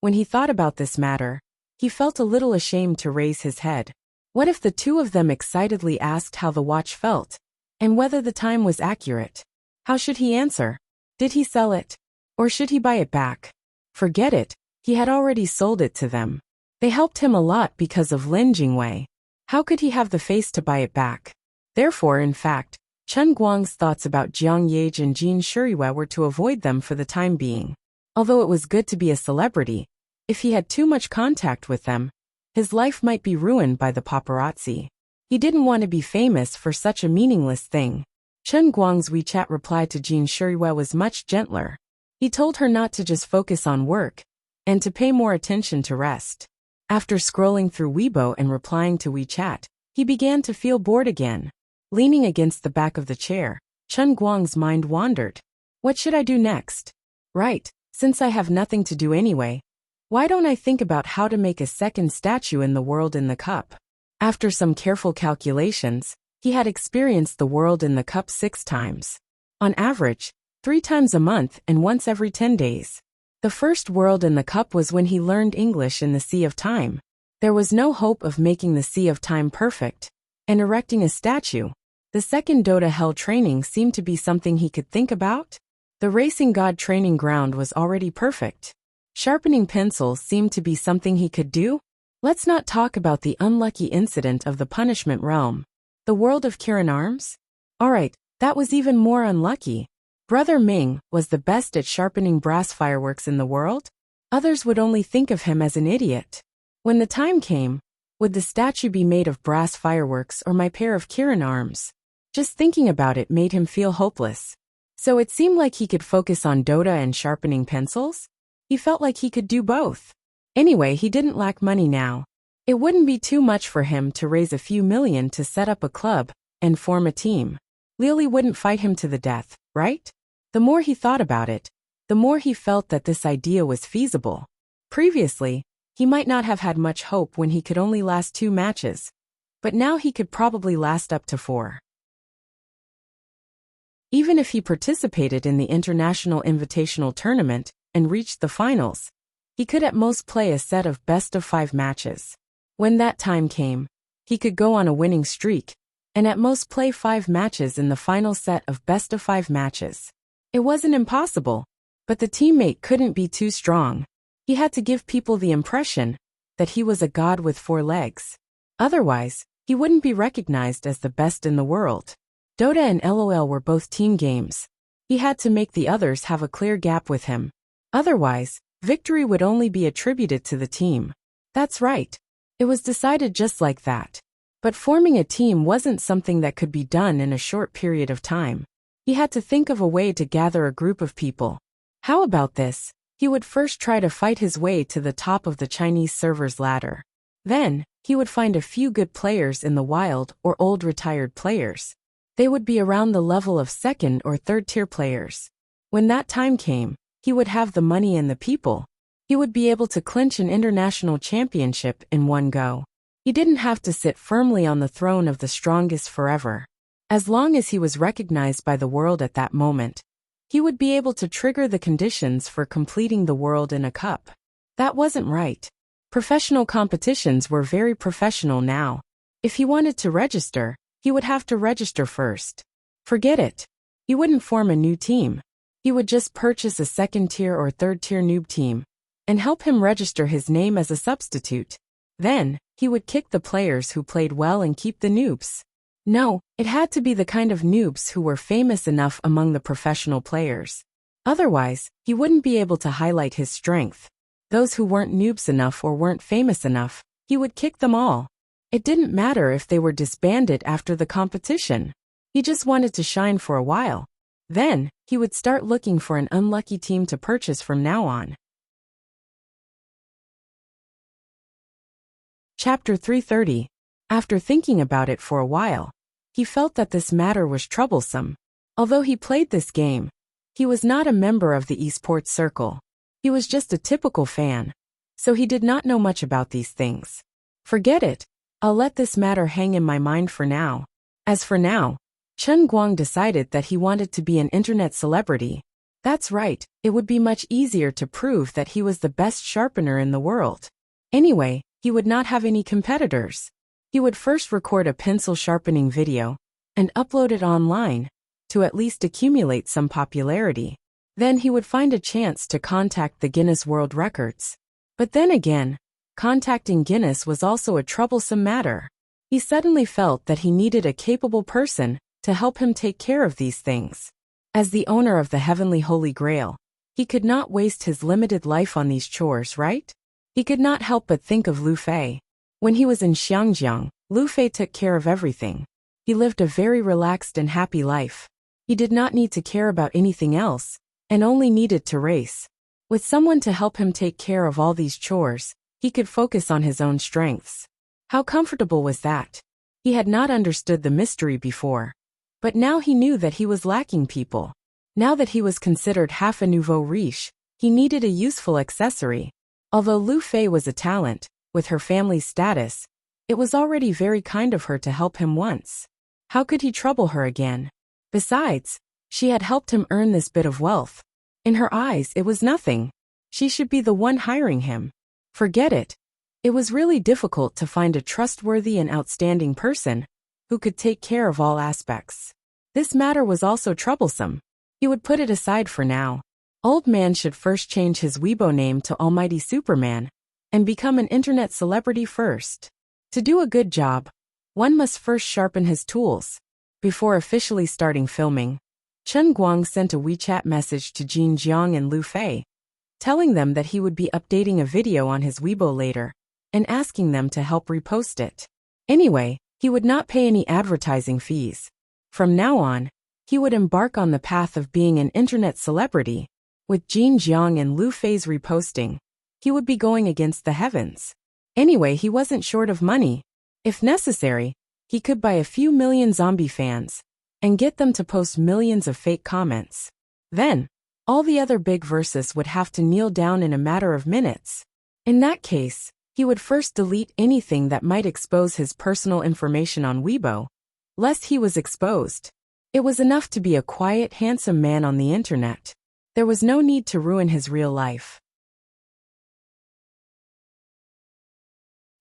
when he thought about this matter, he felt a little ashamed to raise his head. What if the two of them excitedly asked how the watch felt, and whether the time was accurate? How should he answer? Did he sell it? Or should he buy it back? Forget it, he had already sold it to them. They helped him a lot because of Lin Jingwei. How could he have the face to buy it back? Therefore, in fact, Chen Guang's thoughts about Jiang Yage and Jin Shuriwe were to avoid them for the time being. Although it was good to be a celebrity, if he had too much contact with them, his life might be ruined by the paparazzi. He didn't want to be famous for such a meaningless thing. Chen Guang's WeChat reply to Jin Shuriwe was much gentler. He told her not to just focus on work, and to pay more attention to rest. After scrolling through Weibo and replying to WeChat, he began to feel bored again. Leaning against the back of the chair, Chen Guang's mind wandered. What should I do next? Right, since I have nothing to do anyway, why don't I think about how to make a second statue in the world in the cup? After some careful calculations, he had experienced the world in the cup 6 times. On average, 3 times a month and once every 10 days. The first world in the cup was when he learned English in the Sea of Time. There was no hope of making the Sea of Time perfect and erecting a statue. The second Dota Hell training seemed to be something he could think about. The Racing God training ground was already perfect. Sharpening pencils seemed to be something he could do. Let's not talk about the unlucky incident of the punishment realm. The world of Kirin Arms? Alright, that was even more unlucky. Brother Ming was the best at sharpening brass fireworks in the world. Others would only think of him as an idiot. When the time came, would the statue be made of brass fireworks or my pair of Kirin arms? Just thinking about it made him feel hopeless. So it seemed like he could focus on Dota and sharpening pencils? He felt like he could do both. Anyway, he didn't lack money now. It wouldn't be too much for him to raise a few million to set up a club and form a team. Lily wouldn't fight him to the death, right? The more he thought about it, the more he felt that this idea was feasible. Previously, he might not have had much hope when he could only last 2 matches, but now he could probably last up to 4. Even if he participated in the International Invitational Tournament and reached the finals, he could at most play a set of best-of-5 matches. When that time came, he could go on a winning streak, and at most play 5 matches in the final set of best-of-5 matches. It wasn't impossible, but the teammate couldn't be too strong. He had to give people the impression that he was a god with 4 legs. Otherwise, he wouldn't be recognized as the best in the world. Dota and LOL were both team games. He had to make the others have a clear gap with him. Otherwise, victory would only be attributed to the team. That's right. It was decided just like that. But forming a team wasn't something that could be done in a short period of time. He had to think of a way to gather a group of people. How about this? He would first try to fight his way to the top of the Chinese server's ladder. Then, he would find a few good players in the wild or old retired players. They would be around the level of 2nd or 3rd tier players. When that time came, he would have the money and the people. He would be able to clinch an international championship in one go. He didn't have to sit firmly on the throne of the strongest forever. As long as he was recognized by the world at that moment, he would be able to trigger the conditions for completing the world in a cup. That wasn't right. Professional competitions were very professional now. If he wanted to register, he would have to register first. Forget it. He wouldn't form a new team. He would just purchase a 2nd tier or 3rd tier noob team and help him register his name as a substitute. Then, he would kick the players who played well and keep the noobs. No, it had to be the kind of noobs who were famous enough among the professional players. Otherwise, he wouldn't be able to highlight his strength. Those who weren't noobs enough or weren't famous enough, he would kick them all. It didn't matter if they were disbanded after the competition. He just wanted to shine for a while. Then, he would start looking for an unlucky team to purchase from now on. Chapter 330. After thinking about it for a while, he felt that this matter was troublesome. Although he played this game, he was not a member of the esports circle. He was just a typical fan, so he did not know much about these things. Forget it. I'll let this matter hang in my mind for now. As for now, Chen Guang decided that he wanted to be an internet celebrity. That's right, it would be much easier to prove that he was the best sharpener in the world. Anyway, he would not have any competitors. He would first record a pencil sharpening video and upload it online to at least accumulate some popularity. Then he would find a chance to contact the Guinness World Records. But then again, contacting Guinness was also a troublesome matter. He suddenly felt that he needed a capable person to help him take care of these things. As the owner of the Heavenly Holy Grail, he could not waste his limited life on these chores, right? He could not help but think of Lu Fei. When he was in Xiangjiang, Lu Fei took care of everything. He lived a very relaxed and happy life. He did not need to care about anything else, and only needed to race. With someone to help him take care of all these chores, he could focus on his own strengths. How comfortable was that? He had not understood the mystery before. But now he knew that he was lacking people. Now that he was considered half a nouveau riche, he needed a useful accessory. Although Lu Fei was a talent, with her family's status, it was already very kind of her to help him once. How could he trouble her again? Besides, she had helped him earn this bit of wealth. In her eyes, it was nothing. She should be the one hiring him. Forget it. It was really difficult to find a trustworthy and outstanding person who could take care of all aspects. This matter was also troublesome. He would put it aside for now. Old man should first change his Weibo name to Almighty Superman and become an internet celebrity first. To do a good job, one must first sharpen his tools. Before officially starting filming, Chen Guang sent a WeChat message to Jin Jiang and Lu Fei, telling them that he would be updating a video on his Weibo later and asking them to help repost it. Anyway, he would not pay any advertising fees. From now on, he would embark on the path of being an internet celebrity. With Jin Jiang and Lu Fei's reposting, he would be going against the heavens. Anyway, he wasn't short of money. If necessary, he could buy a few million zombie fans and get them to post millions of fake comments. Then, all the other big verses would have to kneel down in a matter of minutes. In that case, he would first delete anything that might expose his personal information on Weibo, lest he was exposed. It was enough to be a quiet, handsome man on the internet. There was no need to ruin his real life.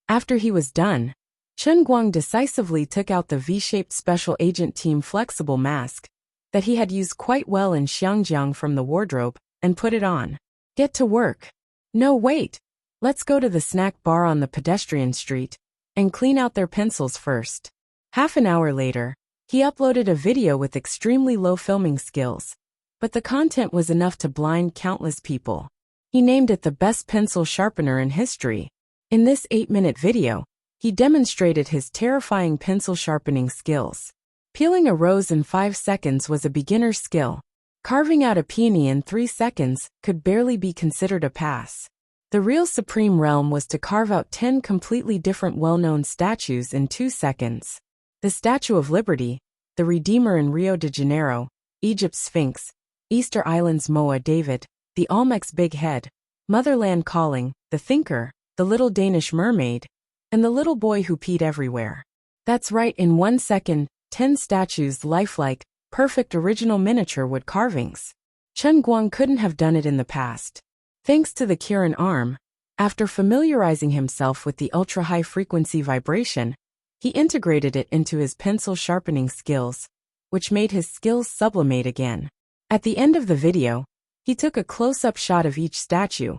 After he was done, Chen Guang decisively took out the V-shaped Special Agent Team flexible mask that he had used quite well in Xiangjiang from the wardrobe and put it on. Get to work. No, wait. Let's go to the snack bar on the pedestrian street and clean out their pencils first. Half an hour later, he uploaded a video with extremely low filming skills, but the content was enough to blind countless people. He named it the best pencil sharpener in history. In this 8-minute video, he demonstrated his terrifying pencil sharpening skills. Peeling a rose in 5 seconds was a beginner's skill. Carving out a peony in 3 seconds could barely be considered a pass. The real supreme realm was to carve out 10 completely different well-known statues in 2 seconds. The Statue of Liberty, the Redeemer in Rio de Janeiro, Egypt's Sphinx, Easter Island's Moa David, the Olmec's Big Head, Motherland Calling, the Thinker, the Little Danish Mermaid, and the little boy who peed everywhere. That's right, in 1 second, 10 statues lifelike, perfect original miniature wood carvings. Chen Guang couldn't have done it in the past. Thanks to the Kirin arm, after familiarizing himself with the ultra-high frequency vibration, he integrated it into his pencil sharpening skills, which made his skills sublimate again. At the end of the video, he took a close-up shot of each statue,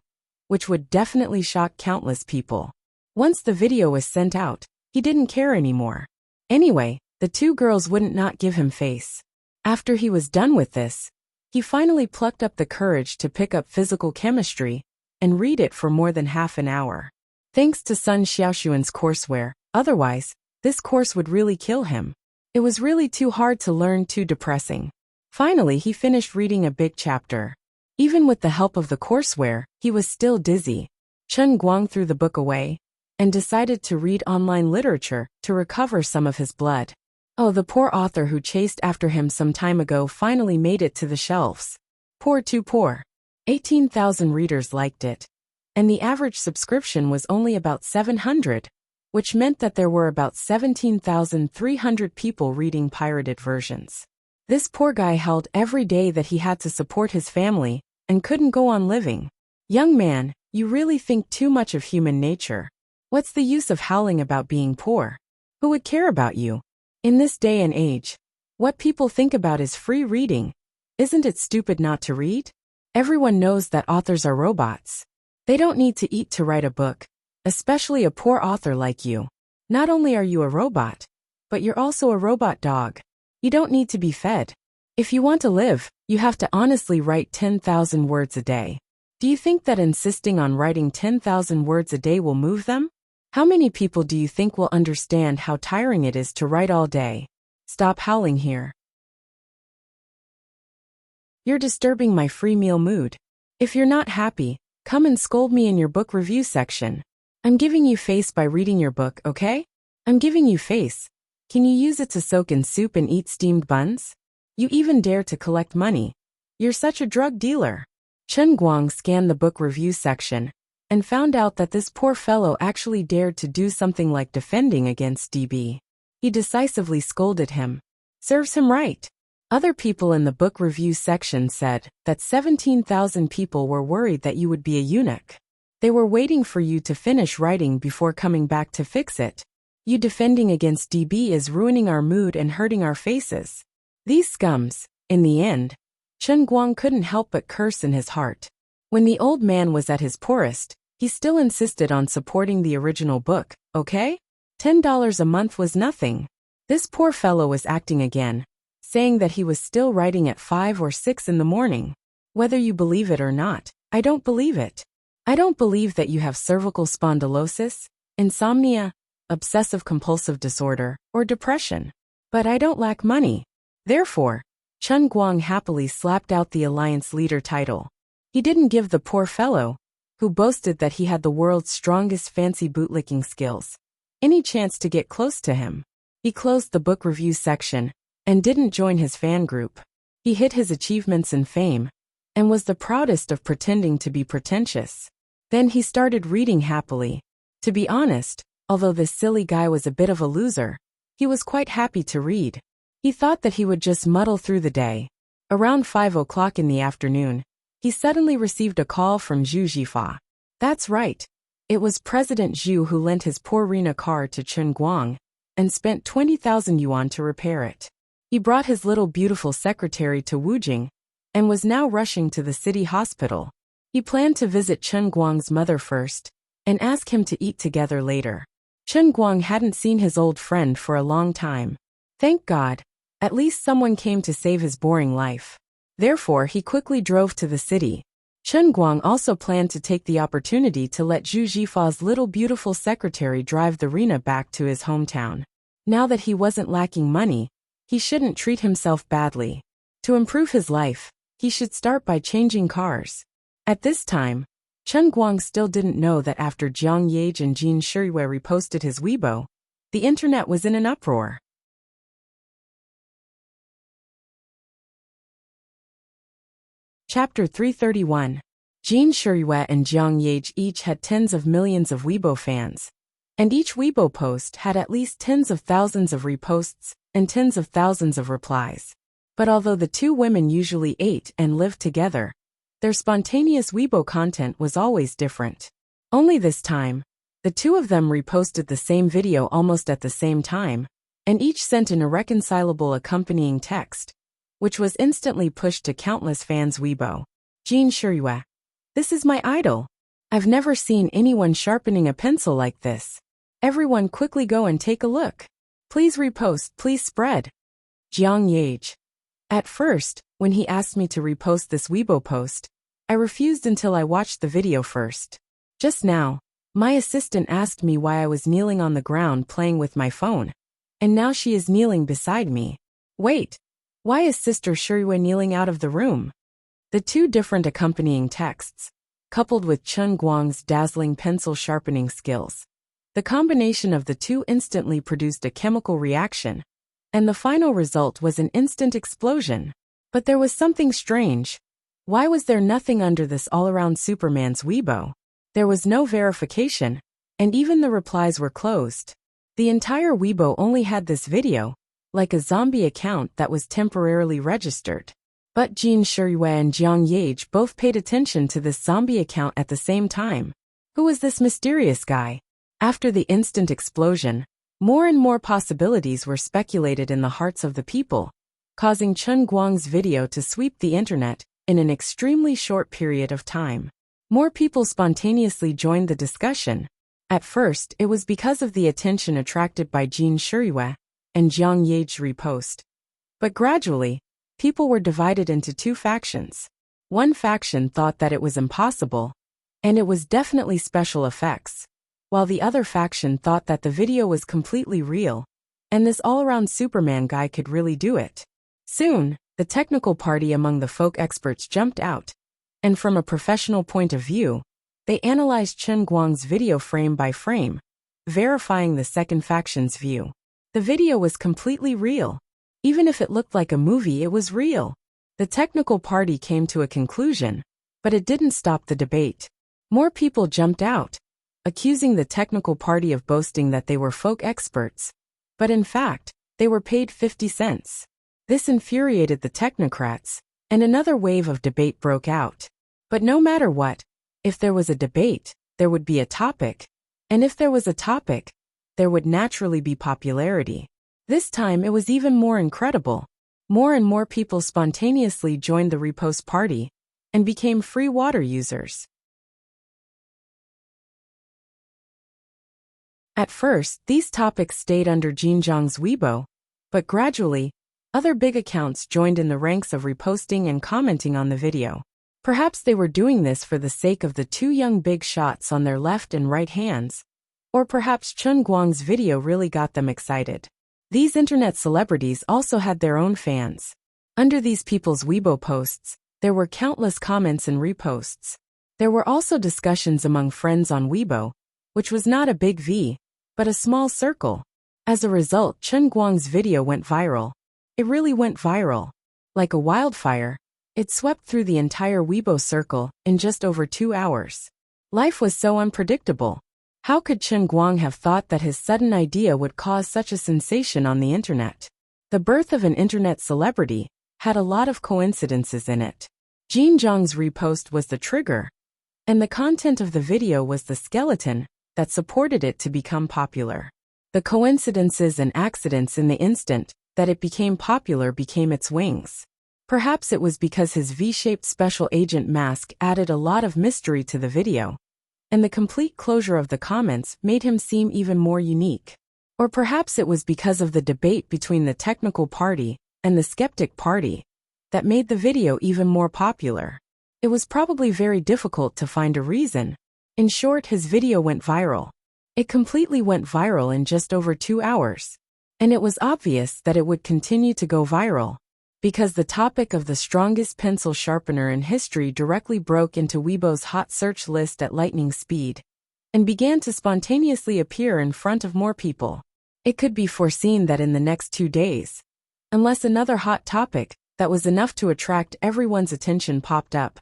which would definitely shock countless people. Once the video was sent out, he didn't care anymore. Anyway, the two girls wouldn't not give him face. After he was done with this, he finally plucked up the courage to pick up physical chemistry and read it for more than half an hour. Thanks to Sun Xiaoxuan's courseware, Otherwise, this course would really kill him. It was really too hard to learn, too depressing. Finally, he finished reading a big chapter. Even with the help of the courseware, he was still dizzy. Chen Guang threw the book away and decided to read online literature to recover some of his blood. Oh, the poor author who chased after him some time ago finally made it to the shelves. Poor, too poor. 18,000 readers liked it. And the average subscription was only about 700, which meant that there were about 17,300 people reading pirated versions. This poor guy held every day that he had to support his family and couldn't go on living. Young man, you really think too much of human nature. What's the use of howling about being poor? Who would care about you? In this day and age, what people think about is free reading. Isn't it stupid not to read? Everyone knows that authors are robots. They don't need to eat to write a book, especially a poor author like you. Not only are you a robot, but you're also a robot dog. You don't need to be fed. If you want to live, you have to honestly write 10,000 words a day. Do you think that insisting on writing 10,000 words a day will move them? How many people do you think will understand how tiring it is to write all day? Stop howling here. You're disturbing my free meal mood. If you're not happy, come and scold me in your book review section. I'm giving you face by reading your book, okay? I'm giving you face. Can you use it to soak in soup and eat steamed buns? You even dare to collect money. You're such a drug dealer. Chen Guang scanned the book review section and found out that this poor fellow actually dared to do something like defending against DB. He decisively scolded him. Serves him right. Other people in the book review section said that 17,000 people were worried that you would be a eunuch. They were waiting for you to finish writing before coming back to fix it. You defending against DB is ruining our mood and hurting our faces. These scums. In the end, Chen Guang couldn't help but curse in his heart. When the old man was at his poorest, he still insisted on supporting the original book, okay? $10 a month was nothing. This poor fellow was acting again, saying that he was still writing at 5 or 6 in the morning. Whether you believe it or not, I don't believe it. I don't believe that you have cervical spondylosis, insomnia, obsessive-compulsive disorder, or depression. But I don't lack money. Therefore, Chen Guang happily slapped out the alliance leader title. He didn't give the poor fellow, who boasted that he had the world's strongest fancy bootlicking skills, any chance to get close to him. He closed the book review section and didn't join his fan group. He hid his achievements and fame and was the proudest of pretending to be pretentious. Then he started reading happily. To be honest, although this silly guy was a bit of a loser, he was quite happy to read. He thought that he would just muddle through the day. Around 5 o'clock in the afternoon, he suddenly received a call from Zhu Jifa. That's right. It was President Zhu who lent his poor Rena car to Chen Guang and spent 20,000 yuan to repair it. He brought his little beautiful secretary to Wujing and was now rushing to the city hospital. He planned to visit Chen Guang's mother first and ask him to eat together later. Chen Guang hadn't seen his old friend for a long time. Thank God, at least someone came to save his boring life. Therefore, he quickly drove to the city. Chen Guang also planned to take the opportunity to let Zhu Jifa's little beautiful secretary drive the Rena back to his hometown. Now that he wasn't lacking money, he shouldn't treat himself badly. To improve his life, he should start by changing cars. At this time, Chen Guang still didn't know that after Jiang Yage and Jin Shirui reposted his Weibo, the internet was in an uproar. Chapter 331. Jin Shirui and Jiang Yage each had tens of millions of Weibo fans, and each Weibo post had at least tens of thousands of reposts and tens of thousands of replies. But although the two women usually ate and lived together, their spontaneous Weibo content was always different. Only this time, the two of them reposted the same video almost at the same time, and each sent an irreconcilable accompanying text, which was instantly pushed to countless fans' Weibo. Jin Shirui. This is my idol. I've never seen anyone sharpening a pencil like this. Everyone quickly go and take a look. Please repost, please spread. Jiang Yage. At first, when he asked me to repost this Weibo post, I refused until I watched the video first. Just now, My assistant asked me why I was kneeling on the ground playing with my phone, and now she is kneeling beside me. Wait, why is Sister Shuriwe kneeling out of the room? The two different accompanying texts, coupled with Chen Guang's dazzling pencil sharpening skills. The combination of the two instantly produced a chemical reaction, and the final result was an instant explosion. But there was something strange. Why was there nothing under this all-around Superman's Weibo? There was no verification, and even the replies were closed. The entire Weibo only had this video, like a zombie account that was temporarily registered. But Jin Shuriwe and Jiang Yage both paid attention to this zombie account at the same time. Who was this mysterious guy? After the instant explosion, more and more possibilities were speculated in the hearts of the people, causing Chen Guang's video to sweep the internet in an extremely short period of time. More people spontaneously joined the discussion. At first, it was because of the attention attracted by Jin Shuriwe and Jiang Yage's repost. But gradually, people were divided into two factions. One faction thought that it was impossible, and it was definitely special effects, while the other faction thought that the video was completely real, and this all-around Superman guy could really do it. Soon, the technical party among the folk experts jumped out, and from a professional point of view, they analyzed Chen Guang's video frame by frame, verifying the second faction's view. The video was completely real. Even if it looked like a movie, it was real. The technical party came to a conclusion, but it didn't stop the debate. More people jumped out, accusing the technical party of boasting that they were folk experts, but in fact, they were paid 50 cents. This infuriated the technocrats, and another wave of debate broke out. But no matter what, if there was a debate, there would be a topic, and if there was a topic, there would naturally be popularity. This time it was even more incredible. More and more people spontaneously joined the repost party and became free water users. At first, these topics stayed under Jinjiang's Weibo, but gradually, other big accounts joined in the ranks of reposting and commenting on the video. Perhaps they were doing this for the sake of the two young big shots on their left and right hands, or perhaps Chen Guang's video really got them excited. These internet celebrities also had their own fans. Under these people's Weibo posts, there were countless comments and reposts. There were also discussions among friends on Weibo, which was not a big V, but a small circle. As a result, Chen Guang's video went viral. It really went viral. Like a wildfire, it swept through the entire Weibo circle in just over 2 hours. Life was so unpredictable. How could Chen Guang have thought that his sudden idea would cause such a sensation on the internet? The birth of an internet celebrity had a lot of coincidences in it. Jin Zhang's repost was the trigger, and the content of the video was the skeleton that supported it to become popular. The coincidences and accidents in the instant that it became popular became its wings. Perhaps it was because his V-shaped special agent mask added a lot of mystery to the video, and the complete closure of the comments made him seem even more unique. Or perhaps it was because of the debate between the technical party and the skeptic party that made the video even more popular. It was probably very difficult to find a reason. In short, his video went viral. It completely went viral in just over 2 hours. And it was obvious that it would continue to go viral, because the topic of the strongest pencil sharpener in history directly broke into Weibo's hot search list at lightning speed, and began to spontaneously appear in front of more people. It could be foreseen that in the next 2 days, unless another hot topic that was enough to attract everyone's attention popped up,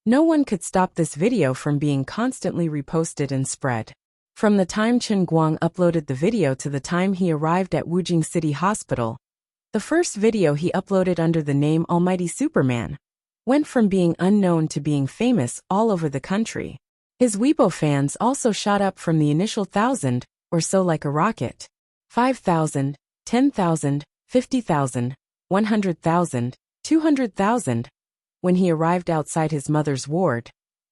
no one could stop this video from being constantly reposted and spread. From the time Chen Guang uploaded the video to the time he arrived at Wujing City Hospital, the first video he uploaded under the name Almighty Superman went from being unknown to being famous all over the country. His Weibo fans also shot up from the initial 1,000 or so like a rocket. 5,000, 10,000, 50,000, 100,000, 200,000. When he arrived outside his mother's ward,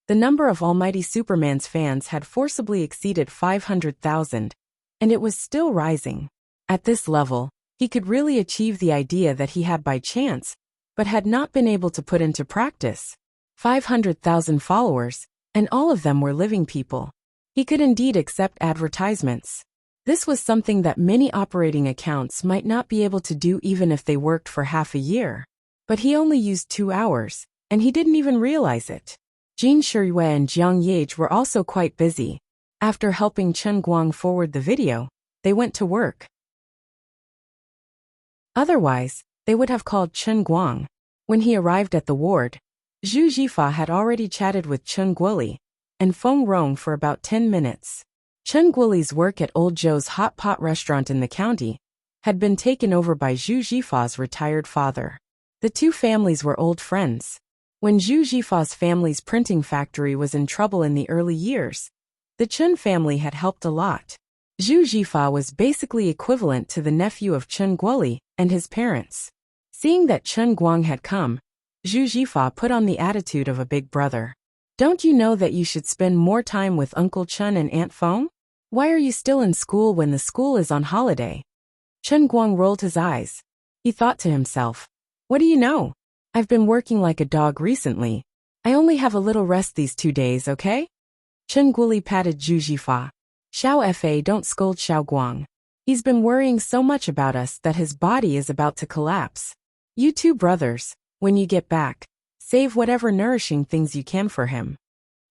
the number of Almighty Superman's fans had forcibly exceeded 500,000, and it was still rising. At this level, he could really achieve the idea that he had by chance, but had not been able to put into practice. 500,000 followers, and all of them were living people. He could indeed accept advertisements. This was something that many operating accounts might not be able to do even if they worked for half a year. But he only used 2 hours, and he didn't even realize it. Jin Shiyue and Jiang Yage were also quite busy. After helping Chen Guang forward the video, they went to work. Otherwise, they would have called Chen Guang. When he arrived at the ward, Zhu Jifa had already chatted with Chen Guoli and Feng Rong for about 10 minutes. Chen Guoli's work at Old Joe's hot pot restaurant in the county had been taken over by Zhu Jifa's retired father. The two families were old friends. When Zhu Jifa's family's printing factory was in trouble in the early years, the Chen family had helped a lot. Zhu Jifa was basically equivalent to the nephew of Chen Guoli and his parents. Seeing that Chen Guang had come, Zhu Jifa put on the attitude of a big brother. Don't you know that you should spend more time with Uncle Chen and Aunt Feng? Why are you still in school when the school is on holiday? Chen Guang rolled his eyes. He thought to himself, what do you know? I've been working like a dog recently. I only have a little rest these 2 days, okay? Chen Guoli patted Zhu Jifa. Xiao Fa, don't scold Xiao Guang. He's been worrying so much about us that his body is about to collapse. You two brothers, when you get back, save whatever nourishing things you can for him.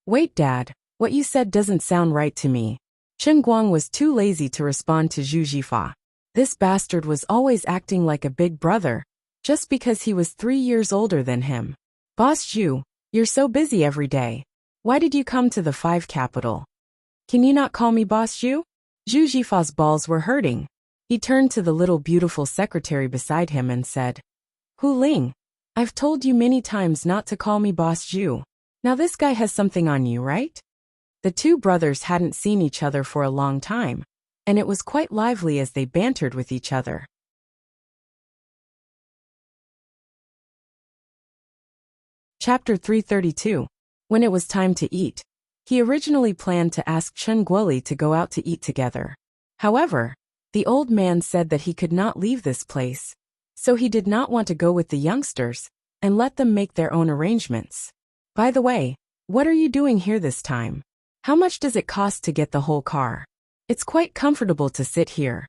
Wait, Dad, what you said doesn't sound right to me. Chen Guang was too lazy to respond to Zhu Jifa. This bastard was always acting like a big brother, just because he was 3 years older than him. Boss Zhu, you're so busy every day. Why did you come to the 5 capital? Can you not call me Boss Zhu? Zhu Jifa's balls were hurting. He turned to the little beautiful secretary beside him and said, Hu Ling, I've told you many times not to call me Boss Zhu. Now this guy has something on you, right? The two brothers hadn't seen each other for a long time, and it was quite lively as they bantered with each other. Chapter 332. When it was time to eat. He originally planned to ask Chen Guoli to go out to eat together. However, the old man said that he could not leave this place, so he did not want to go with the youngsters and let them make their own arrangements. By the way, what are you doing here this time? How much does it cost to get the whole car? It's quite comfortable to sit here.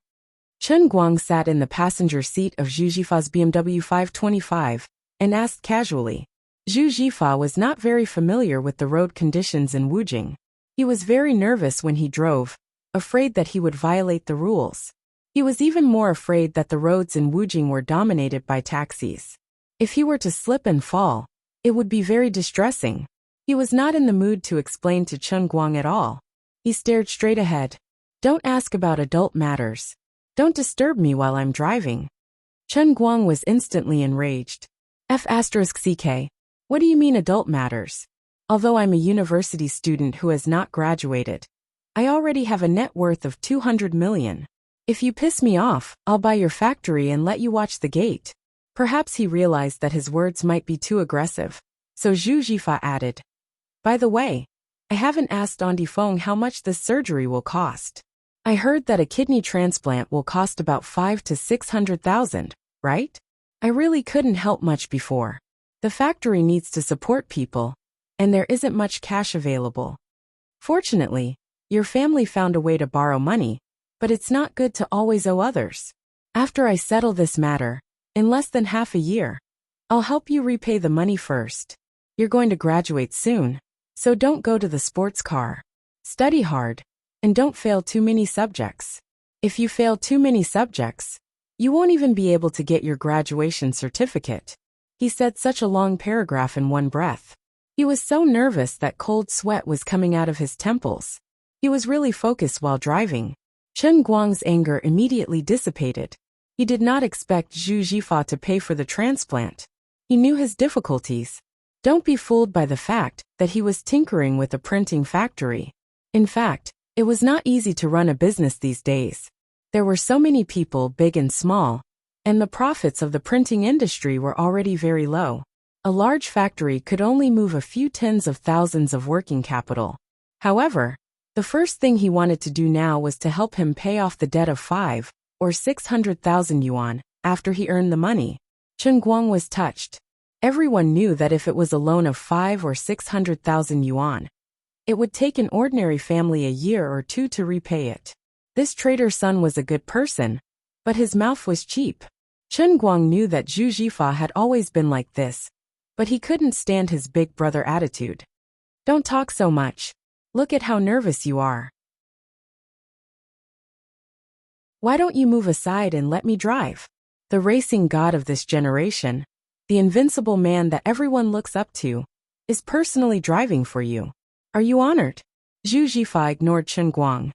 Chen Guang sat in the passenger seat of Zhu Jifa's BMW 525 and asked casually. Zhu Jifa was not very familiar with the road conditions in Wujing. He was very nervous when he drove, afraid that he would violate the rules. He was even more afraid that the roads in Wujing were dominated by taxis. If he were to slip and fall, it would be very distressing. He was not in the mood to explain to Chen Guang at all. He stared straight ahead. Don't ask about adult matters. Don't disturb me while I'm driving. Chen Guang was instantly enraged. F***ck. What do you mean adult matters? Although I'm a university student who has not graduated, I already have a net worth of 200 million. If you piss me off, I'll buy your factory and let you watch the gate. Perhaps he realized that his words might be too aggressive, so Zhu Jifa added, by the way, I haven't asked Auntie Feng how much this surgery will cost. I heard that a kidney transplant will cost about 500,000 to 600,000, right? I really couldn't help much before. The factory needs to support people, and there isn't much cash available. Fortunately, your family found a way to borrow money, but it's not good to always owe others. After I settle this matter, in less than half a year, I'll help you repay the money first. You're going to graduate soon, so don't go to the sports car. Study hard, and don't fail too many subjects. If you fail too many subjects, you won't even be able to get your graduation certificate. He said such a long paragraph in one breath. He was so nervous that cold sweat was coming out of his temples. He was really focused while driving. Chen Guang's anger immediately dissipated. He did not expect Zhu Jifa to pay for the transplant. He knew his difficulties. Don't be fooled by the fact that he was tinkering with a printing factory. In fact, it was not easy to run a business these days. There were so many people, big and small, and the profits of the printing industry were already very low. A large factory could only move a few tens of thousands of working capital. However, the first thing he wanted to do now was to help him pay off the debt of 5 or 600,000 yuan after he earned the money. Chen Guang was touched. Everyone knew that if it was a loan of 5 or 600,000 yuan, It would take an ordinary family a year or two to repay it. This trader's son was a good person, but his mouth was cheap. Chen Guang knew that Zhu Jifa had always been like this, but he couldn't stand his big brother attitude. Don't talk so much. Look at how nervous you are. Why don't you move aside and let me drive? The racing god of this generation, the invincible man that everyone looks up to, is personally driving for you. Are you honored? Zhu Jifa ignored Chen Guang.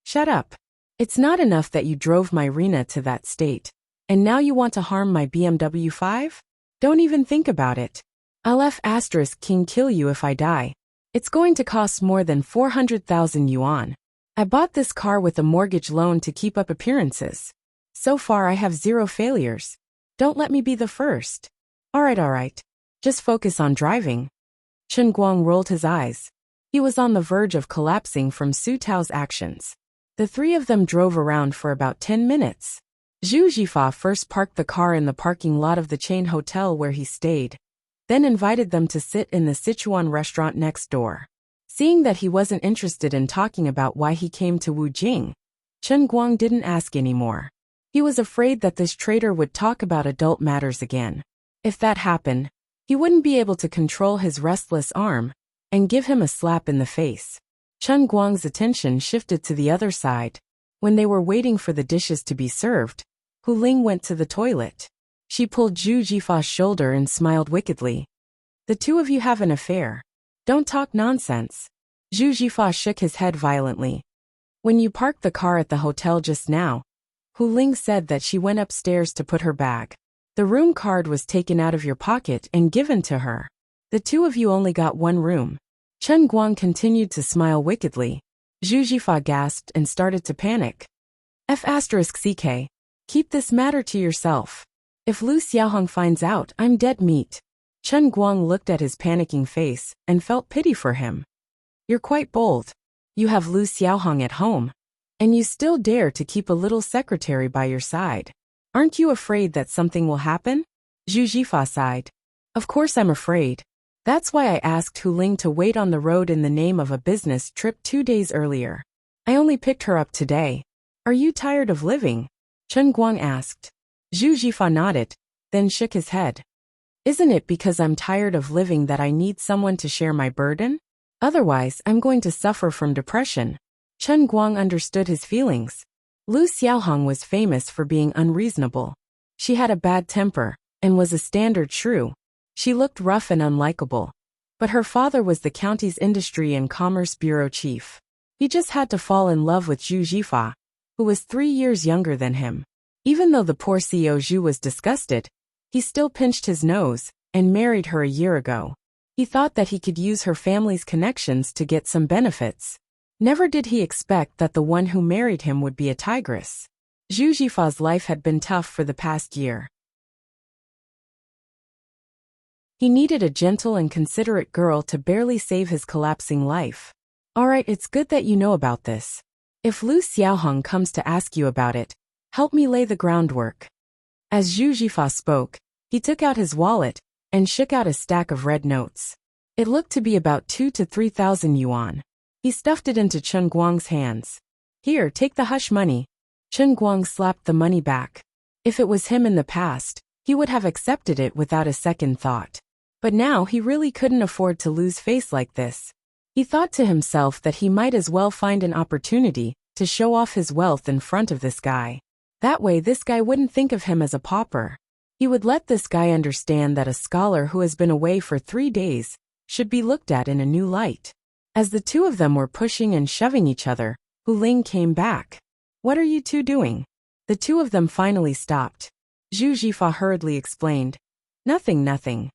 Shut up. It's not enough that you drove my Rena to that state, and now you want to harm my BMW 5? Don't even think about it. I'll King kill you if I die. It's going to cost more than 400,000 yuan. I bought this car with a mortgage loan to keep up appearances. So far I have 0 failures. Don't let me be the first. Alright. Just focus on driving. Chen Guang rolled his eyes. He was on the verge of collapsing from Su Tao's actions. The three of them drove around for about 10 minutes. Zhu Jifa first parked the car in the parking lot of the chain hotel where he stayed, then invited them to sit in the Sichuan restaurant next door. Seeing that he wasn't interested in talking about why he came to Wujing, Chen Guang didn't ask anymore. He was afraid that this trader would talk about adult matters again. If that happened, he wouldn't be able to control his restless arm and give him a slap in the face. Chen Guang's attention shifted to the other side. When they were waiting for the dishes to be served, Hu Ling went to the toilet. She pulled Zhu Jifa's shoulder and smiled wickedly. The two of you have an affair. Don't talk nonsense. Zhu Jifa shook his head violently. When you parked the car at the hotel just now, Hu Ling said that she went upstairs to put her bag. The room card was taken out of your pocket and given to her. The two of you only got one room. Chen Guang continued to smile wickedly. Zhu Jifa gasped and started to panic. F***CK. Keep this matter to yourself. If Lu Xiaohong finds out, I'm dead meat. Chen Guang looked at his panicking face and felt pity for him. You're quite bold. You have Lu Xiaohong at home, and you still dare to keep a little secretary by your side. Aren't you afraid that something will happen? Zhu Jifa sighed. Of course I'm afraid. That's why I asked Hu Ling to wait on the road in the name of a business trip 2 days earlier. I only picked her up today. Are you tired of living? Chen Guang asked. Zhu Jifa nodded, then shook his head. Isn't it because I'm tired of living that I need someone to share my burden? Otherwise, I'm going to suffer from depression. Chen Guang understood his feelings. Lu Xiaohong was famous for being unreasonable. She had a bad temper and was a standard shrew. She looked rough and unlikable. But her father was the county's Industry and Commerce Bureau chief. He just had to fall in love with Zhu Jifa, who was 3 years younger than him. Even though the poor CEO Zhu was disgusted, he still pinched his nose and married her a year ago. He thought that he could use her family's connections to get some benefits. Never did he expect that the one who married him would be a tigress. Zhu Jifa's life had been tough for the past year. He needed a gentle and considerate girl to barely save his collapsing life. Alright, it's good that you know about this. If Lu Xiaohong comes to ask you about it, help me lay the groundwork. As Zhu Jifa spoke, he took out his wallet and shook out a stack of red notes. It looked to be about 2,000 to 3,000 yuan. He stuffed it into Chen Guang's hands. Here, take the hush money. Chen Guang slapped the money back. If it was him in the past, he would have accepted it without a second thought. But now he really couldn't afford to lose face like this. He thought to himself that he might as well find an opportunity to show off his wealth in front of this guy. That way this guy wouldn't think of him as a pauper. He would let this guy understand that a scholar who has been away for 3 days should be looked at in a new light. As the two of them were pushing and shoving each other, Hu Ling came back. What are you two doing? The two of them finally stopped. Zhu Jifa hurriedly explained. Nothing.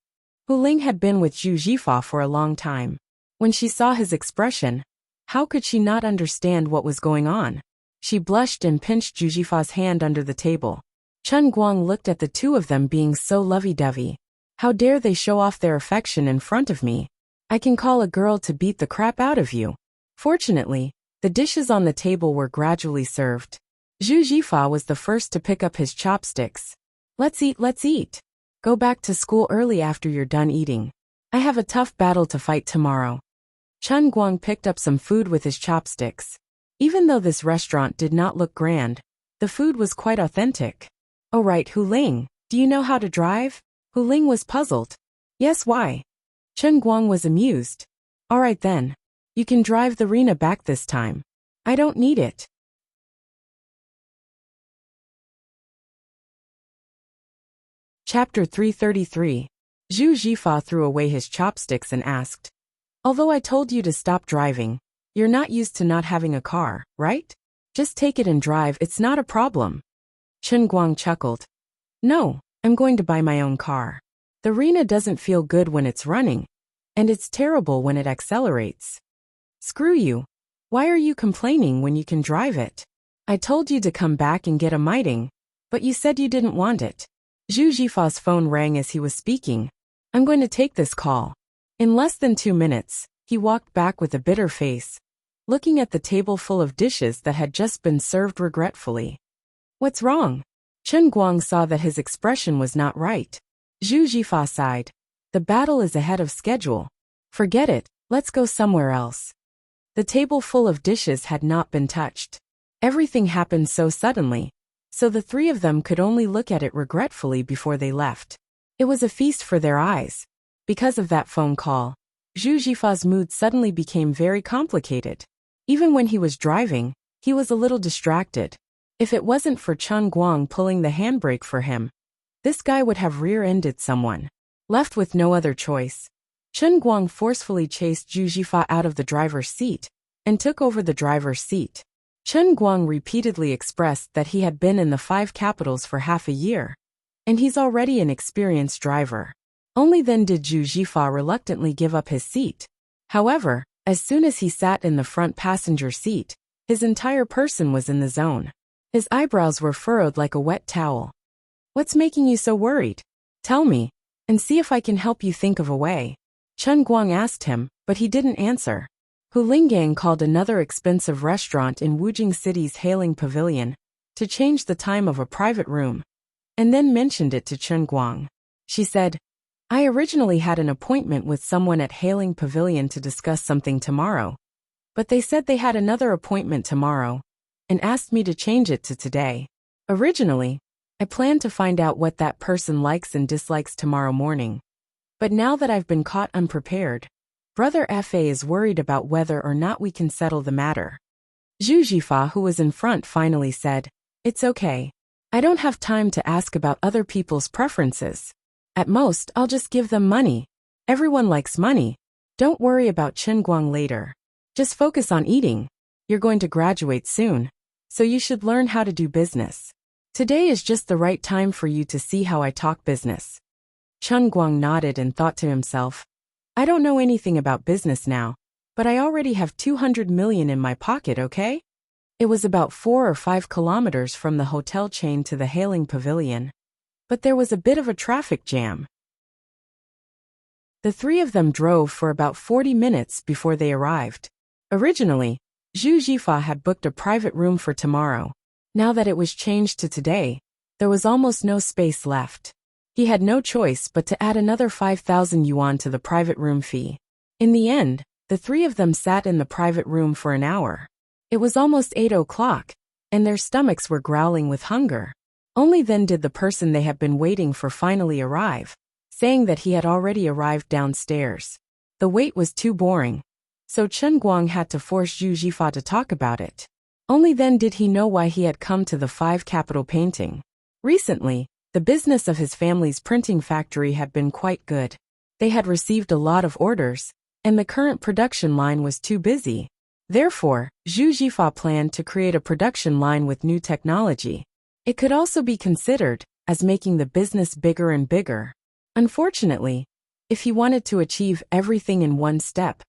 Hu Ling had been with Zhu Jifa for a long time. When she saw his expression, how could she not understand what was going on? She blushed and pinched Zhu Jifa's hand under the table. Chen Guang looked at the two of them being so lovey-dovey. How dare they show off their affection in front of me? I can call a girl to beat the crap out of you. Fortunately, the dishes on the table were gradually served. Zhu Jifa was the first to pick up his chopsticks. Let's eat. Go back to school early after you're done eating. I have a tough battle to fight tomorrow. Chen Guang picked up some food with his chopsticks. Even though this restaurant did not look grand, the food was quite authentic. Oh right, Hu Ling, do you know how to drive? Hu Ling was puzzled. Yes, why? Chen Guang was amused. Alright then. You can drive the Rena back this time. I don't need it. Chapter 333. Zhu Jifa threw away his chopsticks and asked, although I told you to stop driving, you're not used to not having a car, right? Just take it and drive, it's not a problem. Chen Guang chuckled. No, I'm going to buy my own car. The Rena doesn't feel good when it's running, and it's terrible when it accelerates. Screw you. Why are you complaining when you can drive it? I told you to come back and get a meeting, but you said you didn't want it. Zhu Jifa's phone rang as he was speaking. I'm going to take this call. In less than 2 minutes, he walked back with a bitter face, looking at the table full of dishes that had just been served regretfully. What's wrong? Chen Guang saw that his expression was not right. Zhu Jifa sighed. The battle is ahead of schedule. Forget it, let's go somewhere else. The table full of dishes had not been touched. Everything happened so suddenly, so the three of them could only look at it regretfully before they left. It was a feast for their eyes. Because of that phone call, Zhu Jifa's mood suddenly became very complicated. Even when he was driving, he was a little distracted. If it wasn't for Chen Guang pulling the handbrake for him, this guy would have rear-ended someone. Left with no other choice, Chen Guang forcefully chased Zhu Jifa out of the driver's seat and took over the driver's seat. Chen Guang repeatedly expressed that he had been in the 5 capitals for half a year, and he's already an experienced driver. Only then did Zhu Jifa reluctantly give up his seat. However, as soon as he sat in the front passenger seat, his entire person was in the zone. His eyebrows were furrowed like a wet towel. What's making you so worried? Tell me, and see if I can help you think of a way. Chen Guang asked him, but he didn't answer. Hu Linggang called another expensive restaurant in Wujing City's hailing pavilion to change the time of a private room, and then mentioned it to Chen Guang. She said, I originally had an appointment with someone at hailing pavilion to discuss something tomorrow, but they said they had another appointment tomorrow and asked me to change it to today. Originally, I planned to find out what that person likes and dislikes tomorrow morning, but now that I've been caught unprepared, Brother Fa is worried about whether or not we can settle the matter. Zhu Jifa, who was in front, finally said, It's okay. I don't have time to ask about other people's preferences. At most, I'll just give them money. Everyone likes money. Don't worry about Chen Guang later. Just focus on eating. You're going to graduate soon, so you should learn how to do business. Today is just the right time for you to see how I talk business. Chen Guang nodded and thought to himself, I don't know anything about business now, but I already have 200 million in my pocket, okay? It was about 4 or 5 kilometers from the hotel chain to the hailing pavilion, but there was a bit of a traffic jam. The three of them drove for about 40 minutes before they arrived. Originally, Zhu Jifa had booked a private room for tomorrow. Now that it was changed to today, there was almost no space left. He had no choice but to add another 5,000 yuan to the private room fee. In the end, the three of them sat in the private room for an hour. It was almost 8 o'clock, and their stomachs were growling with hunger. Only then did the person they had been waiting for finally arrive, saying that he had already arrived downstairs. The wait was too boring, so Chen Guang had to force Zhu Jifa to talk about it. Only then did he know why he had come to the 5 capital painting. Recently, the business of his family's printing factory had been quite good. They had received a lot of orders, and the current production line was too busy. Therefore, Zhu Jifa planned to create a production line with new technology. It could also be considered as making the business bigger and bigger. Unfortunately, if he wanted to achieve everything in one step,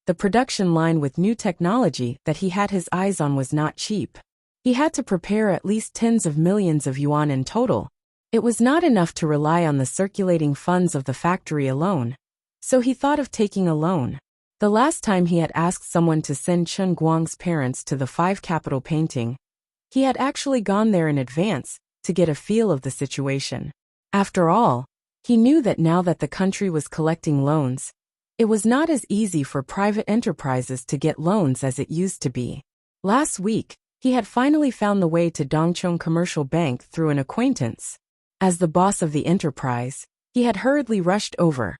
the production line with new technology that he had his eyes on was not cheap. He had to prepare at least tens of millions of yuan in total. It was not enough to rely on the circulating funds of the factory alone, so he thought of taking a loan. The last time he had asked someone to send Chen Guang's parents to the 5 capital painting, he had actually gone there in advance to get a feel of the situation. After all, he knew that now that the country was collecting loans, It was not as easy for private enterprises to get loans as it used to be. Last week, he had finally found the way to Dongcheng Commercial Bank through an acquaintance. As the boss of the enterprise, he had hurriedly rushed over,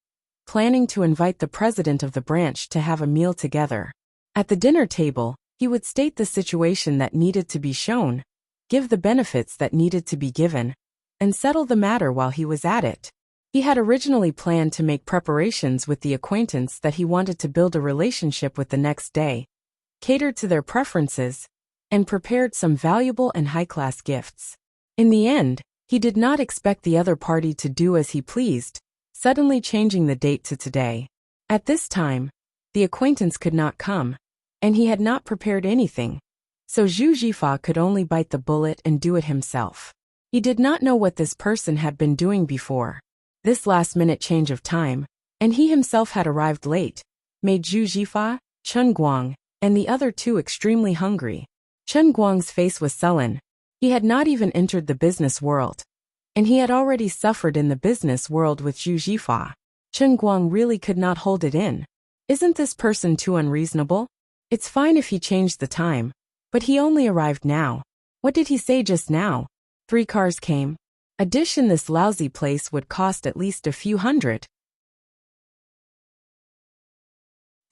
planning to invite the president of the branch to have a meal together. At the dinner table, he would state the situation that needed to be shown, give the benefits that needed to be given, and settle the matter while he was at it. He had originally planned to make preparations with the acquaintance that he wanted to build a relationship with the next day, catered to their preferences, and prepared some valuable and high-class gifts. In the end, he did not expect the other party to do as he pleased, suddenly changing the date to today. At this time, the acquaintance could not come, and he had not prepared anything, so Zhu Jifa could only bite the bullet and do it himself. He did not know what this person had been doing before. This last-minute change of time, and he himself had arrived late, made Zhu Jifa, Chen Guang, and the other two extremely hungry. Chen Guang's face was sullen. He had not even entered the business world, and he had already suffered in the business world with Zhu Jifa. Chen Guang really could not hold it in. Isn't this person too unreasonable? It's fine if he changed the time, but he only arrived now. What did he say just now? 3 cars came. A dish in this lousy place would cost at least a few hundred.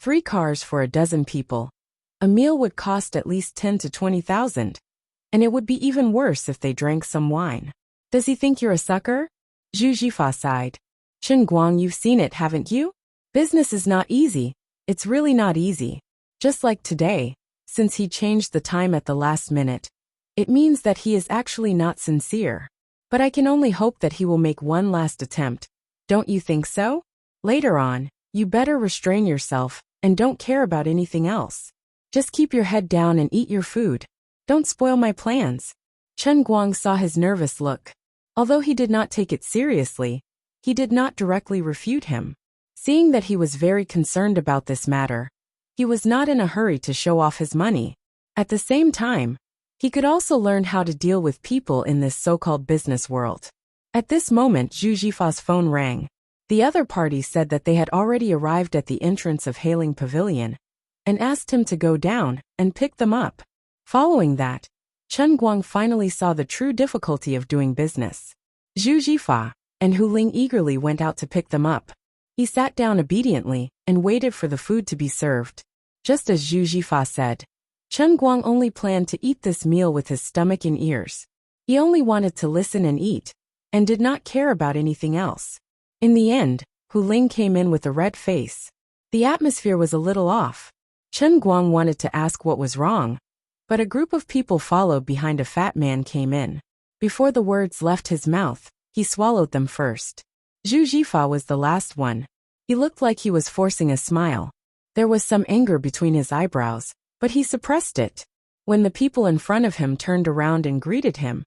3 cars for a dozen people. A meal would cost at least 10 to 20,000. And it would be even worse if they drank some wine. Does he think you're a sucker? Zhu Jifa sighed. Chen Guang, you've seen it, haven't you? Business is not easy. It's really not easy. Just like today, since he changed the time at the last minute. It means that he is actually not sincere. But I can only hope that he will make one last attempt. Don't you think so? Later on, you better restrain yourself and don't care about anything else. Just keep your head down and eat your food. Don't spoil my plans. Chen Guang saw his nervous look. Although he did not take it seriously, he did not directly refute him. Seeing that he was very concerned about this matter, he was not in a hurry to show off his money. At the same time, he could also learn how to deal with people in this so-called business world. At this moment, Zhu Jifa's phone rang. The other party said that they had already arrived at the entrance of Hailing Pavilion and asked him to go down and pick them up. Following that, Chen Guang finally saw the true difficulty of doing business. Zhu Jifa and Hu Ling eagerly went out to pick them up. He sat down obediently and waited for the food to be served. Just as Zhu Jifa said, Chen Guang only planned to eat this meal with his stomach and ears. He only wanted to listen and eat, and did not care about anything else. In the end, Hu Ling came in with a red face. The atmosphere was a little off. Chen Guang wanted to ask what was wrong, but a group of people followed behind a fat man came in. Before the words left his mouth, he swallowed them first. Zhu Jifa was the last one. He looked like he was forcing a smile. There was some anger between his eyebrows, but he suppressed it. When the people in front of him turned around and greeted him,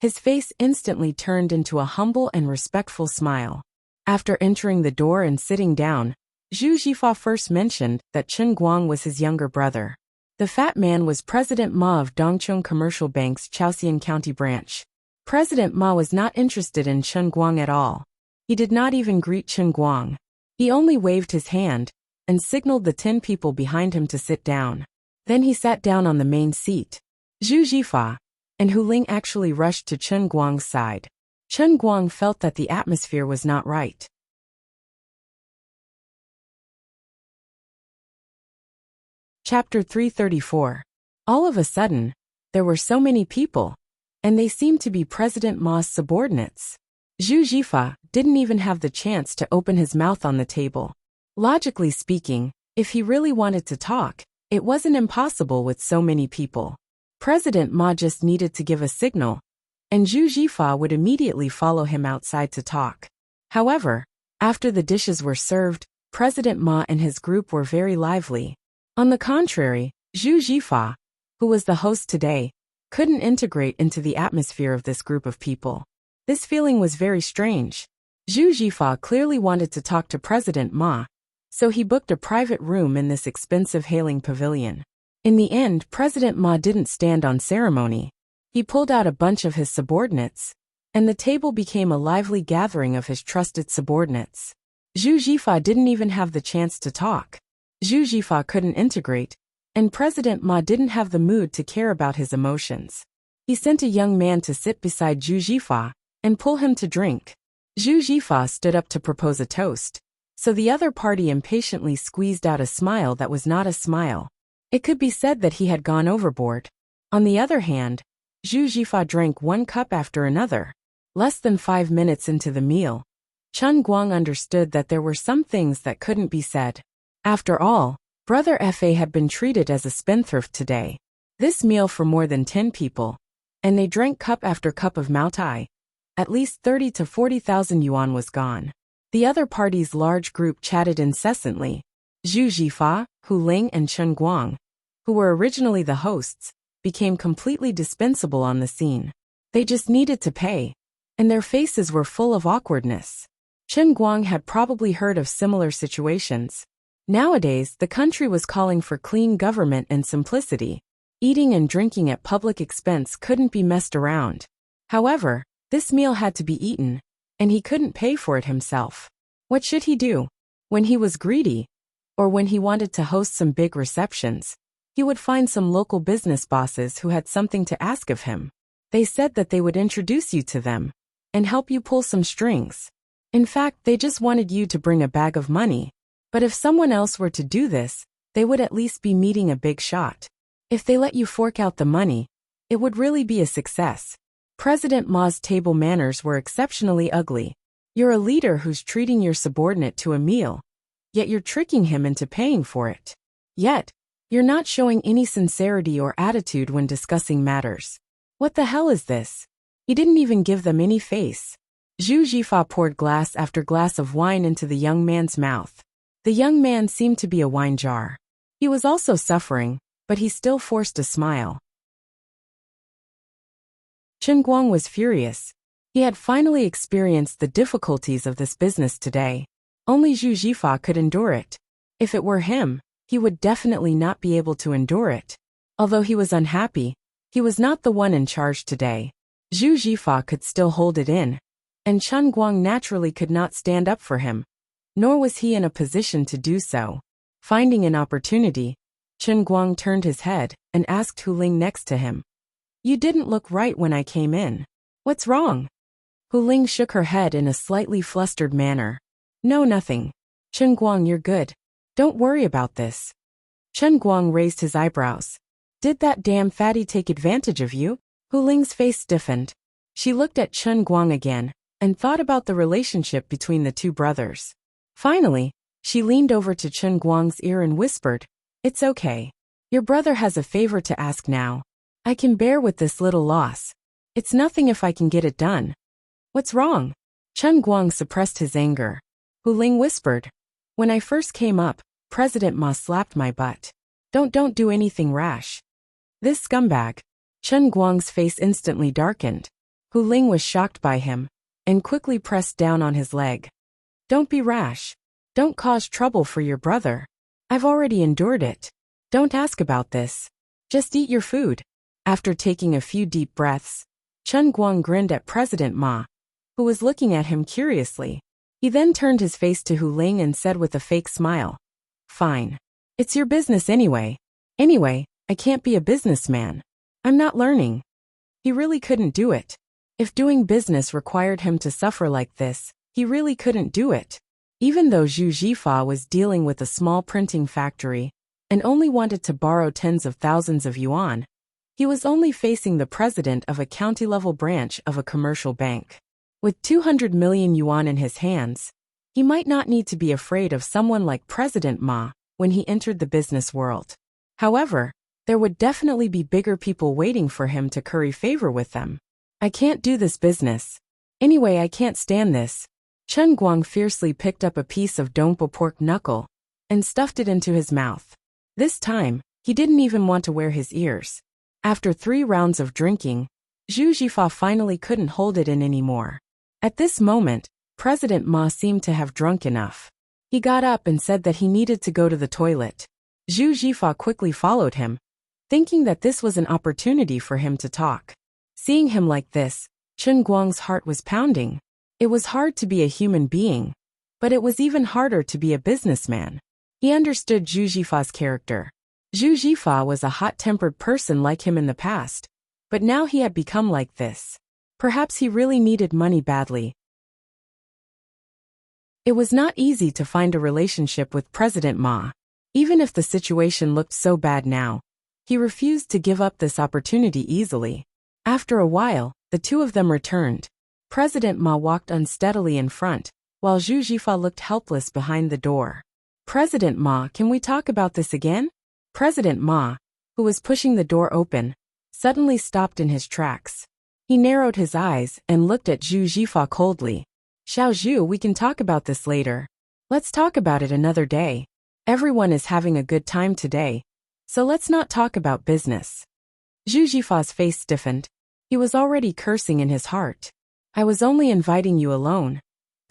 his face instantly turned into a humble and respectful smile. After entering the door and sitting down, Zhu Jifa first mentioned that Chen Guang was his younger brother. The fat man was President Ma of Dongcheng Commercial Bank's Chaosian County branch. President Ma was not interested in Chen Guang at all. He did not even greet Chen Guang. He only waved his hand and signaled the 10 people behind him to sit down. Then he sat down on the main seat. Zhu Jifa and Hu Ling actually rushed to Chen Guang's side. Chen Guang felt that the atmosphere was not right. Chapter 334. All of a sudden, there were so many people, and they seemed to be President Ma's subordinates. Zhu Jifa didn't even have the chance to open his mouth on the table. Logically speaking, if he really wanted to talk, it wasn't impossible with so many people. President Ma just needed to give a signal, and Zhu Jifa would immediately follow him outside to talk. However, after the dishes were served, President Ma and his group were very lively. On the contrary, Zhu Jifa, who was the host today, couldn't integrate into the atmosphere of this group of people. This feeling was very strange. Zhu Jifa clearly wanted to talk to President Ma, so he booked a private room in this expensive Hailing Pavilion. In the end, President Ma didn't stand on ceremony. He pulled out a bunch of his subordinates, and the table became a lively gathering of his trusted subordinates. Zhu Jifa didn't even have the chance to talk. Zhu Jifa couldn't integrate, and President Ma didn't have the mood to care about his emotions. He sent a young man to sit beside Zhu Jifa and pull him to drink. Zhu Jifa stood up to propose a toast, so the other party impatiently squeezed out a smile that was not a smile. It could be said that he had gone overboard. On the other hand, Zhu Jifa drank one cup after another. Less than 5 minutes into the meal, Chen Guang understood that there were some things that couldn't be said. After all, Brother Fa had been treated as a spendthrift today. This meal for more than 10 people, and they drank cup after cup of Maotai. At least 30 to 40,000 yuan was gone. The other party's large group chatted incessantly. Zhu Jifa, Hu Ling and Chen Guang, who were originally the hosts, became completely dispensable on the scene. They just needed to pay, and their faces were full of awkwardness. Chen Guang had probably heard of similar situations. Nowadays, the country was calling for clean government and simplicity. Eating and drinking at public expense couldn't be messed around. However, this meal had to be eaten, and he couldn't pay for it himself. What should he do? When he was greedy, or when he wanted to host some big receptions, he would find some local business bosses who had something to ask of him. They said that they would introduce you to them and help you pull some strings. In fact, they just wanted you to bring a bag of money. But if someone else were to do this, they would at least be meeting a big shot. If they let you fork out the money, it would really be a success. President Ma's table manners were exceptionally ugly. You're a leader who's treating your subordinate to a meal, yet you're tricking him into paying for it. Yet, you're not showing any sincerity or attitude when discussing matters. What the hell is this? He didn't even give them any face. Zhu Jifa poured glass after glass of wine into the young man's mouth. The young man seemed to be a wine jar. He was also suffering, but he still forced a smile. Chen Guang was furious. He had finally experienced the difficulties of this business today. Only Zhu Jifa could endure it. If it were him, he would definitely not be able to endure it. Although he was unhappy, he was not the one in charge today. Zhu Jifa could still hold it in, and Chen Guang naturally could not stand up for him, nor was he in a position to do so. Finding an opportunity, Chen Guang turned his head and asked Hu Ling next to him. You didn't look right when I came in. What's wrong? Hu Ling shook her head in a slightly flustered manner. No, nothing. Chen Guang, you're good. Don't worry about this. Chen Guang raised his eyebrows. Did that damn fatty take advantage of you? Hu Ling's face stiffened. She looked at Chen Guang again and thought about the relationship between the two brothers. Finally, she leaned over to Chen Guang's ear and whispered, It's okay. Your brother has a favor to ask now. I can bear with this little loss. It's nothing if I can get it done. What's wrong? Chen Guang suppressed his anger. Hu Ling whispered, When I first came up, President Ma slapped my butt. Don't do anything rash. This scumbag. Chen Guang's face instantly darkened. Hu Ling was shocked by him and quickly pressed down on his leg. Don't be rash. Don't cause trouble for your brother. I've already endured it. Don't ask about this. Just eat your food. After taking a few deep breaths, Chen Guang grinned at President Ma, who was looking at him curiously. He then turned his face to Hu Ling and said with a fake smile, Fine. It's your business anyway. Anyway, I can't be a businessman. I'm not learning. He really couldn't do it. If doing business required him to suffer like this, he really couldn't do it. Even though Zhu Jifa was dealing with a small printing factory and only wanted to borrow tens of thousands of yuan, he was only facing the president of a county-level branch of a commercial bank. With 200 million yuan in his hands, he might not need to be afraid of someone like President Ma when he entered the business world. However, there would definitely be bigger people waiting for him to curry favor with them. I can't do this business. Anyway, I can't stand this. Chen Guang fiercely picked up a piece of dompa pork knuckle and stuffed it into his mouth. This time, he didn't even want to wear his ears. After 3 rounds of drinking, Zhu Jifa finally couldn't hold it in anymore. At this moment, President Ma seemed to have drunk enough. He got up and said that he needed to go to the toilet. Zhu Jifa quickly followed him, thinking that this was an opportunity for him to talk. Seeing him like this, Chen Guang's heart was pounding. It was hard to be a human being, But it was even harder to be a businessman. He understood Zhu Jifa's character. Zhu Jifa was a hot-tempered person like him in the past, but now he had become like this. Perhaps he really needed money badly. It was not easy to find a relationship with President Ma. Even if the situation looked so bad now, he refused to give up this opportunity easily. After a while, the two of them returned. President Ma walked unsteadily in front, while Zhu Jifa looked helpless behind the door. President Ma, can we talk about this again? President Ma, who was pushing the door open, suddenly stopped in his tracks. He narrowed his eyes and looked at Zhu Jifa coldly. Xiao Zhu, we can talk about this later. Let's talk about it another day. Everyone is having a good time today, so let's not talk about business. Zhu Jifa's face stiffened. He was already cursing in his heart. I was only inviting you alone,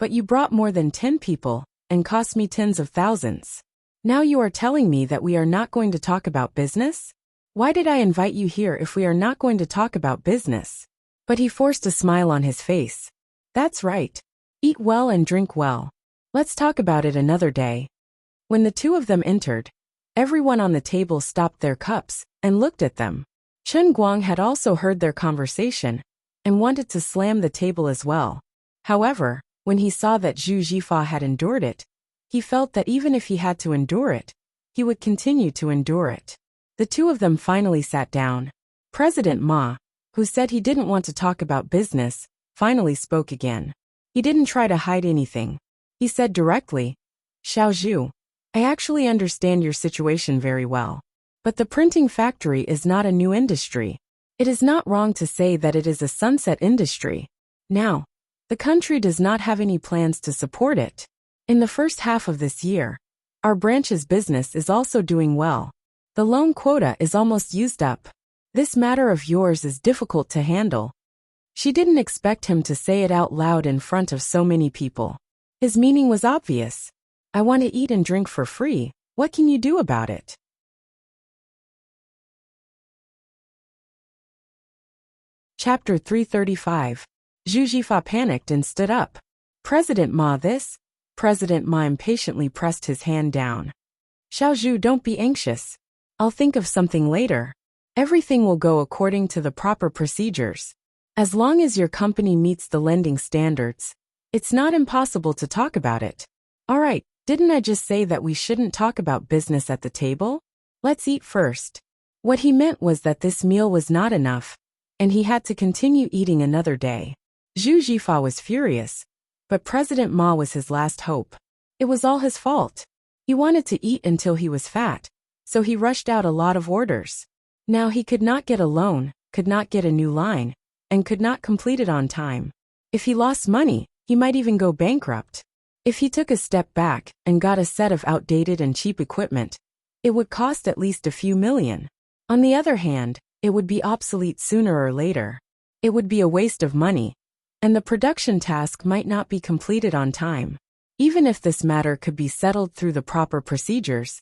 but you brought more than 10 people and cost me tens of thousands. Now you are telling me that we are not going to talk about business? Why did I invite you here if we are not going to talk about business? But he forced a smile on his face. That's right. Eat well and drink well. Let's talk about it another day. When the two of them entered, everyone on the table stopped their cups and looked at them. Chen Guang had also heard their conversation and wanted to slam the table as well. However, when he saw that Zhu Jifa had endured it, he felt that even if he had to endure it, he would continue to endure it. The two of them finally sat down. President Ma, who said he didn't want to talk about business, finally spoke again. He didn't try to hide anything. He said directly, Xiao Zhu, I actually understand your situation very well. But the printing factory is not a new industry. It is not wrong to say that it is a sunset industry. Now, the country does not have any plans to support it. In the first half of this year, our branch's business is also doing well. The loan quota is almost used up. This matter of yours is difficult to handle. She didn't expect him to say it out loud in front of so many people. His meaning was obvious. I want to eat and drink for free. What can you do about it? Chapter 335. Zhu Jifa panicked and stood up. President Ma this? President Ma impatiently pressed his hand down. Xiao Zhu, don't be anxious. I'll think of something later. Everything will go according to the proper procedures. As long as your company meets the lending standards, it's not impossible to talk about it. All right, didn't I just say that we shouldn't talk about business at the table? Let's eat first. What he meant was that this meal was not enough, and he had to continue eating another day. Zhu Jifa was furious, but President Ma was his last hope. It was all his fault. He wanted to eat until he was fat, so he rushed out a lot of orders. Now he could not get a loan, could not get a new line, and could not complete it on time. If he lost money, he might even go bankrupt. If he took a step back and got a set of outdated and cheap equipment, it would cost at least a few million. On the other hand, it would be obsolete sooner or later. It would be a waste of money, and the production task might not be completed on time. Even if this matter could be settled through the proper procedures,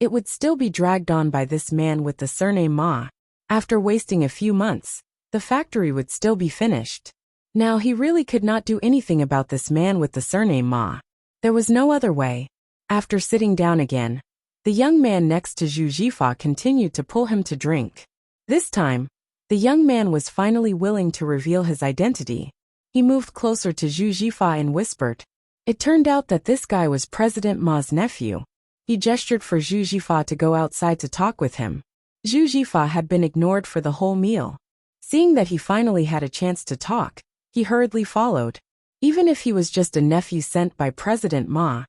it would still be dragged on by this man with the surname Ma. After wasting a few months, the factory would still be finished. Now he really could not do anything about this man with the surname Ma. There was no other way. After sitting down again, the young man next to Zhu Jifa continued to pull him to drink. This time, the young man was finally willing to reveal his identity. He moved closer to Zhu Jifa and whispered. It turned out that this guy was President Ma's nephew. He gestured for Zhu Jifa to go outside to talk with him. Zhu Jifa had been ignored for the whole meal. Seeing that he finally had a chance to talk, he hurriedly followed. Even if he was just a nephew sent by President Ma,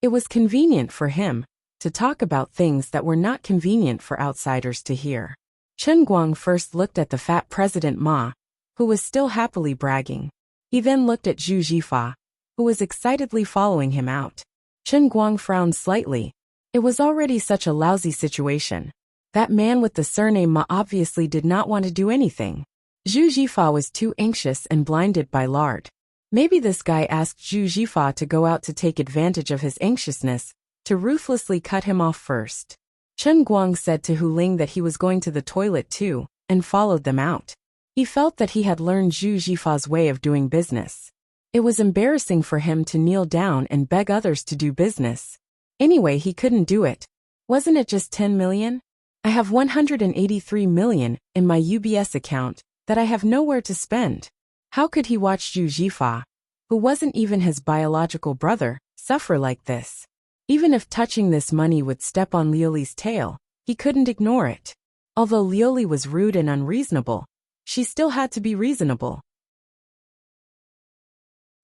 it was convenient for him to talk about things that were not convenient for outsiders to hear. Chen Guang first looked at the fat President Ma, who was still happily bragging. He then looked at Zhu Jifa, who was excitedly following him out. Chen Guang frowned slightly. It was already such a lousy situation. That man with the surname Ma obviously did not want to do anything. Zhu Jifa was too anxious and blinded by lard. Maybe this guy asked Zhu Jifa to go out to take advantage of his anxiousness, to ruthlessly cut him off first. Chen Guang said to Hu Ling that he was going to the toilet too, and followed them out. He felt that he had learned Zhu Jifa's way of doing business. It was embarrassing for him to kneel down and beg others to do business. Anyway, he couldn't do it. Wasn't it just 10 million? I have 183 million in my UBS account that I have nowhere to spend. How could he watch Zhu Jifa, who wasn't even his biological brother, suffer like this? Even if touching this money would step on Liuli's tail, he couldn't ignore it. Although Liuli was rude and unreasonable, she still had to be reasonable.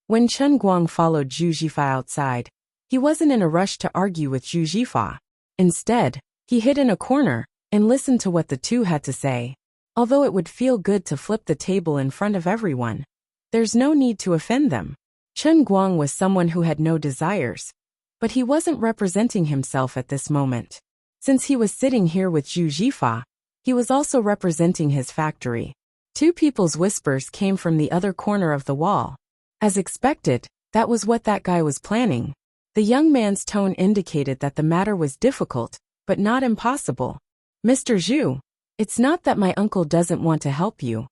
When Chen Guang followed Zhu Jifa outside, he wasn't in a rush to argue with Zhu Jifa. Instead, he hid in a corner and listened to what the two had to say. Although it would feel good to flip the table in front of everyone, there's no need to offend them. Chen Guang was someone who had no desires, but he wasn't representing himself at this moment. Since he was sitting here with Zhu Jifa, he was also representing his factory. Two people's whispers came from the other corner of the wall. As expected, that was what that guy was planning. The young man's tone indicated that the matter was difficult, but not impossible. Mr. Zhu, it's not that my uncle doesn't want to help you,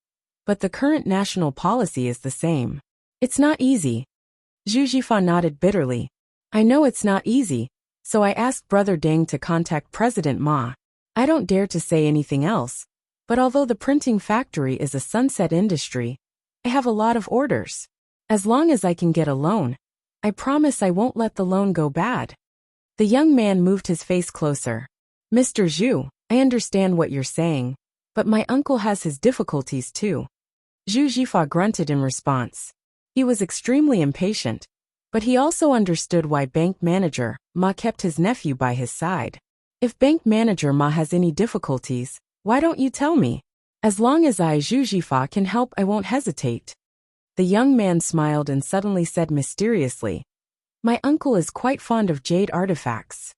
but the current national policy is the same. It's not easy. Zhu Jifa nodded bitterly. I know it's not easy, so I asked Brother Deng to contact President Ma. I don't dare to say anything else, but although the printing factory is a sunset industry, I have a lot of orders. As long as I can get a loan, I promise I won't let the loan go bad. The young man moved his face closer. Mr. Zhu, I understand what you're saying, but my uncle has his difficulties too. Zhu Jifa grunted in response. He was extremely impatient, but he also understood why bank manager Ma kept his nephew by his side. If bank manager Ma has any difficulties, why don't you tell me? As long as I, Zhu Jifa, can help, I won't hesitate. The young man smiled and suddenly said mysteriously, my uncle is quite fond of jade artifacts.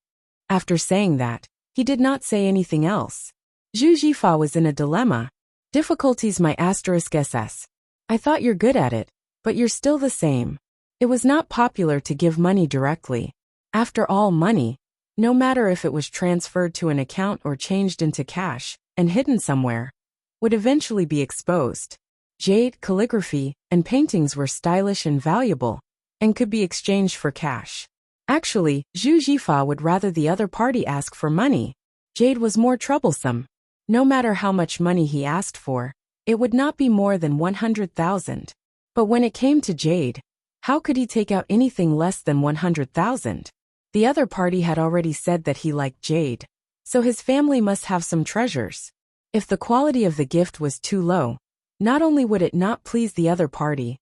After saying that, he did not say anything else. Zhu Jifa was in a dilemma. Difficulties my *SS. I thought you're good at it, but you're still the same. It was not popular to give money directly. After all, money, no matter if it was transferred to an account or changed into cash and hidden somewhere, would eventually be exposed. Jade, calligraphy, and paintings were stylish and valuable, and could be exchanged for cash. Actually, Zhu Jifa would rather the other party ask for money. Jade was more troublesome. No matter how much money he asked for, it would not be more than 100,000. But when it came to jade, how could he take out anything less than 100,000? The other party had already said that he liked jade, so his family must have some treasures. If the quality of the gift was too low, not only would it not please the other party,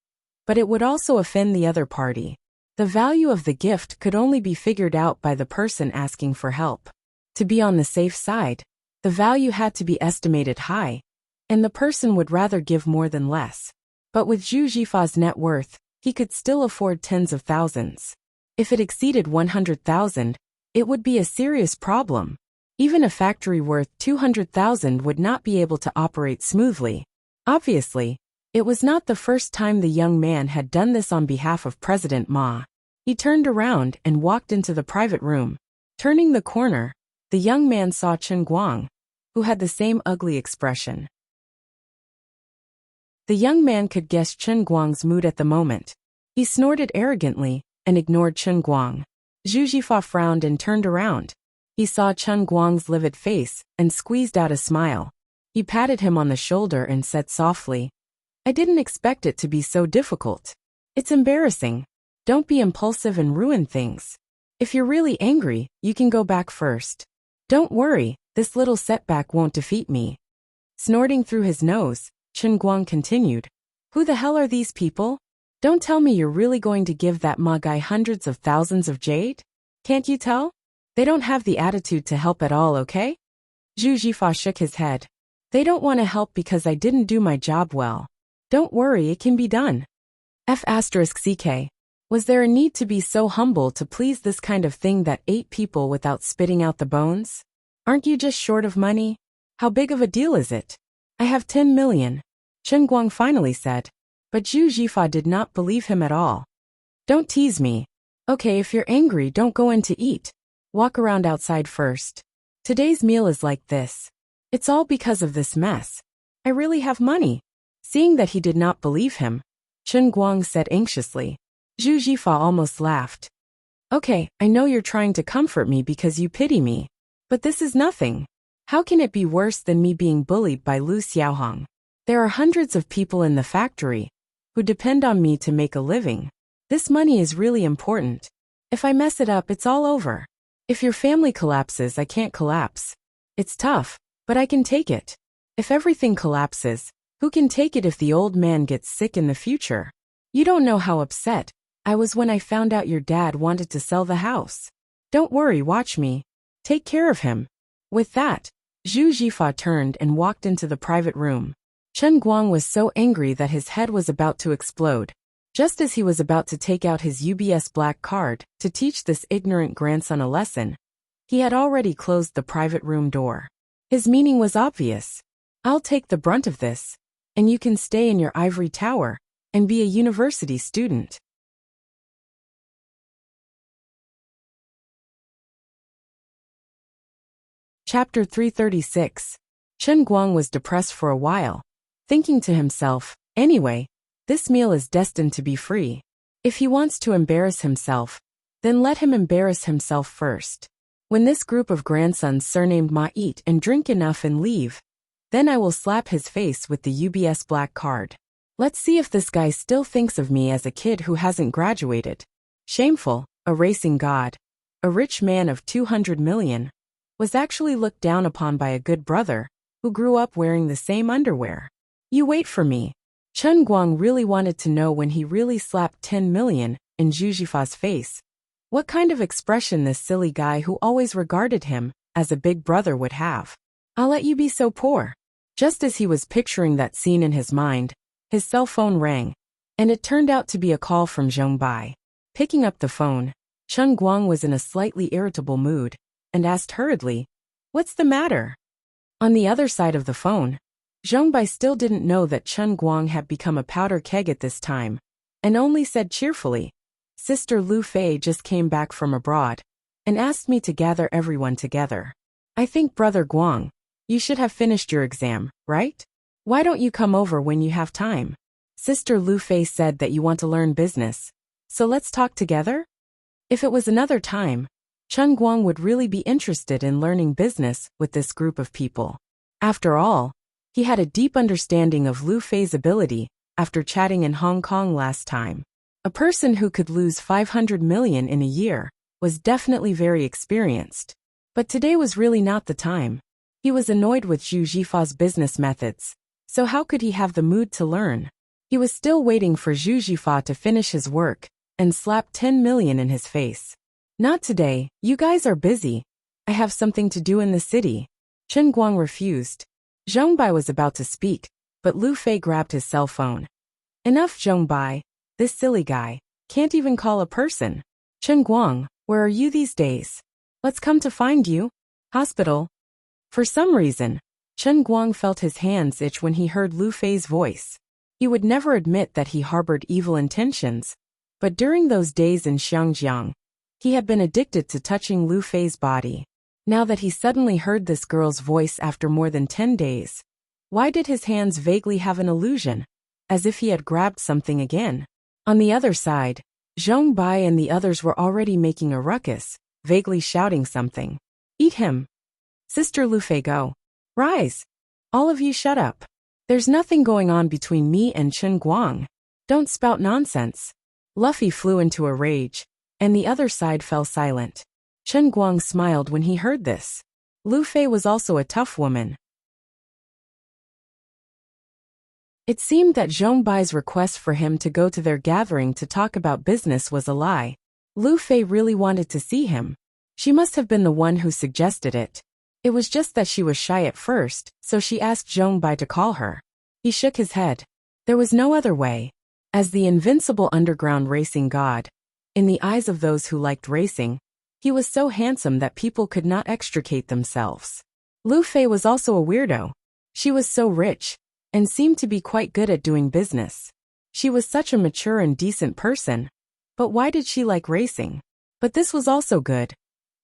but it would also offend the other party. The value of the gift could only be figured out by the person asking for help. To be on the safe side, the value had to be estimated high, and the person would rather give more than less. But with Zhu Jifa's net worth, he could still afford tens of thousands. If it exceeded 100,000, it would be a serious problem. Even a factory worth 200,000 would not be able to operate smoothly. Obviously, it was not the first time the young man had done this on behalf of President Ma. He turned around and walked into the private room. Turning the corner, the young man saw Chen Guang, who had the same ugly expression. The young man could guess Chen Guang's mood at the moment. He snorted arrogantly and ignored Chen Guang. Zhu Jifa frowned and turned around. He saw Chen Guang's livid face and squeezed out a smile. He patted him on the shoulder and said softly, I didn't expect it to be so difficult. It's embarrassing. Don't be impulsive and ruin things. If you're really angry, you can go back first. Don't worry, this little setback won't defeat me. Snorting through his nose, Chen Guang continued, who the hell are these people? Don't tell me you're really going to give that Ma guy hundreds of thousands of jade? Can't you tell? They don't have the attitude to help at all, okay? Zhu Jifa shook his head. They don't want to help because I didn't do my job well. Don't worry, it can be done. *CK. Was there a need to be so humble to please this kind of thing that ate people without spitting out the bones? Aren't you just short of money? How big of a deal is it? I have 10 million, Chen Guang finally said. But Zhu Jifa did not believe him at all. Don't tease me. Okay, if you're angry, don't go in to eat. Walk around outside first. Today's meal is like this. It's all because of this mess. I really have money. Seeing that he did not believe him, Chen Guang said anxiously. Zhu Jifa almost laughed. Okay, I know you're trying to comfort me because you pity me. But this is nothing. How can it be worse than me being bullied by Lu Xiaohong? There are hundreds of people in the factory who depend on me to make a living. This money is really important. If I mess it up, it's all over. If your family collapses, I can't collapse. It's tough, but I can take it. If everything collapses, who can take it if the old man gets sick in the future? You don't know how upset I was when I found out your dad wanted to sell the house. Don't worry, watch me. Take care of him. With that, Zhu Jifa turned and walked into the private room. Chen Guang was so angry that his head was about to explode. Just as he was about to take out his UBS black card to teach this ignorant grandson a lesson, he had already closed the private room door. His meaning was obvious. I'll take the brunt of this, and you can stay in your ivory tower and be a university student. Chapter 336. Chen Guang was depressed for a while, thinking to himself, anyway, this meal is destined to be free. If he wants to embarrass himself, then let him embarrass himself first. When this group of grandsons surnamed Ma eat and drink enough and leave, then I will slap his face with the UBS black card. Let's see if this guy still thinks of me as a kid who hasn't graduated. Shameful, a racing god, a rich man of 200 million, was actually looked down upon by a good brother who grew up wearing the same underwear. You wait for me. Chen Guang really wanted to know when he really slapped 10 million in Zhu Jifa's face, what kind of expression this silly guy who always regarded him as a big brother would have. I'll let you be so poor. Just as he was picturing that scene in his mind, his cell phone rang, and it turned out to be a call from Zhong Bai. Picking up the phone, Chen Guang was in a slightly irritable mood and asked hurriedly, "What's the matter?" On the other side of the phone, Zhong Bai still didn't know that Chen Guang had become a powder keg at this time, and only said cheerfully, "Sister Lu Fei just came back from abroad and asked me to gather everyone together. I think, Brother Guang, you should have finished your exam, right? Why don't you come over when you have time? Sister Lu Fei said that you want to learn business, so let's talk together?" If it was another time, Chen Guang would really be interested in learning business with this group of people. After all, he had a deep understanding of Lu Fei's ability after chatting in Hong Kong last time. A person who could lose 500 million in a year was definitely very experienced. But today was really not the time. He was annoyed with Zhu Jifa's business methods, so how could he have the mood to learn? He was still waiting for Zhu Jifa to finish his work and slap 10 million in his face. Not today, you guys are busy. I have something to do in the city. Chen Guang refused. Zhong Bai was about to speak, but Lu Fei grabbed his cell phone. Enough, Zhong Bai. This silly guy can't even call a person. Chen Guang, where are you these days? Let's come to find you. Hospital. For some reason, Chen Guang felt his hands itch when he heard Lu Fei's voice. He would never admit that he harbored evil intentions, but during those days in Xiangjiang, he had been addicted to touching Lu Fei's body. Now that he suddenly heard this girl's voice after more than 10 days, why did his hands vaguely have an illusion, as if he had grabbed something again? On the other side, Zhong Bai and the others were already making a ruckus, vaguely shouting something. Eat him. Sister Lu Fei, go. Rise. All of you shut up. There's nothing going on between me and Chen Guang. Don't spout nonsense. Luffy flew into a rage, and the other side fell silent. Chen Guang smiled when he heard this. Lu Fei was also a tough woman. It seemed that Zhong Bai's request for him to go to their gathering to talk about business was a lie. Lu Fei really wanted to see him. She must have been the one who suggested it. It was just that she was shy at first, so she asked Zhong Bai to call her. He shook his head. There was no other way. As the invincible underground racing god, in the eyes of those who liked racing, he was so handsome that people could not extricate themselves. Lu Fei was also a weirdo. She was so rich, and seemed to be quite good at doing business. She was such a mature and decent person. But why did she like racing? But this was also good.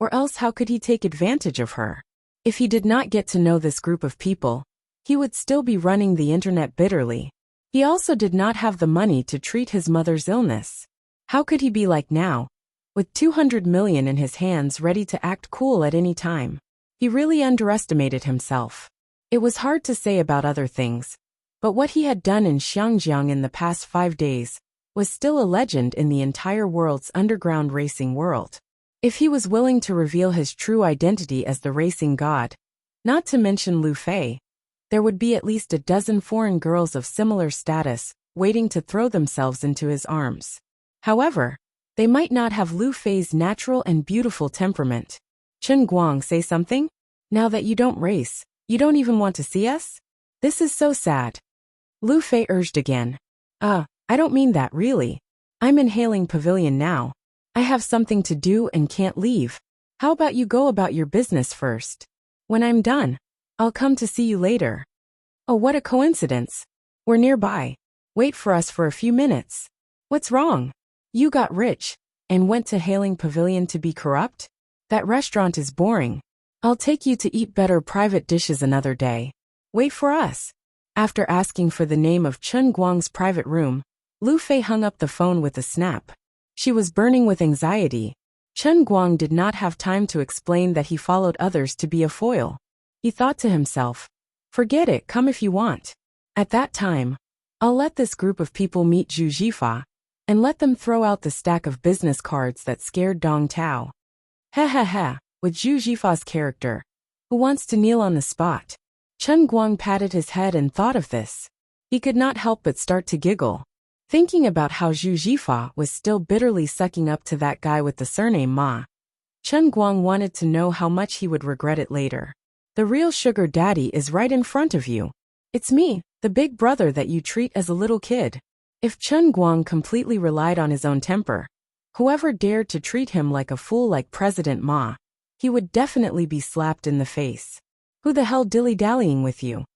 Or else how could he take advantage of her? If he did not get to know this group of people, he would still be running the internet bitterly. He also did not have the money to treat his mother's illness. How could he be like now, with 200 million in his hands ready to act cool at any time? He really underestimated himself. It was hard to say about other things, but what he had done in Xiangjiang in the past 5 days was still a legend in the entire world's underground racing world. If he was willing to reveal his true identity as the racing god, not to mention Lu Fei, there would be at least a dozen foreign girls of similar status waiting to throw themselves into his arms. However, they might not have Lu Fei's natural and beautiful temperament. Chen Guang, say something? Now that you don't race, you don't even want to see us? This is so sad. Lu Fei urged again. I don't mean that really. I'm in Hailing Pavilion now. I have something to do and can't leave. How about you go about your business first? When I'm done, I'll come to see you later. Oh, what a coincidence. We're nearby. Wait for us for a few minutes. What's wrong? You got rich and went to Hailing Pavilion to be corrupt? That restaurant is boring. I'll take you to eat better private dishes another day. Wait for us. After asking for the name of Chen Guang's private room, Lu Fei hung up the phone with a snap. She was burning with anxiety. Chen Guang did not have time to explain that he followed others to be a foil. He thought to himself, forget it, come if you want. At that time, I'll let this group of people meet Zhu Jifa, and let them throw out the stack of business cards that scared Dong Tao. With Zhu Jifa's character, who wants to kneel on the spot? Chen Guang patted his head and thought of this. He could not help but start to giggle, thinking about how Zhu Jifa was still bitterly sucking up to that guy with the surname Ma. Chen Guang wanted to know how much he would regret it later. The real sugar daddy is right in front of you. It's me, the big brother that you treat as a little kid. If Chen Guang completely relied on his own temper, whoever dared to treat him like a fool like President Ma, he would definitely be slapped in the face. Who the hell dilly-dallying with you?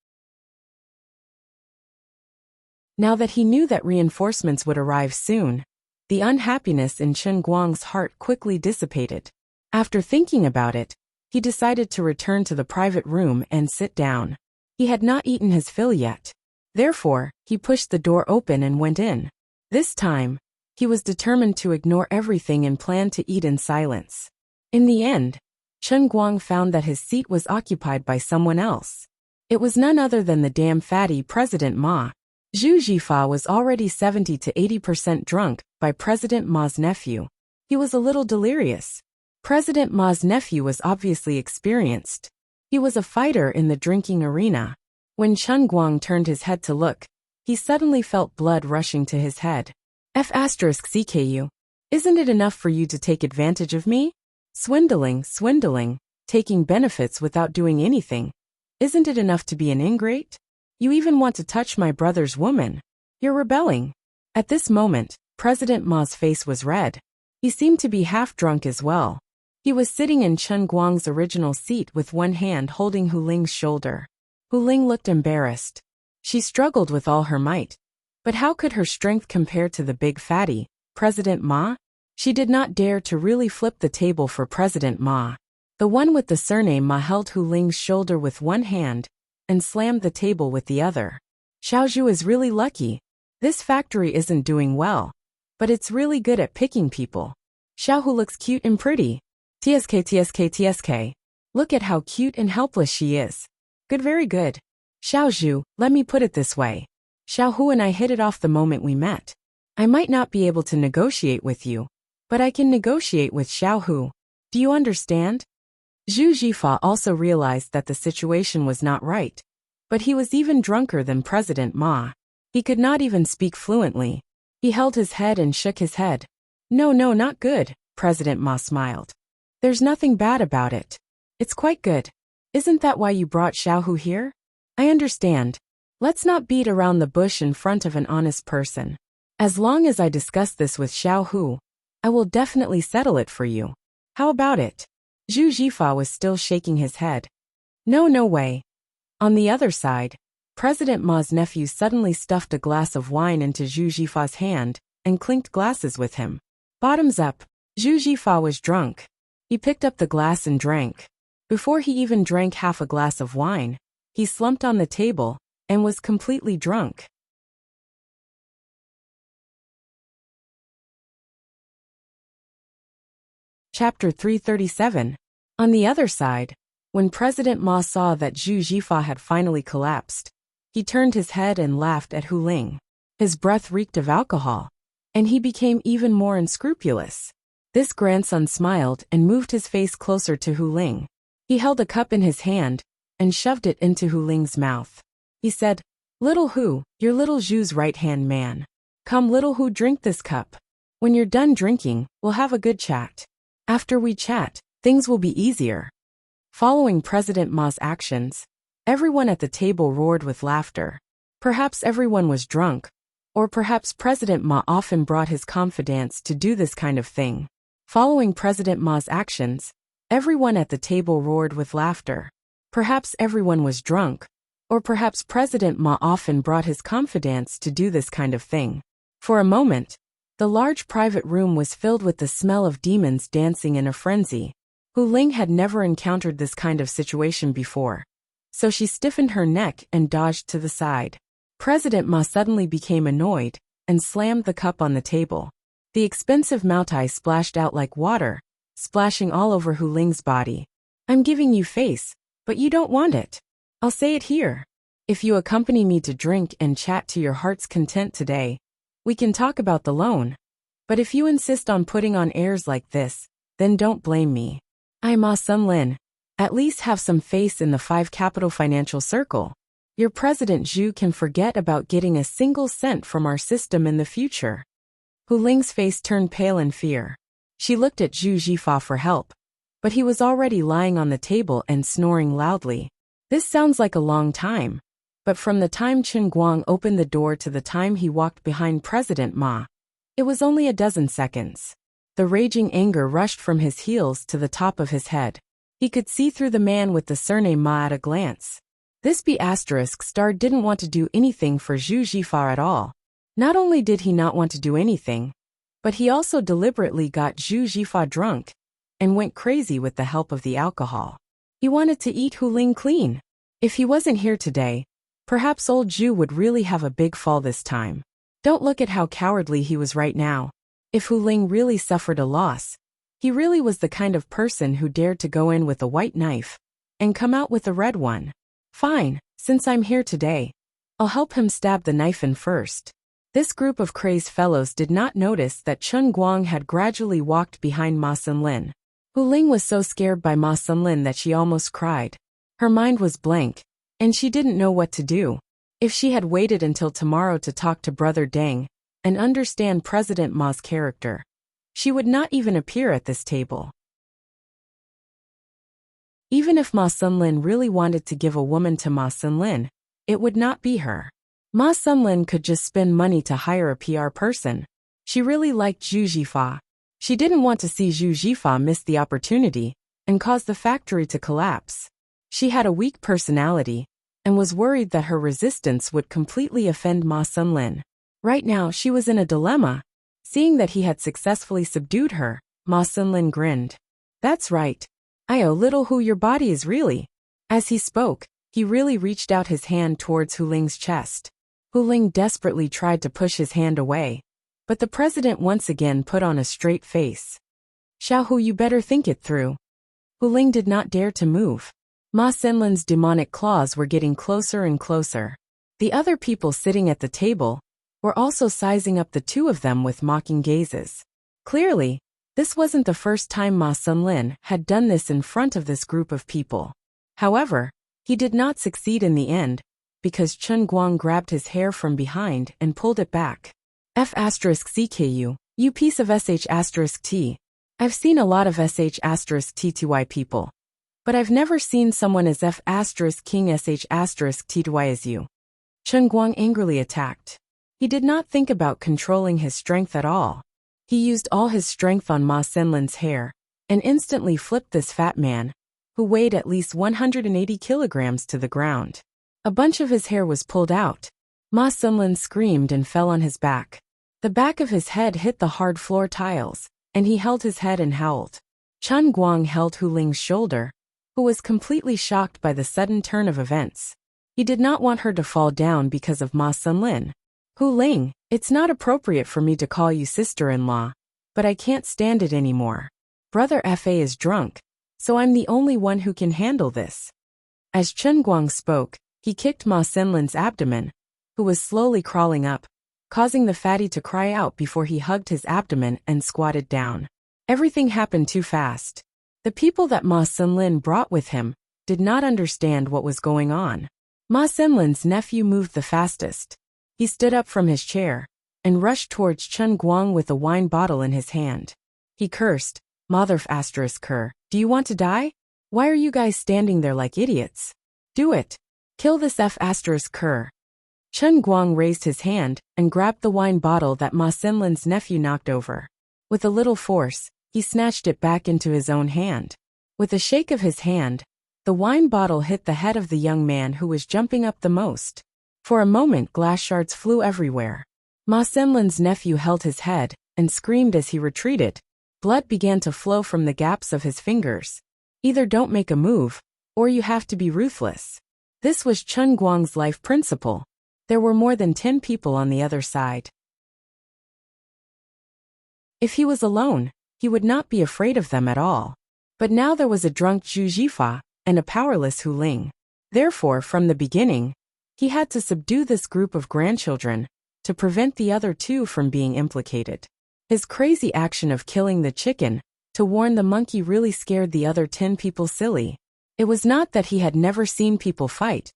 Now that he knew that reinforcements would arrive soon, the unhappiness in Chen Guang's heart quickly dissipated. After thinking about it, he decided to return to the private room and sit down. He had not eaten his fill yet. Therefore, he pushed the door open and went in. This time, he was determined to ignore everything and plan to eat in silence. In the end, Chen Guang found that his seat was occupied by someone else. It was none other than the damn fatty President Ma. Zhu Jifa was already 70 to 80% drunk by President Ma's nephew. He was a little delirious. President Ma's nephew was obviously experienced. He was a fighter in the drinking arena. When Chen Guang turned his head to look, he suddenly felt blood rushing to his head. F***CKU. Isn't it enough for you to take advantage of me? Swindling, taking benefits without doing anything. Isn't it enough to be an ingrate? You even want to touch my brother's woman. You're rebelling. At this moment, President Ma's face was red. He seemed to be half drunk as well. He was sitting in Chen Guang's original seat with one hand holding Hu Ling's shoulder. Hu Ling looked embarrassed. She struggled with all her might. But how could her strength compare to the big fatty, President Ma? She did not dare to really flip the table for President Ma. The one with the surname Ma held Hu Ling's shoulder with one hand and slammed the table with the other. Xiaozhu is really lucky. This factory isn't doing well, but it's really good at picking people. Xiaohu looks cute and pretty. TSK. Look at how cute and helpless she is. Good, very good. Xiaozhu, let me put it this way. Xiaohu and I hit it off the moment we met. I might not be able to negotiate with you, but I can negotiate with Xiaohu. Do you understand? Zhu Jifa also realized that the situation was not right, but he was even drunker than President Ma. He could not even speak fluently. He held his head and shook his head. No, not good, President Ma smiled. There's nothing bad about it. It's quite good. Isn't that why you brought Xiaohu here? I understand. Let's not beat around the bush in front of an honest person. As long as I discuss this with Xiaohu, I will definitely settle it for you. How about it? Zhu Jifa was still shaking his head. No way. On the other side, President Ma's nephew suddenly stuffed a glass of wine into Zhu Jifa's hand and clinked glasses with him. Bottoms up. Zhu Jifa was drunk. He picked up the glass and drank. Before he even drank half a glass of wine, he slumped on the table and was completely drunk. Chapter 337. On the other side, when President Ma saw that Zhu Jifa had finally collapsed, he turned his head and laughed at Hu Ling. His breath reeked of alcohol, and he became even more unscrupulous. This grandson smiled and moved his face closer to Hu Ling. He held a cup in his hand and shoved it into Hu Ling's mouth. He said, "Little Hu, you're little Zhu's right-hand man. Come, little Hu, drink this cup. When you're done drinking, we'll have a good chat. After we chat, things will be easier." Following President Ma's actions, everyone at the table roared with laughter. Perhaps everyone was drunk, or perhaps President Ma often brought his confidants to do this kind of thing. Following President Ma's actions, everyone at the table roared with laughter. Perhaps everyone was drunk, or perhaps President Ma often brought his confidants to do this kind of thing. For a moment, the large private room was filled with the smell of demons dancing in a frenzy. Hu Ling had never encountered this kind of situation before, so she stiffened her neck and dodged to the side. President Ma suddenly became annoyed and slammed the cup on the table. The expensive Moutai splashed out like water, splashing all over Hu Ling's body. "I'm giving you face, but you don't want it. I'll say it here. If you accompany me to drink and chat to your heart's content today, we can talk about the loan. But if you insist on putting on airs like this, then don't blame me. I Ma Sunlin. At least have some face in the 5 capital financial circle. Your President Zhu can forget about getting a single cent from our system in the future." Hu Ling's face turned pale in fear. She looked at Zhu Jifa for help, but he was already lying on the table and snoring loudly. This sounds like a long time, but from the time Chen Guang opened the door to the time he walked behind President Ma, it was only a dozen seconds. The raging anger rushed from his heels to the top of his head. He could see through the man with the surname Ma at a glance. This B*** didn't want to do anything for Zhu Jifa at all. Not only did he not want to do anything, but he also deliberately got Zhu Jifa drunk and went crazy with the help of the alcohol. He wanted to eat Hu Ling clean. If he wasn't here today, perhaps old Zhu would really have a big fall this time. Don't look at how cowardly he was right now. If Hu Ling really suffered a loss, he really was the kind of person who dared to go in with a white knife and come out with a red one. Fine, since I'm here today, I'll help him stab the knife in first. This group of crazed fellows did not notice that Chen Guang had gradually walked behind Ma Sunlin. Hu Ling was so scared by Ma Sunlin that she almost cried. Her mind was blank, and she didn't know what to do. If she had waited until tomorrow to talk to Brother Deng and understand President Ma's character, she would not even appear at this table. Even if Ma Sunlin really wanted to give a woman to Ma Sunlin, it would not be her. Ma Sunlin could just spend money to hire a PR person. She really liked Zhu Jifa. She didn't want to see Zhu Jifa miss the opportunity and cause the factory to collapse. She had a weak personality and was worried that her resistance would completely offend Ma Sunlin. Right now she was in a dilemma. Seeing that he had successfully subdued her, Ma Sunlin grinned. "That's right. I owe little Hu, your body is really." As he spoke, he really reached out his hand towards Hu Ling's chest. Hu Ling desperately tried to push his hand away, but the president once again put on a straight face. "Xiao Hu, you better think it through." Hu Ling did not dare to move. Ma Sunlin's demonic claws were getting closer and closer. The other people sitting at the table were also sizing up the two of them with mocking gazes. Clearly, this wasn't the first time Ma Sunlin had done this in front of this group of people. However, he did not succeed in the end, because Chen Guang grabbed his hair from behind and pulled it back. F***CKU, you piece of sh**T. I've seen a lot of sh**Tty people, but I've never seen someone as F***King sh**Tty as you. Chen Guang angrily attacked. He did not think about controlling his strength at all. He used all his strength on Ma Sunlin's hair and instantly flipped this fat man, who weighed at least 180 kilograms, to the ground. A bunch of his hair was pulled out. Ma Sunlin screamed and fell on his back. The back of his head hit the hard floor tiles, and he held his head and howled. Chen Guang held Hu Ling's shoulder, who was completely shocked by the sudden turn of events. He did not want her to fall down because of Ma Sunlin. "Hu Ling, it's not appropriate for me to call you sister-in-law, but I can't stand it anymore. Brother Fa is drunk, so I'm the only one who can handle this. As Chen Guang spoke, he kicked Ma Xinlin's abdomen, who was slowly crawling up, causing the fatty to cry out before he hugged his abdomen and squatted down. Everything happened too fast. The people that Ma Xinlin brought with him did not understand what was going on. Ma Xinlin's nephew moved the fastest. He stood up from his chair and rushed towards Chen Guang with a wine bottle in his hand. He cursed, "Mother ***, do you want to die? Why are you guys standing there like idiots? Do it. Kill this ***. Chen Guang raised his hand and grabbed the wine bottle that Ma Xinlin's nephew knocked over. With a little force, he snatched it back into his own hand. With a shake of his hand, the wine bottle hit the head of the young man who was jumping up the most. For a moment, glass shards flew everywhere. Ma Xinlin's nephew held his head and screamed as he retreated. Blood began to flow from the gaps of his fingers. Either don't make a move, or you have to be ruthless. This was Chen Guang's life principle. There were more than 10 people on the other side. If he was alone, he would not be afraid of them at all. But now there was a drunk Zhu Jifa and a powerless Hu Ling. Therefore, from the beginning, he had to subdue this group of grandchildren to prevent the other two from being implicated. His crazy action of killing the chicken to warn the monkey really scared the other 10 people silly. It was not that he had never seen people fight,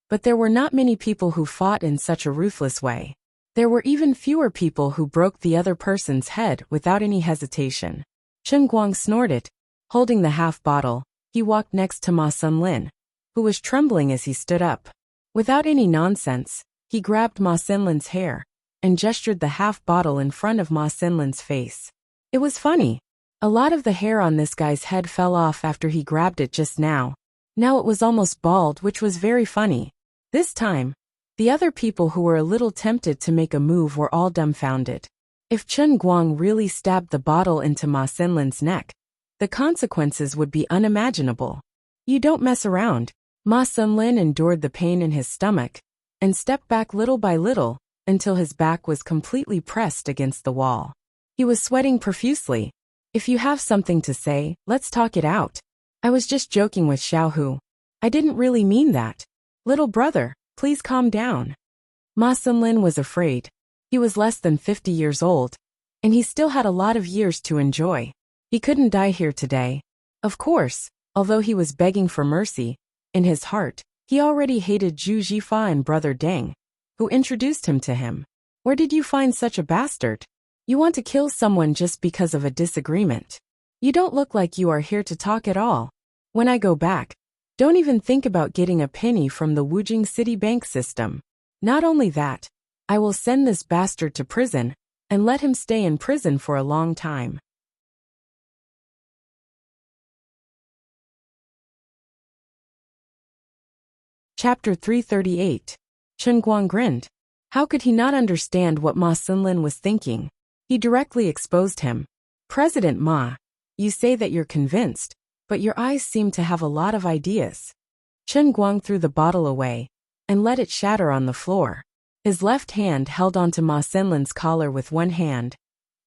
but there were not many people who fought in such a ruthless way. There were even fewer people who broke the other person's head without any hesitation. Chen Guang snorted. Holding the half bottle, he walked next to Ma Xinlin, who was trembling as he stood up. Without any nonsense, he grabbed Ma Xinlin's hair and gestured the half bottle in front of Ma Xinlin's face. It was funny. A lot of the hair on this guy's head fell off after he grabbed it just now. Now it was almost bald, which was very funny. This time, the other people who were a little tempted to make a move were all dumbfounded. If Chen Guang really stabbed the bottle into Ma Xinlin's neck, the consequences would be unimaginable. You don't mess around. Ma Xinlin endured the pain in his stomach and stepped back little by little until his back was completely pressed against the wall. He was sweating profusely. If you have something to say, let's talk it out. I was just joking with Xiaohu. I didn't really mean that. Little brother, please calm down. Ma Xinlin was afraid. He was less than 50 years old, and he still had a lot of years to enjoy. He couldn't die here today. Of course, although he was begging for mercy, in his heart, he already hated Zhu Jifa and brother Deng, who introduced him to him. Where did you find such a bastard? You want to kill someone just because of a disagreement. You don't look like you are here to talk at all. When I go back, don't even think about getting a penny from the Wujing City bank system. Not only that, I will send this bastard to prison and let him stay in prison for a long time. Chapter 338. Chen Guang grinned. How could he not understand what Ma Xinlin was thinking? He directly exposed him. President Ma, you say that you're convinced, but your eyes seem to have a lot of ideas. Chen Guang threw the bottle away and let it shatter on the floor. His left hand held onto Ma Xinlin's collar with one hand,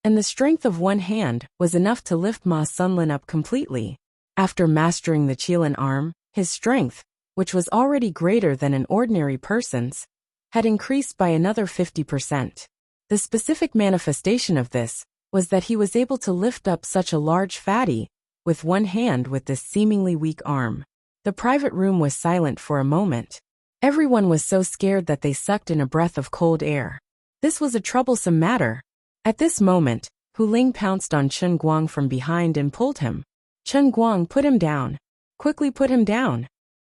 and the strength of one hand was enough to lift Ma Xinlin up completely. After mastering the Qilin arm, his strength, which was already greater than an ordinary person's, had increased by another 50%. The specific manifestation of this was that he was able to lift up such a large fatty with one hand with this seemingly weak arm. The private room was silent for a moment. Everyone was so scared that they sucked in a breath of cold air. This was a troublesome matter. At this moment, Hu Ling pounced on Chen Guang from behind and pulled him. Chen Guang, put him down. Quickly put him down.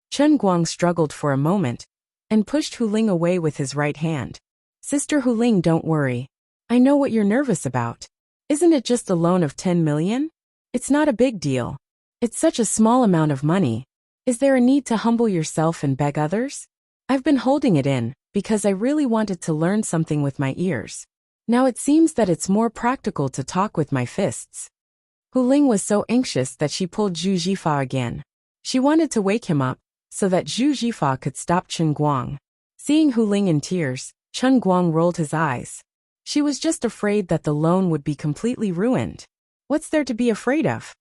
Chen Guang struggled for a moment and pushed Hu Ling away with his right hand. Sister Hu Ling, don't worry. I know what you're nervous about. Isn't it just a loan of 10 million? It's not a big deal. It's such a small amount of money. Is there a need to humble yourself and beg others? I've been holding it in because I really wanted to learn something with my ears. Now it seems that it's more practical to talk with my fists. Hu Ling was so anxious that she pulled Zhu Jifa again. She wanted to wake him up so that Zhu Jifa could stop Chen Guang. Seeing Hu Ling in tears, Chen Guang rolled his eyes. She was just afraid that the loan would be completely ruined. What's there to be afraid of?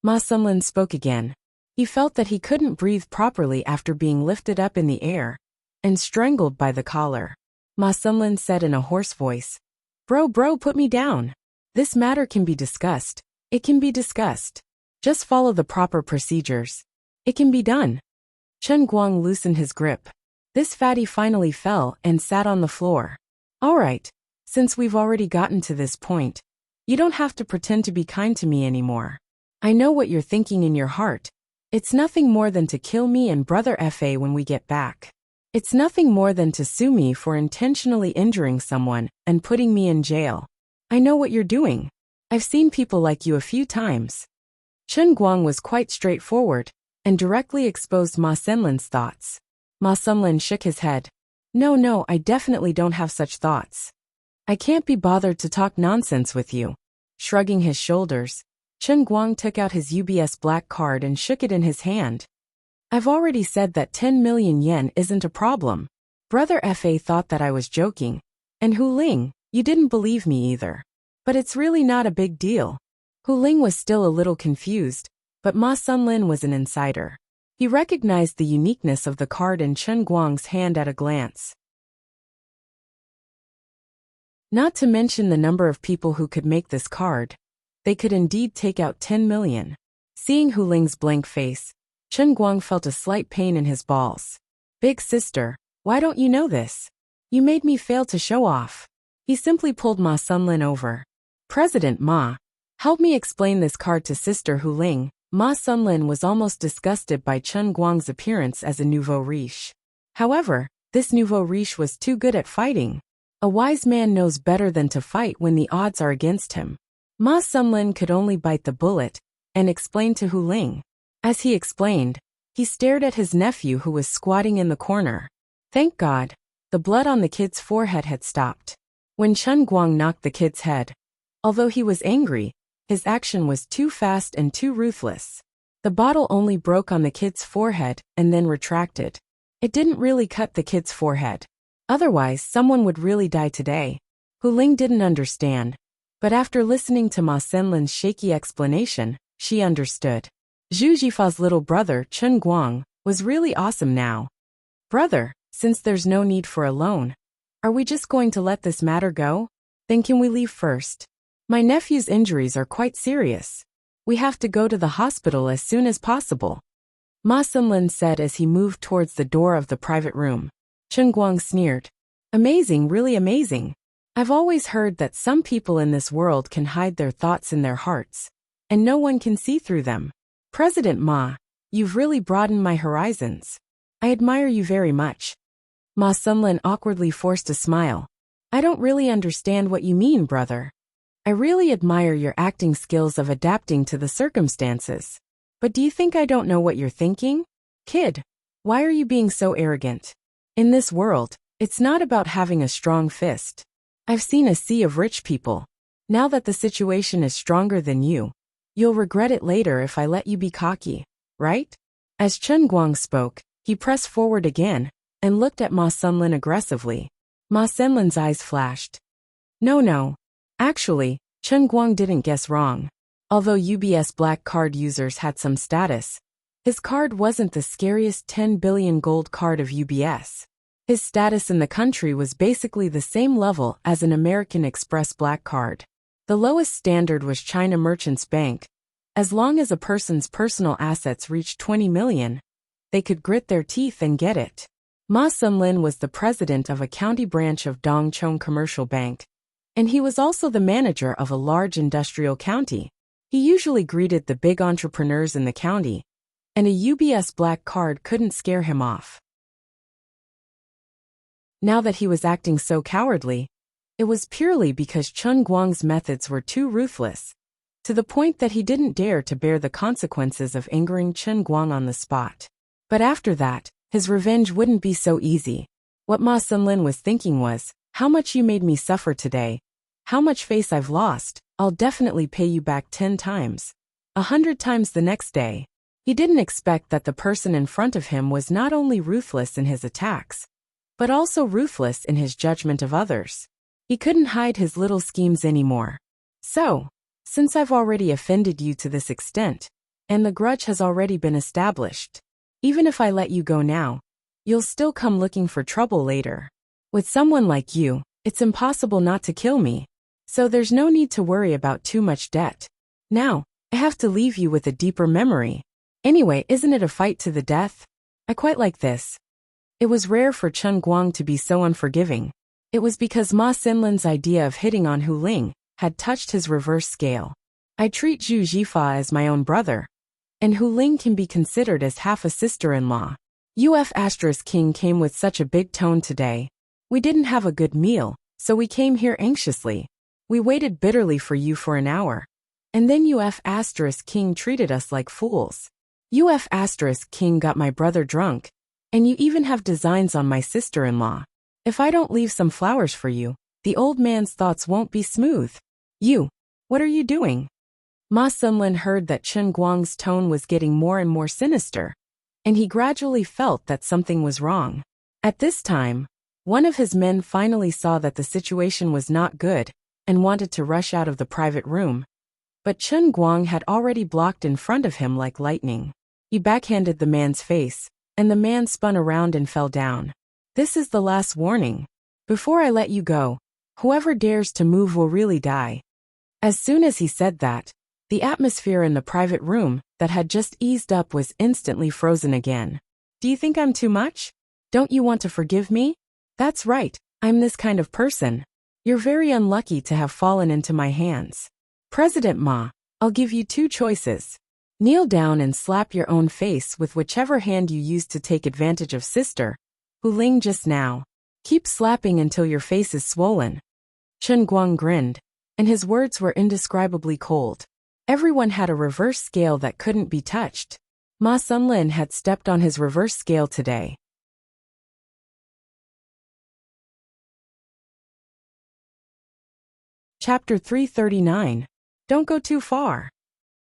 Ma Sunlin spoke again. He felt that he couldn't breathe properly after being lifted up in the air and strangled by the collar. Ma Sunlin said in a hoarse voice, Bro, put me down. This matter can be discussed. It can be discussed. Just follow the proper procedures. It can be done. Chen Guang loosened his grip. This fatty finally fell and sat on the floor. All right, since we've already gotten to this point, you don't have to pretend to be kind to me anymore. I know what you're thinking in your heart. It's nothing more than to kill me and Brother Fa when we get back. It's nothing more than to sue me for intentionally injuring someone and putting me in jail. I know what you're doing. I've seen people like you a few times. Chen Guang was quite straightforward and directly exposed Ma Sunlin's thoughts. Ma Sunlin shook his head. No, I definitely don't have such thoughts. I can't be bothered to talk nonsense with you. Shrugging his shoulders, Chen Guang took out his UBS black card and shook it in his hand. I've already said that 10 million yen isn't a problem. Brother Fa thought that I was joking. And Hu Ling, you didn't believe me either. But it's really not a big deal. Hu Ling was still a little confused, but Ma Sunlin was an insider. He recognized the uniqueness of the card in Chen Guang's hand at a glance. Not to mention the number of people who could make this card. They could indeed take out 10 million. Seeing Hu Ling's blank face, Chen Guang felt a slight pain in his balls. Big sister, why don't you know this? You made me fail to show off. He simply pulled Ma Sunlin over. President Ma, help me explain this card to Sister Hu Ling. Ma Sunlin was almost disgusted by Chen Guang's appearance as a nouveau riche. However, this nouveau riche was too good at fighting. A wise man knows better than to fight when the odds are against him. Ma Sunlin could only bite the bullet and explain to Hu Ling. As he explained, he stared at his nephew who was squatting in the corner. Thank God, the blood on the kid's forehead had stopped. When Chen Guang knocked the kid's head, although he was angry, his action was too fast and too ruthless. The bottle only broke on the kid's forehead and then retracted. It didn't really cut the kid's forehead. Otherwise, someone would really die today. Hu Ling didn't understand. But after listening to Ma Sunlin's shaky explanation, she understood. Zhu Jifa's little brother, Chen Guang, was really awesome now. Brother, since there's no need for a loan, are we just going to let this matter go? Then can we leave first? My nephew's injuries are quite serious. We have to go to the hospital as soon as possible. Ma Sunlin said as he moved towards the door of the private room. Chen Guang sneered. Amazing, really amazing. I've always heard that some people in this world can hide their thoughts in their hearts, and no one can see through them. President Ma, you've really broadened my horizons. I admire you very much. Ma Sunlin awkwardly forced a smile. I don't really understand what you mean, brother. I really admire your acting skills of adapting to the circumstances. But do you think I don't know what you're thinking? Kid, why are you being so arrogant? In this world, it's not about having a strong fist. I've seen a sea of rich people. Now that the situation is stronger than you, you'll regret it later if I let you be cocky, right? As Chen Guang spoke, he pressed forward again and looked at Ma Sunlin aggressively. Ma Sunlin's eyes flashed. No. Actually, Chen Guang didn't guess wrong. Although UBS black card users had some status, his card wasn't the scariest 10 billion gold card of UBS. His status in the country was basically the same level as an American Express black card. The lowest standard was China Merchants Bank. As long as a person's personal assets reached 20 million, they could grit their teeth and get it. Ma Sunlin was the president of a county branch of Dongchong Commercial Bank, and he was also the manager of a large industrial county. He usually greeted the big entrepreneurs in the county, and a UBS black card couldn't scare him off. Now that he was acting so cowardly, it was purely because Chen Guang's methods were too ruthless, to the point that he didn't dare to bear the consequences of angering Chen Guang on the spot. But after that, his revenge wouldn't be so easy. What Ma Sunlin was thinking was, how much you made me suffer today, how much face I've lost, I'll definitely pay you back 10 times. 100 times the next day. He didn't expect that the person in front of him was not only ruthless in his attacks, but also ruthless in his judgment of others. He couldn't hide his little schemes anymore. So, since I've already offended you to this extent, and the grudge has already been established. Even if I let you go now, you'll still come looking for trouble later. With someone like you, it's impossible not to kill me, so there's no need to worry about too much debt. Now, I have to leave you with a deeper memory. Anyway, isn't it a fight to the death? I quite like this. It was rare for Chen Guang to be so unforgiving. It was because Ma Xinlin's idea of hitting on Hu Ling had touched his reverse scale. I treat Zhu Jifa as my own brother, and Hu Ling can be considered as half a sister-in-law. King came with such a big tone today. We didn't have a good meal, so we came here anxiously. We waited bitterly for you for an hour. And then King treated us like fools. King got my brother drunk, and you even have designs on my sister-in-law. If I don't leave some flowers for you, the old man's thoughts won't be smooth. What are you doing? Ma Xinlin heard that Chen Guang's tone was getting more and more sinister, and he gradually felt that something was wrong. At this time, one of his men finally saw that the situation was not good and wanted to rush out of the private room. But Chen Guang had already blocked in front of him like lightning. He backhanded the man's face, and the man spun around and fell down. This is the last warning. Before I let you go, whoever dares to move will really die. As soon as he said that, the atmosphere in the private room that had just eased up was instantly frozen again. Do you think I'm too much? Don't you want to forgive me? That's right, I'm this kind of person. You're very unlucky to have fallen into my hands. President Ma, I'll give you two choices. Kneel down and slap your own face with whichever hand you used to take advantage of Sister Hu Ling just now. Keep slapping until your face is swollen. Chen Guang grinned, and his words were indescribably cold. Everyone had a reverse scale that couldn't be touched. Ma Xinlin had stepped on his reverse scale today. Chapter 339. Don't go too far.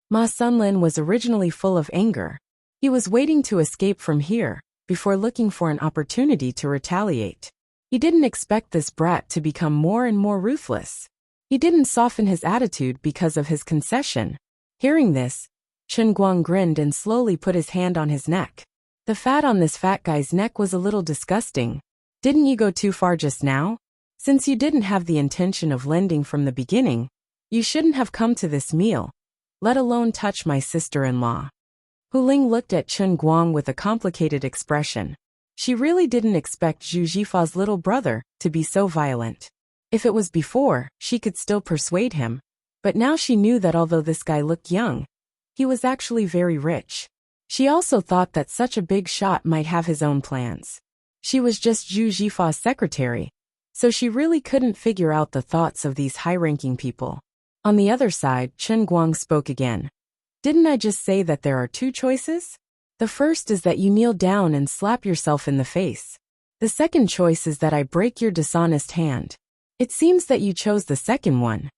Ma Xinlin was originally full of anger. He was waiting to escape from here, before looking for an opportunity to retaliate. He didn't expect this brat to become more and more ruthless. He didn't soften his attitude because of his concession. Hearing this, Chen Guang grinned and slowly put his hand on his neck. The fat on this fat guy's neck was a little disgusting. Didn't you go too far just now? Since you didn't have the intention of lending from the beginning, you shouldn't have come to this meal, let alone touch my sister-in-law. Hu Ling looked at Chen Guang with a complicated expression. She really didn't expect Zhu Jifa's little brother to be so violent. If it was before, she could still persuade him, but now she knew that although this guy looked young, he was actually very rich. She also thought that such a big shot might have his own plans. She was just Zhu Jifa's secretary, so she really couldn't figure out the thoughts of these high-ranking people. On the other side, Chen Guang spoke again. Didn't I just say that there are two choices? The first is that you kneel down and slap yourself in the face. The second choice is that I break your dishonest hand. It seems that you chose the second one.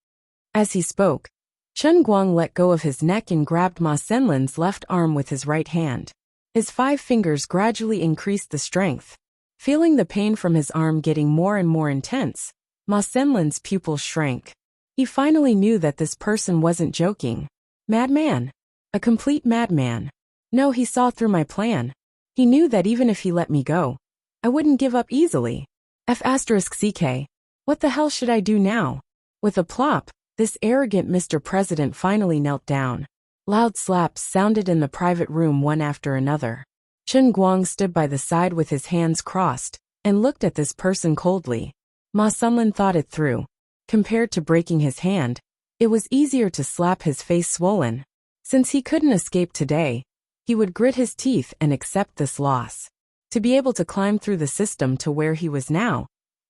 As he spoke, Chen Guang let go of his neck and grabbed Ma Xinlin's left arm with his right hand. His 5 fingers gradually increased the strength. Feeling the pain from his arm getting more and more intense, Ma Xinlin's pupils shrank. He finally knew that this person wasn't joking. Madman. A complete madman. No, he saw through my plan. He knew that even if he let me go, I wouldn't give up easily. F***ck. What the hell should I do now? With a plop, this arrogant Mr. President finally knelt down. Loud slaps sounded in the private room one after another. Chen Guang stood by the side with his hands crossed and looked at this person coldly. Ma Xinlin thought it through. Compared to breaking his hand, it was easier to slap his face swollen. Since he couldn't escape today, he would grit his teeth and accept this loss. To be able to climb through the system to where he was now,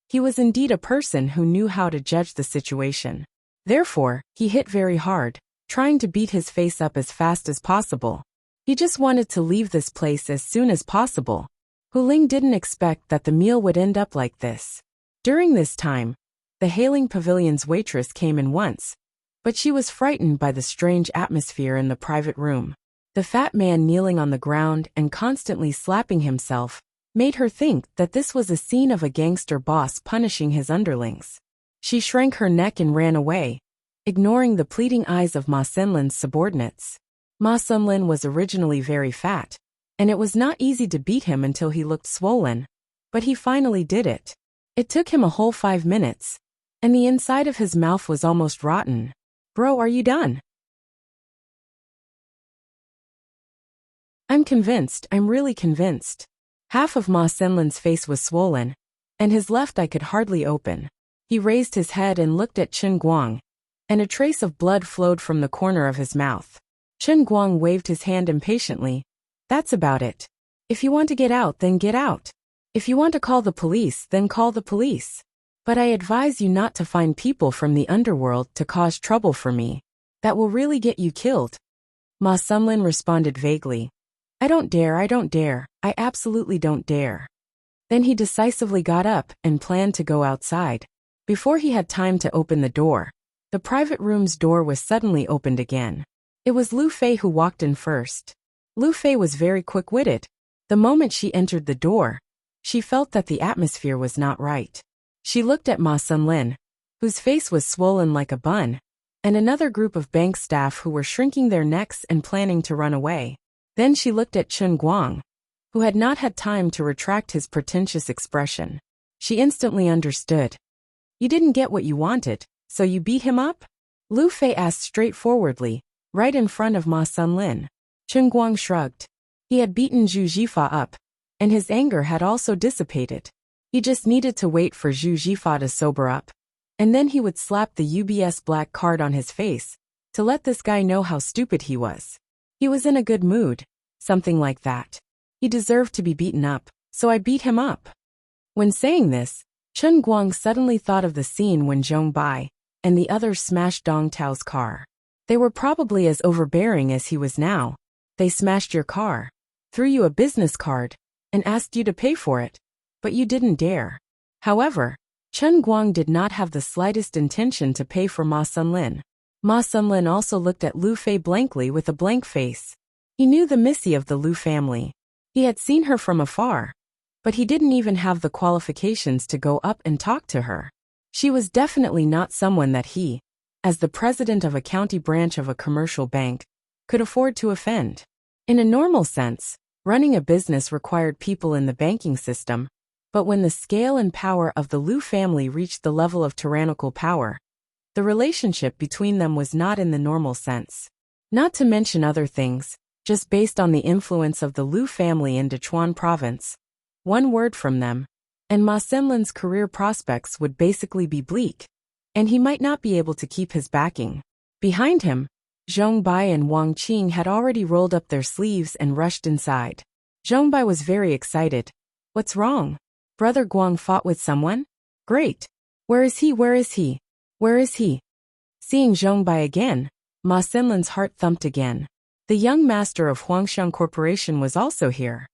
he was indeed a person who knew how to judge the situation. Therefore, he hit very hard, trying to beat his face up as fast as possible. He just wanted to leave this place as soon as possible. Hu Ling didn't expect that the meal would end up like this. During this time, the Hailing Pavilion's waitress came in once, but she was frightened by the strange atmosphere in the private room. The fat man kneeling on the ground and constantly slapping himself made her think that this was a scene of a gangster boss punishing his underlings. She shrank her neck and ran away, ignoring the pleading eyes of Ma Xinlin's subordinates. Ma Sunlin was originally very fat, and it was not easy to beat him until he looked swollen, but he finally did it. It took him a whole 5 minutes, and the inside of his mouth was almost rotten. Bro, are you done? I'm convinced, I'm really convinced. Half of Ma Sunlin's face was swollen, and his left eye could hardly open. He raised his head and looked at Chen Guang, and a trace of blood flowed from the corner of his mouth. Chen Guang waved his hand impatiently. That's about it. If you want to get out, then get out. If you want to call the police, then call the police. But I advise you not to find people from the underworld to cause trouble for me. That will really get you killed. Ma Sunlin responded vaguely. I don't dare, I absolutely don't dare. Then he decisively got up and planned to go outside. Before he had time to open the door, the private room's door was suddenly opened again. It was Lu Fei who walked in first. Lu Fei was very quick-witted. The moment she entered the door, she felt that the atmosphere was not right. She looked at Ma Sunlin, whose face was swollen like a bun, and another group of bank staff who were shrinking their necks and planning to run away. Then she looked at Chen Guang, who had not had time to retract his pretentious expression. She instantly understood. You didn't get what you wanted, so you beat him up? Lu Fei asked straightforwardly, right in front of Ma Sunlin. Chen Guang shrugged. He had beaten Zhu Jifa up, and his anger had also dissipated. He just needed to wait for Zhu Jifa to sober up, and then he would slap the UBS black card on his face, to let this guy know how stupid he was. He was in a good mood, something like that. He deserved to be beaten up, so I beat him up. When saying this, Chen Guang suddenly thought of the scene when Zhong Bai and the others smashed Dong Tao's car. They were probably as overbearing as he was now. They smashed your car, threw you a business card, and asked you to pay for it, but you didn't dare. However, Chen Guang did not have the slightest intention to pay for Ma Sunlin. Ma Sunlin also looked at Lu Fei blankly with a blank face. He knew the Missy of the Lu family. He had seen her from afar, but he didn't even have the qualifications to go up and talk to her. She was definitely not someone that he, as the president of a county branch of a commercial bank, could afford to offend. In a normal sense, running a business required people in the banking system, but when the scale and power of the Lu family reached the level of tyrannical power, the relationship between them was not in the normal sense. Not to mention other things, just based on the influence of the Lu family in Sichuan province. One word from them, and Ma Sunlin's career prospects would basically be bleak, and he might not be able to keep his backing. Behind him, Zhong Bai and Wang Qing had already rolled up their sleeves and rushed inside. Zhong Bai was very excited. What's wrong? Brother Guang fought with someone? Great. Where is he? Where is he? Where is he? Seeing Zhong Bai again, Ma Sunlin's heart thumped again. The young master of Huangshan Corporation was also here.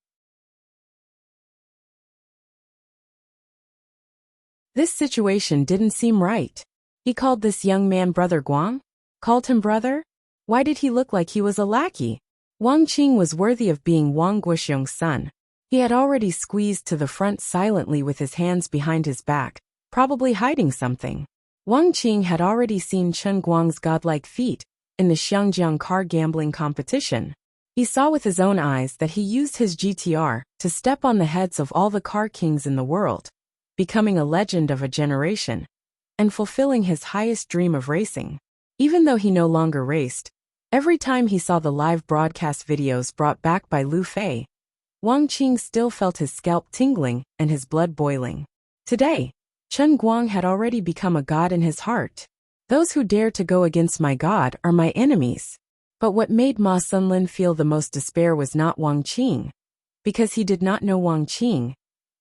This situation didn't seem right. He called this young man Brother Guang? Called him brother? Why did he look like he was a lackey? Wang Qing was worthy of being Wang Guoxiong's son. He had already squeezed to the front silently with his hands behind his back, probably hiding something. Wang Qing had already seen Chen Guang's godlike feat in the Xiangjiang car gambling competition. He saw with his own eyes that he used his GTR to step on the heads of all the car kings in the world, becoming a legend of a generation, and fulfilling his highest dream of racing. Even though he no longer raced, every time he saw the live broadcast videos brought back by Lu Fei, Wang Qing still felt his scalp tingling and his blood boiling. Today, Chen Guang had already become a god in his heart. Those who dare to go against my god are my enemies. But what made Ma Sunlin feel the most despair was not Wang Qing, because he did not know Wang Qing,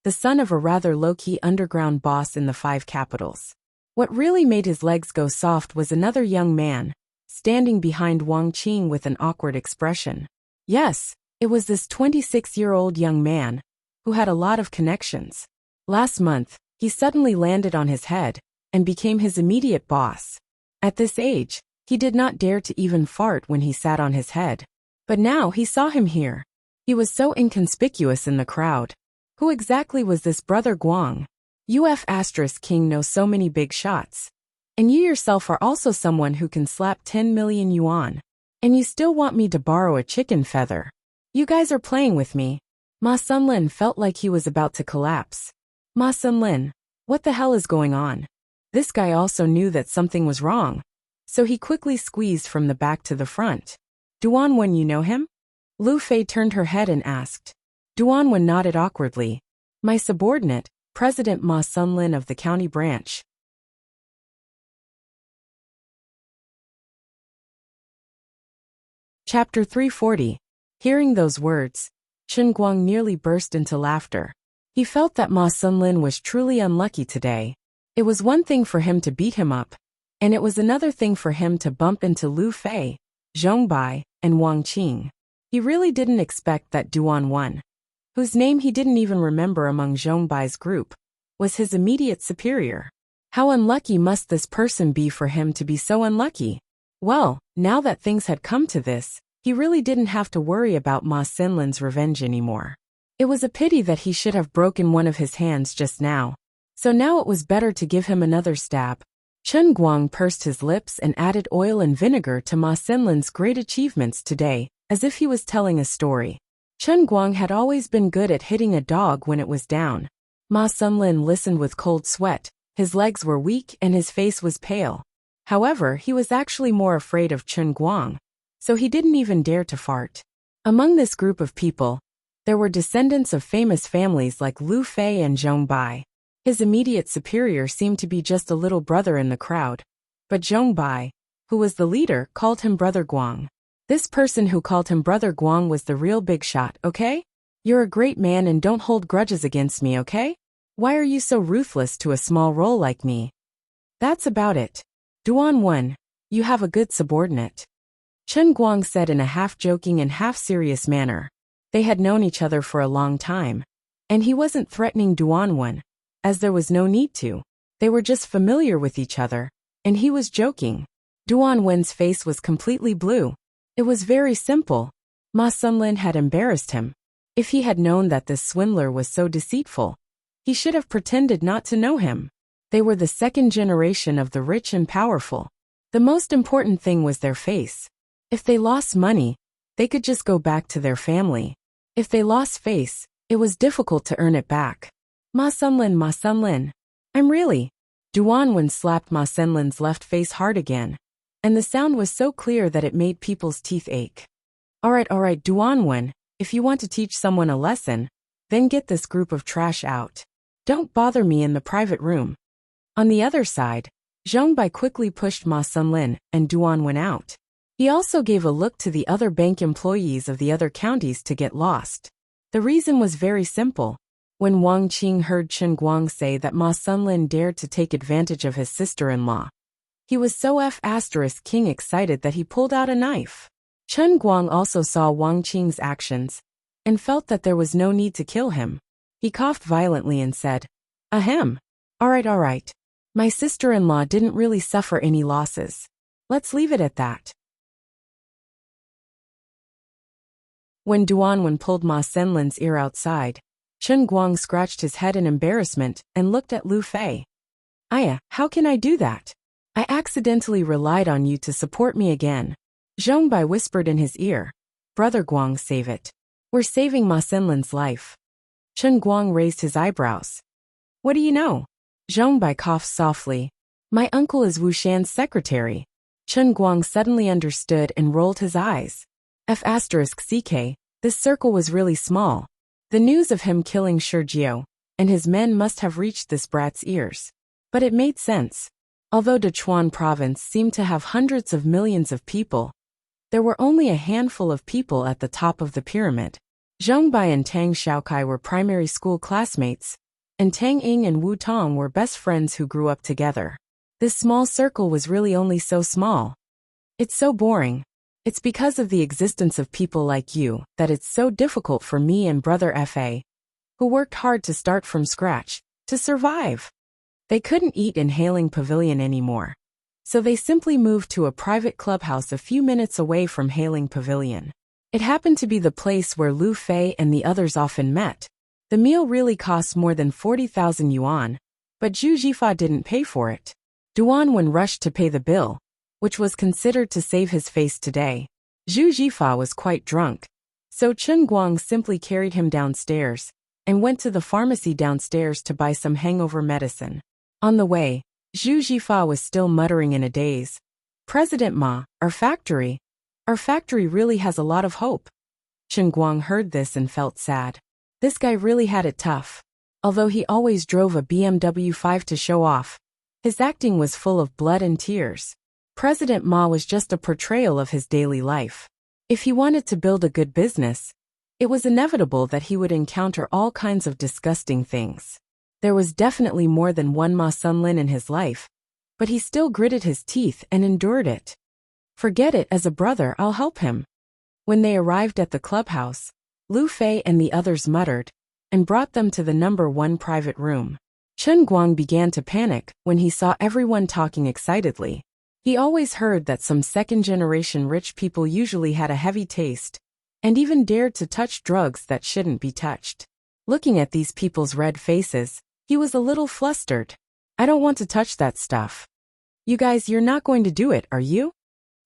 the son of a rather low-key underground boss in the 5 capitals. What really made his legs go soft was another young man, standing behind Wang Qing with an awkward expression. Yes, it was this 26-year-old young man, who had a lot of connections. Last month, he suddenly landed on his head, and became his immediate boss. At this age, he did not dare to even fart when he sat on his head. But now he saw him here. He was so inconspicuous in the crowd. Who exactly was this Brother Guang? King knows so many big shots. And you yourself are also someone who can slap 10 million yuan. And you still want me to borrow a chicken feather? You guys are playing with me. Ma Sunlin felt like he was about to collapse. Ma Sunlin, what the hell is going on? This guy also knew that something was wrong, so he quickly squeezed from the back to the front. Duanwen, you know him? Lu Fei turned her head and asked. Duanwen nodded awkwardly. My subordinate, President Ma Sunlin of the county branch. Chapter 340. Hearing those words, Chen Guang nearly burst into laughter. He felt that Ma Sunlin was truly unlucky today. It was one thing for him to beat him up, and it was another thing for him to bump into Lu Fei, Zhong Bai, and Wang Qing. He really didn't expect that Duanwen, whose name he didn't even remember among Zhong Bai's group, was his immediate superior. How unlucky must this person be for him to be so unlucky? Well, now that things had come to this, he really didn't have to worry about Ma Sunlin's revenge anymore. It was a pity that he should have broken one of his hands just now. So now it was better to give him another stab. Chen Guang pursed his lips and added oil and vinegar to Ma Sunlin's great achievements today, as if he was telling a story. Chen Guang had always been good at hitting a dog when it was down. Ma Sunlin listened with cold sweat, his legs were weak and his face was pale. However, he was actually more afraid of Chen Guang, so he didn't even dare to fart. Among this group of people, there were descendants of famous families like Lu Fei and Zhong Bai. His immediate superior seemed to be just a little brother in the crowd. But Zhong Bai, who was the leader, called him Brother Guang. This person who called him Brother Guang was the real big shot, okay? You're a great man and don't hold grudges against me, okay? Why are you so ruthless to a small role like me? That's about it. Duanwen, you have a good subordinate. Chen Guang said in a half-joking and half-serious manner. They had known each other for a long time, and he wasn't threatening Duanwen, as there was no need to. They were just familiar with each other, and he was joking. Duanwen's face was completely blue. It was very simple. Ma Sunlin had embarrassed him. If he had known that this swindler was so deceitful, he should have pretended not to know him. They were the second generation of the rich and powerful. The most important thing was their face. If they lost money, they could just go back to their family. If they lost face, it was difficult to earn it back. Ma Sunlin, I'm really. Duanwen slapped Ma Sunlin's left face hard again, and the sound was so clear that it made people's teeth ache. Alright, Duanwen, if you want to teach someone a lesson, then get this group of trash out. Don't bother me in the private room. On the other side, Zhong Bai quickly pushed Ma Sunlin and Duanwen out. He also gave a look to the other bank employees of the other counties to get lost. The reason was very simple. When Wang Qing heard Chen Guang say that Ma Sunlin dared to take advantage of his sister-in-law, he was so King excited that he pulled out a knife. Chen Guang also saw Wang Qing's actions and felt that there was no need to kill him. He coughed violently and said, Ahem. Alright. My sister-in-law didn't really suffer any losses. Let's leave it at that. When Duanwen pulled Ma Sunlin's ear outside, Chen Guang scratched his head in embarrassment and looked at Lu Fei. Aya, how can I do that? I accidentally relied on you to support me again. Zhong Bai whispered in his ear. Brother Guang, save it. We're saving Ma Sunlin's life. Chen Guang raised his eyebrows. What do you know? Zhong Bai coughed softly. My uncle is Wuxian's secretary. Chen Guang suddenly understood and rolled his eyes. F***CK, this circle was really small. The news of him killing Shurjiao and his men must have reached this brat's ears. But it made sense. Although Dechuan province seemed to have hundreds of millions of people, there were only a handful of people at the top of the pyramid. Zhong Bai and Tang Xiaokai were primary school classmates, and Tang Ying and Wu Tong were best friends who grew up together. This small circle was really only so small. It's so boring. It's because of the existence of people like you that it's so difficult for me and Brother Fa, who worked hard to start from scratch, to survive. They couldn't eat in Hailing Pavilion anymore, so they simply moved to a private clubhouse a few minutes away from Hailing Pavilion. It happened to be the place where Lu Fei and the others often met. The meal really cost more than 40,000 yuan, but Zhu Jifa didn't pay for it. Duanwen rushed to pay the bill, which was considered to save his face today. Zhu Jifa was quite drunk, so Chen Guang simply carried him downstairs and went to the pharmacy downstairs to buy some hangover medicine. On the way, Zhu Jifa was still muttering in a daze. President Ma, our factory really has a lot of hope. Chen Guang heard this and felt sad. This guy really had it tough. Although he always drove a BMW 5 to show off, his acting was full of blood and tears. President Ma was just a portrayal of his daily life. If he wanted to build a good business, it was inevitable that he would encounter all kinds of disgusting things. There was definitely more than one Ma Sunlin in his life, but he still gritted his teeth and endured it. Forget it, as a brother, I'll help him. When they arrived at the clubhouse, Lu Fei and the others muttered and brought them to the number 1 private room. Chen Guang began to panic when he saw everyone talking excitedly. He always heard that some second-generation rich people usually had a heavy taste and even dared to touch drugs that shouldn't be touched. Looking at these people's red faces, he was a little flustered. I don't want to touch that stuff. You guys, you're not going to do it, are you?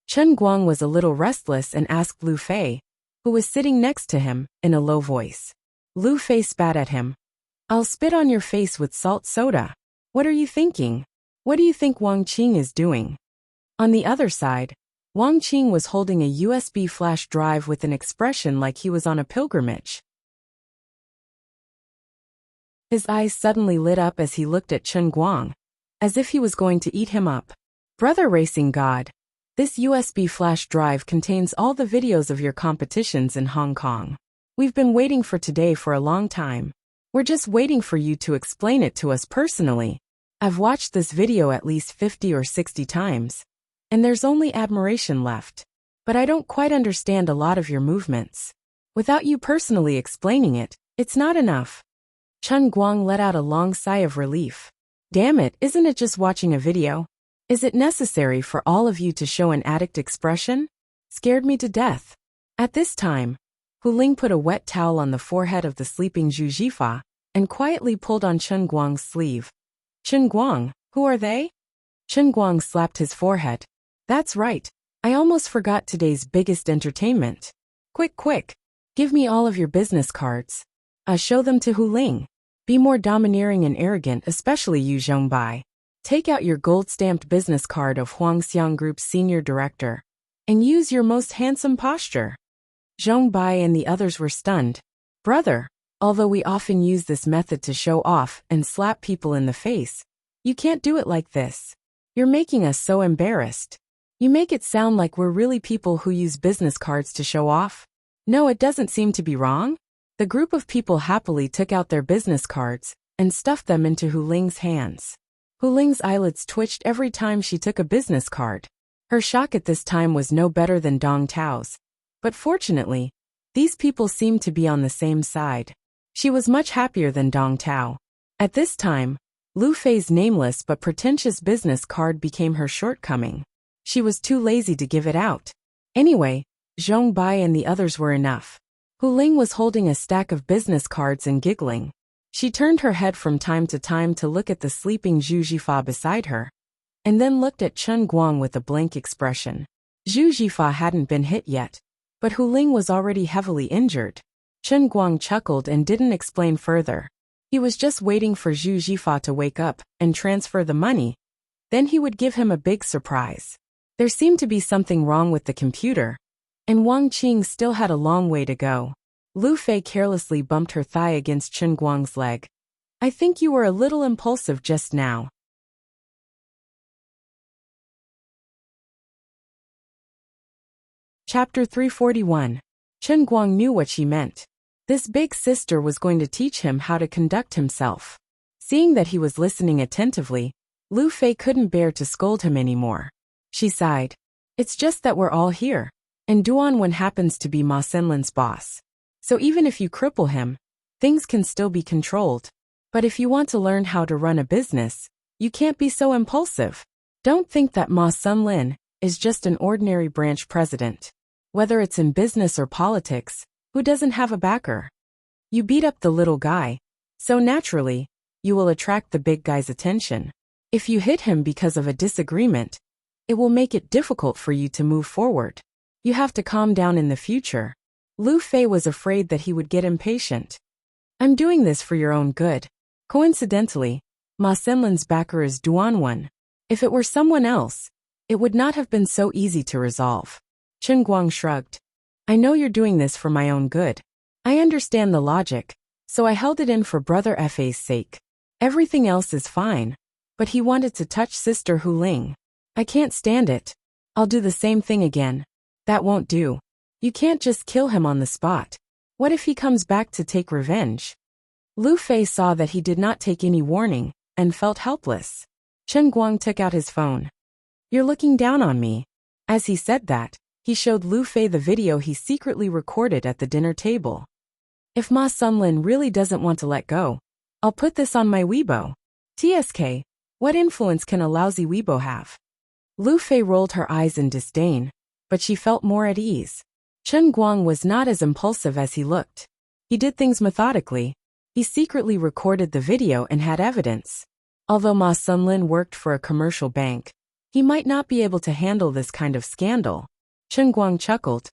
Chen Guang was a little restless and asked Lu Fei, who was sitting next to him, in a low voice. Lu Fei spat at him. I'll spit on your face with salt soda. What are you thinking? What do you think Wang Qing is doing? On the other side, Wang Qing was holding a USB flash drive with an expression like he was on a pilgrimage. His eyes suddenly lit up as he looked at Chen Guang, as if he was going to eat him up. Brother Racing God, this USB flash drive contains all the videos of your competitions in Hong Kong. We've been waiting for today for a long time. We're just waiting for you to explain it to us personally. I've watched this video at least 50 or 60 times, and there's only admiration left. But I don't quite understand a lot of your movements. Without you personally explaining it, it's not enough. Chen Guang let out a long sigh of relief. Damn it, isn't it just watching a video? Is it necessary for all of you to show an addict expression? Scared me to death. At this time, Hu Ling put a wet towel on the forehead of the sleeping Zhu Jifa and quietly pulled on Chen Guang's sleeve. Chen Guang, who are they? Chen Guang slapped his forehead. That's right. I almost forgot today's biggest entertainment. Quick, give me all of your business cards. Show them to Hu Ling. Be more domineering and arrogant, especially you, Zhongbai. Take out your gold-stamped business card of Huangxiang Group's senior director and use your most handsome posture. Zhongbai and the others were stunned. Brother, although we often use this method to show off and slap people in the face, you can't do it like this. You're making us so embarrassed. You make it sound like we're really people who use business cards to show off. No, it doesn't seem to be wrong. The group of people happily took out their business cards and stuffed them into Hu Ling's hands. Hu Ling's eyelids twitched every time she took a business card. Her shock at this time was no better than Dong Tao's. But fortunately, these people seemed to be on the same side. She was much happier than Dong Tao. At this time, Lu Fei's nameless but pretentious business card became her shortcoming. She was too lazy to give it out. Anyway, Zhong Bai and the others were enough. Hu Ling was holding a stack of business cards and giggling. She turned her head from time to time to look at the sleeping Zhu Jifa beside her, and then looked at Chen Guang with a blank expression. Zhu Jifa hadn't been hit yet, but Hu Ling was already heavily injured. Chen Guang chuckled and didn't explain further. He was just waiting for Zhu Jifa to wake up and transfer the money. Then he would give him a big surprise. There seemed to be something wrong with the computer, and Wang Qing still had a long way to go. Lu Fei carelessly bumped her thigh against Chen Guang's leg. I think you were a little impulsive just now. Chapter 341. Chen Guang knew what she meant. This big sister was going to teach him how to conduct himself. Seeing that he was listening attentively, Lu Fei couldn't bear to scold him anymore. She sighed. It's just that we're all here, and Duan happens to be Ma Senlin's boss. So even if you cripple him, things can still be controlled. But if you want to learn how to run a business, you can't be so impulsive. Don't think that Ma Senlin is just an ordinary branch president. Whether it's in business or politics, who doesn't have a backer? You beat up the little guy, so naturally, you will attract the big guy's attention. If you hit him because of a disagreement, it will make it difficult for you to move forward. You have to calm down in the future. Lu Fei was afraid that he would get impatient. I'm doing this for your own good. Coincidentally, Ma Senlin's backer is Duanwen. If it were someone else, it would not have been so easy to resolve. Chen Guang shrugged. I know you're doing this for my own good. I understand the logic, so I held it in for Brother Fa's sake. Everything else is fine, but he wanted to touch Sister Hu Ling. I can't stand it. I'll do the same thing again. That won't do. You can't just kill him on the spot. What if he comes back to take revenge? Lu Fei saw that he did not take any warning, and felt helpless. Chen Guang took out his phone. You're looking down on me. As he said that, he showed Lu Fei the video he secretly recorded at the dinner table. If Ma Senlin really doesn't want to let go, I'll put this on my Weibo. TSK, what influence can a lousy Weibo have? Lu Fei rolled her eyes in disdain, but she felt more at ease. Chen Guang was not as impulsive as he looked. He did things methodically. He secretly recorded the video and had evidence. Although Ma Senlin worked for a commercial bank, he might not be able to handle this kind of scandal. Chen Guang chuckled.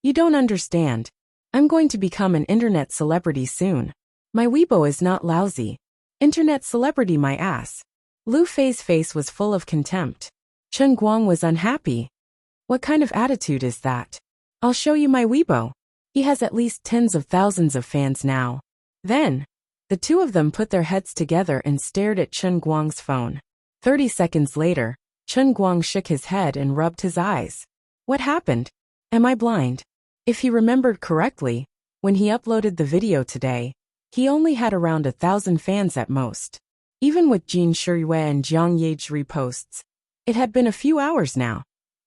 You don't understand. I'm going to become an internet celebrity soon. My Weibo is not lousy. Internet celebrity my ass. Lu Fei's face was full of contempt. Chen Guang was unhappy. What kind of attitude is that? I'll show you my Weibo. He has at least tens of thousands of fans now. Then, the two of them put their heads together and stared at Chen Guang's phone. 30 seconds later, Chen Guang shook his head and rubbed his eyes. What happened? Am I blind? If he remembered correctly, when he uploaded the video today, he only had around 1,000 fans at most. Even with Jin Shiyue and Jiang Ye's reposts, it had been a few hours now.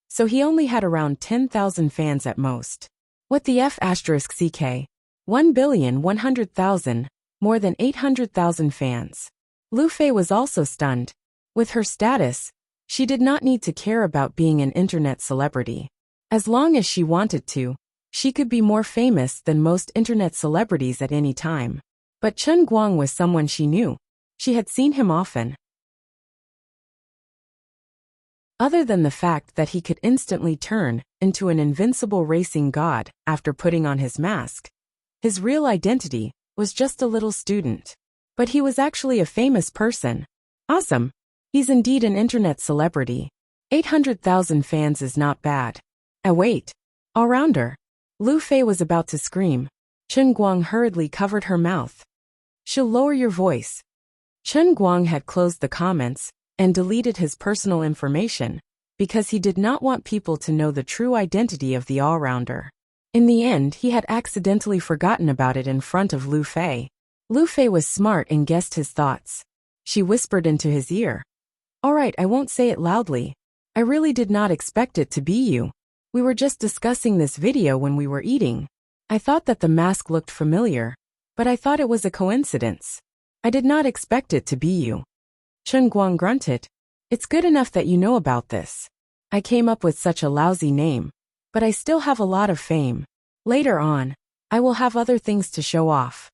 So he only had around 10,000 fans at most. What the F***ck? 1,100,000, more than 800,000 fans. Lu Fei was also stunned. With her status, she did not need to care about being an internet celebrity. As long as she wanted to, she could be more famous than most internet celebrities at any time. But Chen Guang was someone she knew. She had seen him often. Other than the fact that he could instantly turn into an invincible racing god after putting on his mask, his real identity was just a little student. But he was actually a famous person. Awesome. He's indeed an internet celebrity. 800,000 fans is not bad. Wait. All-rounder. Lu Fei was about to scream. Chen Guang hurriedly covered her mouth. She'll lower your voice. Chen Guang had closed the comments and deleted his personal information because he did not want people to know the true identity of the all-rounder. In the end, he had accidentally forgotten about it in front of Lu Fei. Lu Fei was smart and guessed his thoughts. She whispered into his ear. All right, I won't say it loudly. I really did not expect it to be you. We were just discussing this video when we were eating. I thought that the mask looked familiar, but I thought it was a coincidence. I did not expect it to be you. Chen Guang grunted. It's good enough that you know about this. I came up with such a lousy name, but I still have a lot of fame. Later on, I will have other things to show off.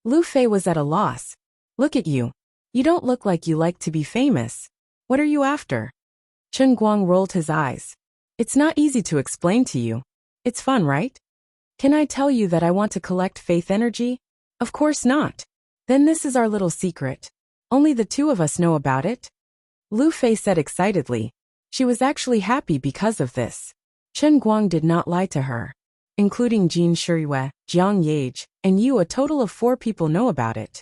Lu Fei was at a loss. Look at you. You don't look like you like to be famous. What are you after? Chen Guang rolled his eyes. It's not easy to explain to you. It's fun, right? Can I tell you that I want to collect faith energy? Of course not. Then this is our little secret. Only the two of us know about it. Lu Fei said excitedly. She was actually happy because of this. Chen Guang did not lie to her. Including Jin Shiyue, Jiang Ye, and you, a total of 4 people know about it.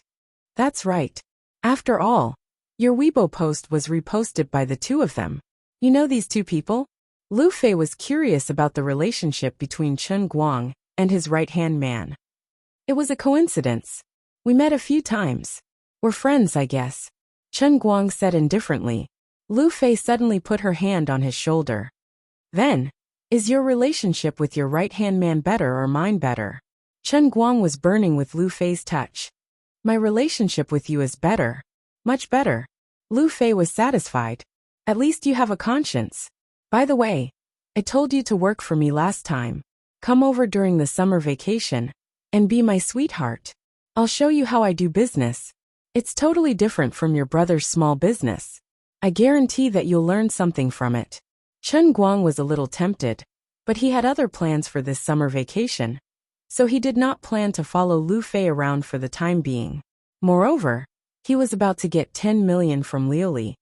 That's right. After all, your Weibo post was reposted by the 2 of them. You know these 2 people? Lu Fei was curious about the relationship between Chen Guang and his right-hand man. It was a coincidence. We met a few times. We're friends, I guess. Chen Guang said indifferently. Lu Fei suddenly put her hand on his shoulder. Then, is your relationship with your right-hand man better or mine better? Chen Guang was burning with Lu Fei's touch. My relationship with you is better. Much better. Lu Fei was satisfied. At least you have a conscience. By the way, I told you to work for me last time. Come over during the summer vacation and be my sweetheart. I'll show you how I do business. It's totally different from your brother's small business. I guarantee that you'll learn something from it. Chen Guang was a little tempted. But he had other plans for this summer vacation, so he did not plan to follow Lu Fei around for the time being. Moreover, he was about to get 10 million from Liuli,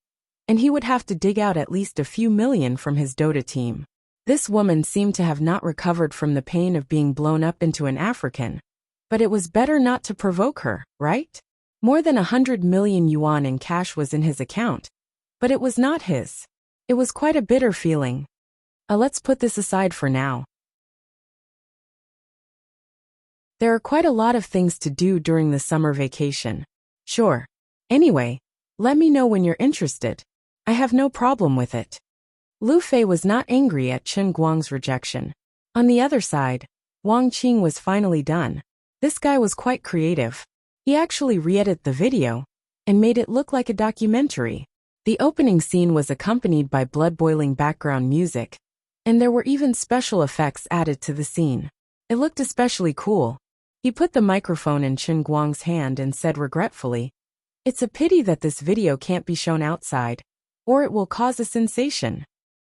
and he would have to dig out at least a few million from his Dota team. This woman seemed to have not recovered from the pain of being blown up into an African, but it was better not to provoke her, right? More than 100 million yuan in cash was in his account, but it was not his. It was quite a bitter feeling. Let's put this aside for now. There are quite a lot of things to do during the summer vacation. Sure. Anyway, let me know when you're interested. I have no problem with it. Lu Fei was not angry at Chen Guang's rejection. On the other side, Wang Qing was finally done. This guy was quite creative. He actually re-edited the video and made it look like a documentary. The opening scene was accompanied by blood-boiling background music, and there were even special effects added to the scene. It looked especially cool. He put the microphone in Chen Guang's hand and said regretfully, "It's a pity that this video can't be shown outside, or it will cause a sensation.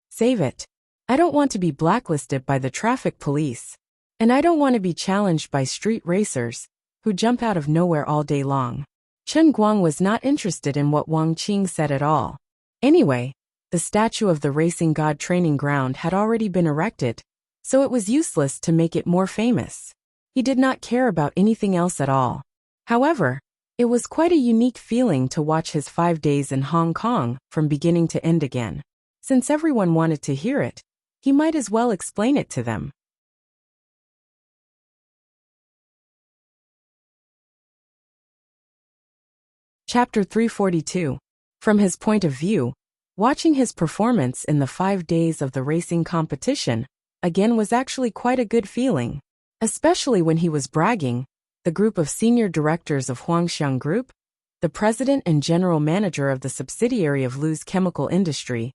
Save it. I don't want to be blacklisted by the traffic police, and I don't want to be challenged by street racers who jump out of nowhere all day long." Chen Guang was not interested in what Wang Qing said at all. Anyway, the statue of the racing god training ground had already been erected, so it was useless to make it more famous. He did not care about anything else at all. However, it was quite a unique feeling to watch his 5 days in Hong Kong from beginning to end again. Since everyone wanted to hear it, he might as well explain it to them. Chapter 342. From his point of view, watching his performance in the 5 days of the racing competition again was actually quite a good feeling. Especially when he was bragging, the group of senior directors of Huangxiang Group, the president and general manager of the subsidiary of Lu's chemical industry,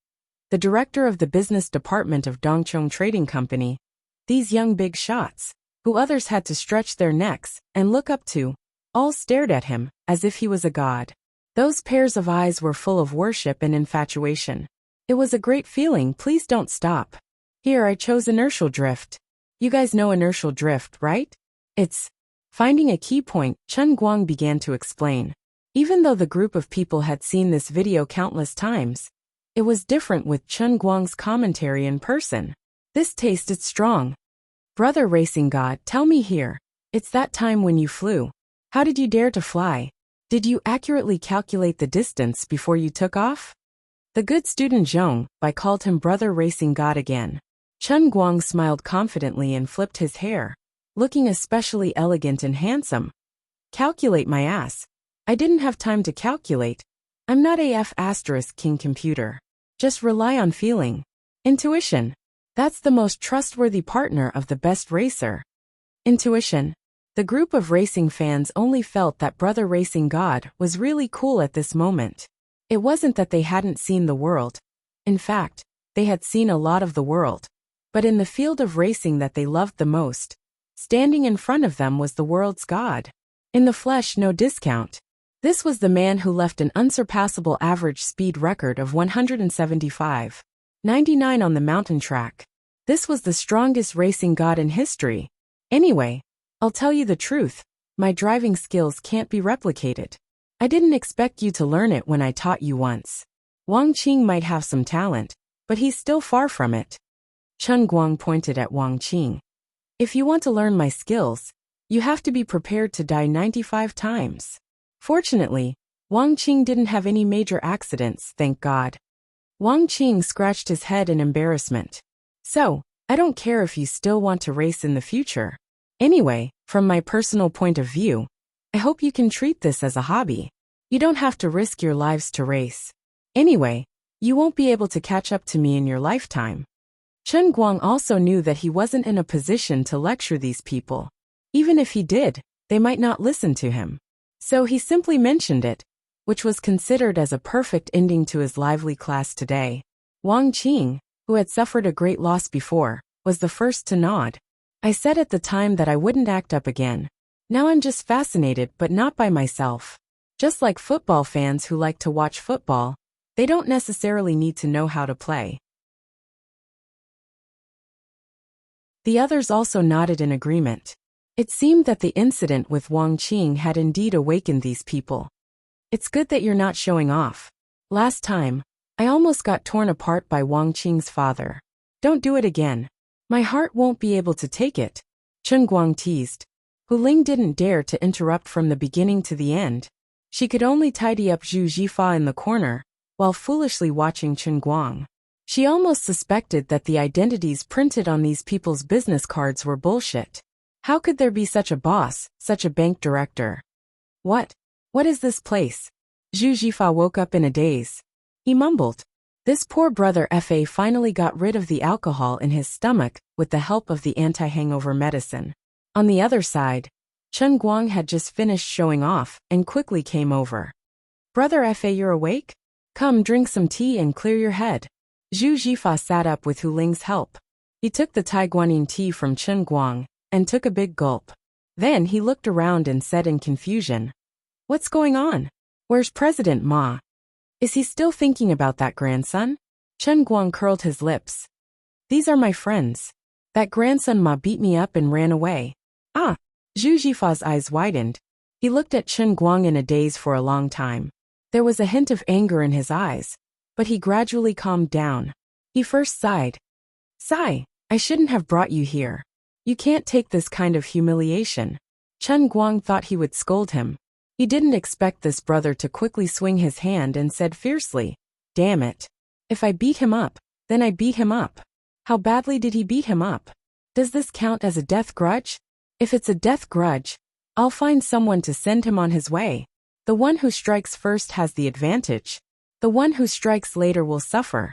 the director of the business department of Dongchong Trading Company, these young big shots, who others had to stretch their necks and look up to, all stared at him as if he was a god. Those pairs of eyes were full of worship and infatuation. It was a great feeling. Please don't stop. Here I chose inertial drift. You guys know inertial drift, right? It's finding a key point, Chen Guang began to explain. Even though the group of people had seen this video countless times, it was different with Chen Guang's commentary in person. This tasted strong. Brother racing god, tell me here. It's that time when you flew. How did you dare to fly? Did you accurately calculate the distance before you took off? The good student Zhong Bai called him brother racing god again. Chen Guang smiled confidently and flipped his hair, looking especially elegant and handsome. Calculate my ass. I didn't have time to calculate. I'm not AF asterisk king computer. Just rely on feeling. Intuition. That's the most trustworthy partner of the best racer. Intuition. The group of racing fans only felt that Brother Racing God was really cool at this moment. It wasn't that they hadn't seen the world. In fact, they had seen a lot of the world. But in the field of racing that they loved the most, standing in front of them was the world's God. In the flesh, no discount. This was the man who left an unsurpassable average speed record of 175.99 on the mountain track. This was the strongest racing god in history. Anyway, I'll tell you the truth, my driving skills can't be replicated. I didn't expect you to learn it when I taught you once. Wang Qing might have some talent, but he's still far from it. Chen Guang pointed at Wang Qing. If you want to learn my skills, you have to be prepared to die 95 times. Fortunately, Wang Qing didn't have any major accidents, thank God. Wang Qing scratched his head in embarrassment. So, I don't care if you still want to race in the future. Anyway, from my personal point of view, I hope you can treat this as a hobby. You don't have to risk your lives to race. Anyway, you won't be able to catch up to me in your lifetime. Chen Guang also knew that he wasn't in a position to lecture these people. Even if he did, they might not listen to him. So he simply mentioned it, which was considered as a perfect ending to his lively class today. Wang Qing, who had suffered a great loss before, was the first to nod. I said at the time that I wouldn't act up again. Now I'm just fascinated, but not by myself. Just like football fans who like to watch football, they don't necessarily need to know how to play. The others also nodded in agreement. It seemed that the incident with Wang Qing had indeed awakened these people. It's good that you're not showing off. Last time, I almost got torn apart by Wang Qing's father. Don't do it again. My heart won't be able to take it, Chen Guang teased. Hu Ling didn't dare to interrupt from the beginning to the end. She could only tidy up Zhu Jifa in the corner, while foolishly watching Chen Guang. She almost suspected that the identities printed on these people's business cards were bullshit. How could there be such a boss, such a bank director? What is this place? Zhu Jifa woke up in a daze. He mumbled. This poor brother Fa finally got rid of the alcohol in his stomach with the help of the anti-hangover medicine. On the other side, Chen Guang had just finished showing off and quickly came over. Brother Fa, you're awake? Come drink some tea and clear your head. Zhu Jifa sat up with Hu Ling's help. He took the Taiguanin tea from Chen Guang and took a big gulp. Then he looked around and said in confusion, What's going on? Where's President Ma? Is he still thinking about that grandson? Chen Guang curled his lips. These are my friends. That grandson Ma beat me up and ran away. Ah! Zhu Jifa's eyes widened. He looked at Chen Guang in a daze for a long time. There was a hint of anger in his eyes, but he gradually calmed down. He first sighed. Sigh, I shouldn't have brought you here. You can't take this kind of humiliation. Chen Guang thought he would scold him. He didn't expect this brother to quickly swing his hand and said fiercely, Damn it. If I beat him up, then I beat him up. How badly did he beat him up? Does this count as a death grudge? If it's a death grudge, I'll find someone to send him on his way. The one who strikes first has the advantage. The one who strikes later will suffer.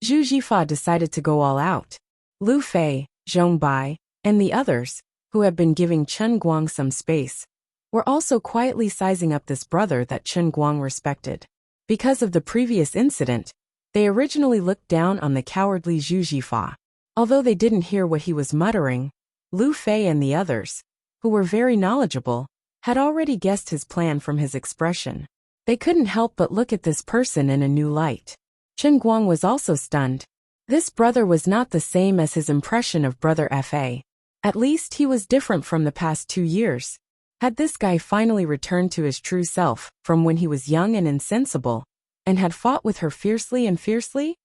Zhu Jifa decided to go all out. Lu Fei, Zhong Bai, and the others, who had been giving Chen Guang some space, were also quietly sizing up this brother that Chen Guang respected. Because of the previous incident, they originally looked down on the cowardly Zhu Jifa. Although they didn't hear what he was muttering, Lu Fei and the others, who were very knowledgeable, had already guessed his plan from his expression. They couldn't help but look at this person in a new light. Chen Guang was also stunned. This brother was not the same as his impression of brother Fa. At least he was different from the past 2 years. Had this guy finally returned to his true self from when he was young and insensible, and had fought with her fiercely and fiercely?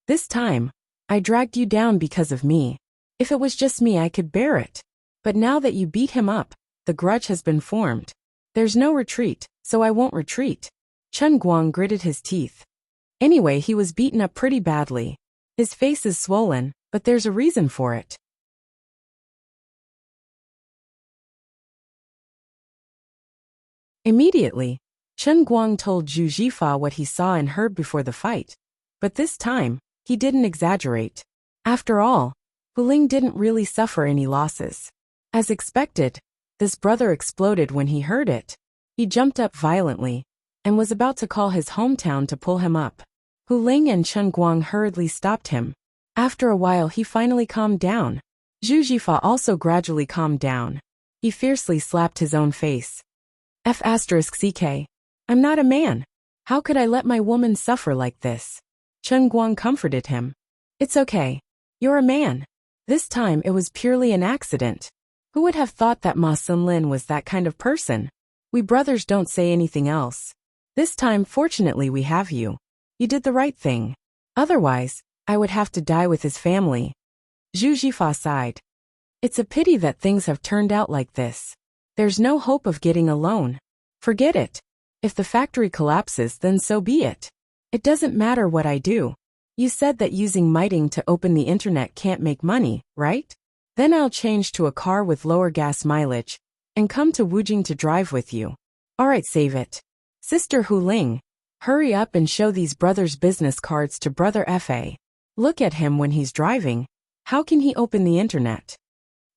This time, I dragged you down because of me. If it was just me I could bear it. But now that you beat him up, the grudge has been formed. There's no retreat, so I won't retreat. Chen Guang gritted his teeth. Anyway, he was beaten up pretty badly. His face is swollen, but there's a reason for it. Immediately, Chen Guang told Zhu Jifa what he saw and heard before the fight. But this time, he didn't exaggerate. After all, Hu Ling didn't really suffer any losses. As expected, this brother exploded when he heard it. He jumped up violently, and was about to call his hometown to pull him up. Hu Ling and Chen Guang hurriedly stopped him. After a while he finally calmed down. Zhu Jifa also gradually calmed down. He fiercely slapped his own face. F***ck. I'm not a man. How could I let my woman suffer like this? Chen Guang comforted him. It's okay. You're a man. This time it was purely an accident. Who would have thought that Ma Xinlin was that kind of person? We brothers don't say anything else. This time fortunately we have you. You did the right thing. Otherwise, I would have to die with his family. Zhu Jifa sighed. It's a pity that things have turned out like this. There's no hope of getting a loan. Forget it. If the factory collapses, then so be it. It doesn't matter what I do. You said that using miting to open the internet can't make money, right? Then I'll change to a car with lower gas mileage, and come to Wujing to drive with you. Alright, save it. Sister Hu Ling, hurry up and show these brothers' business cards to brother Fa. Look at him when he's driving. How can he open the internet?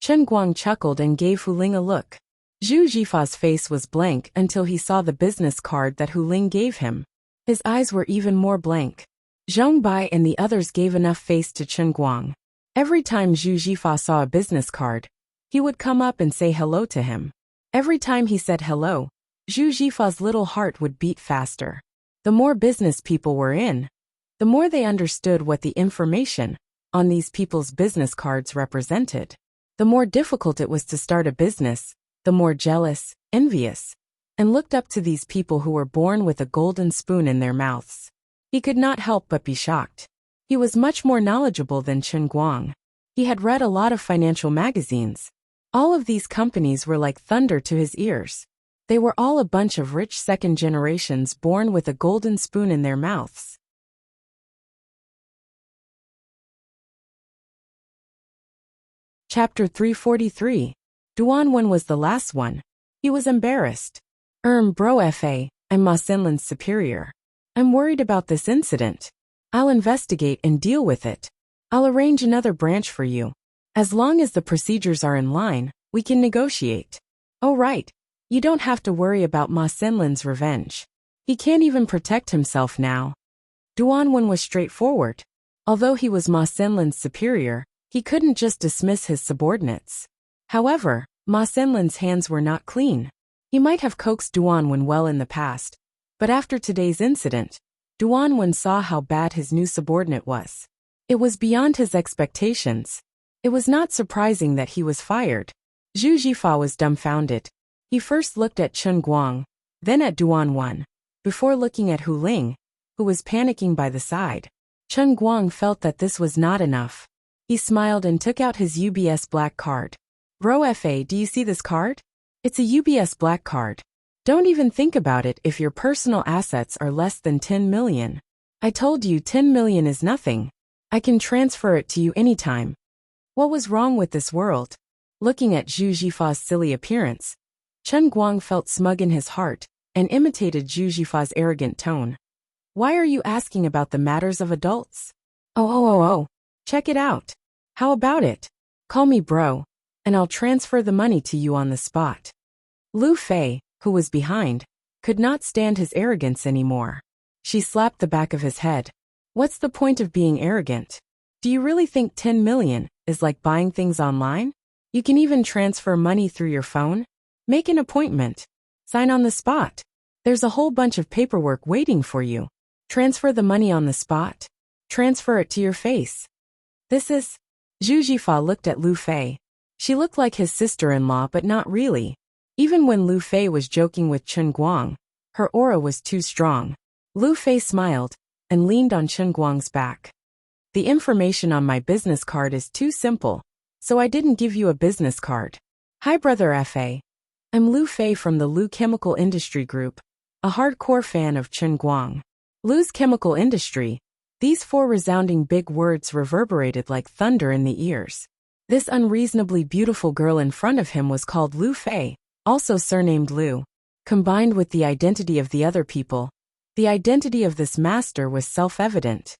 Chen Guang chuckled and gave Hu Ling a look. Zhu Jifa's face was blank until he saw the business card that Hu Ling gave him. His eyes were even more blank. Zhong Bai and the others gave enough face to Chen Guang. Every time Zhu Jifa saw a business card, he would come up and say hello to him. Every time he said hello, Zhu Jifa's little heart would beat faster. The more business people were in, the more they understood what the information on these people's business cards represented. The more difficult it was to start a business, the more jealous, envious, and looked up to these people who were born with a golden spoon in their mouths. He could not help but be shocked. He was much more knowledgeable than Chen Guang. He had read a lot of financial magazines. All of these companies were like thunder to his ears. They were all a bunch of rich second generations born with a golden spoon in their mouths. Chapter 343. Duan was the last one. He was embarrassed. Bro Fa, I'm Ma Xinlan's superior. I'm worried about this incident. I'll investigate and deal with it. I'll arrange another branch for you. As long as the procedures are in line, we can negotiate. Oh right. You don't have to worry about Ma Xinlan's revenge. He can't even protect himself now. Duan was straightforward. Although he was Ma Xinlan's superior, he couldn't just dismiss his subordinates. However, Ma Xinlan's hands were not clean. He might have coaxed Duan well in the past, but after today's incident, Duan saw how bad his new subordinate was. It was beyond his expectations. It was not surprising that he was fired. Zhu Jifa was dumbfounded. He first looked at Chen Guang, then at Duan, before looking at Hu Ling, who was panicking by the side. Chen Guang felt that this was not enough. He smiled and took out his UBS black card. Bro Fa, do you see this card? It's a UBS black card. Don't even think about it if your personal assets are less than 10 million. I told you 10 million is nothing. I can transfer it to you anytime. What was wrong with this world? Looking at Zhu Jifa's silly appearance, Chen Guang felt smug in his heart and imitated Zhu Jifa's arrogant tone. Why are you asking about the matters of adults? Oh. Check it out. How about it? Call me bro, and I'll transfer the money to you on the spot. Lu Fei, who was behind, could not stand his arrogance anymore. She slapped the back of his head. What's the point of being arrogant? Do you really think 10 million is like buying things online? You can even transfer money through your phone. Make an appointment. Sign on the spot. There's a whole bunch of paperwork waiting for you. Transfer the money on the spot. Transfer it to your face. This is... Zhu Jifa looked at Lu Fei. She looked like his sister-in-law but not really. Even when Lu Fei was joking with Chen Guang, her aura was too strong. Lu Fei smiled and leaned on Chen Guang's back. The information on my business card is too simple, so I didn't give you a business card. Hi brother Fa. I'm Lu Fei from the Lu Chemical Industry Group, a hardcore fan of Chen Guang. Lu's Chemical Industry. These four resounding big words reverberated like thunder in the ears. This unreasonably beautiful girl in front of him was called Lu Fei, also surnamed Lu. Combined with the identity of the other people, the identity of this master was self-evident.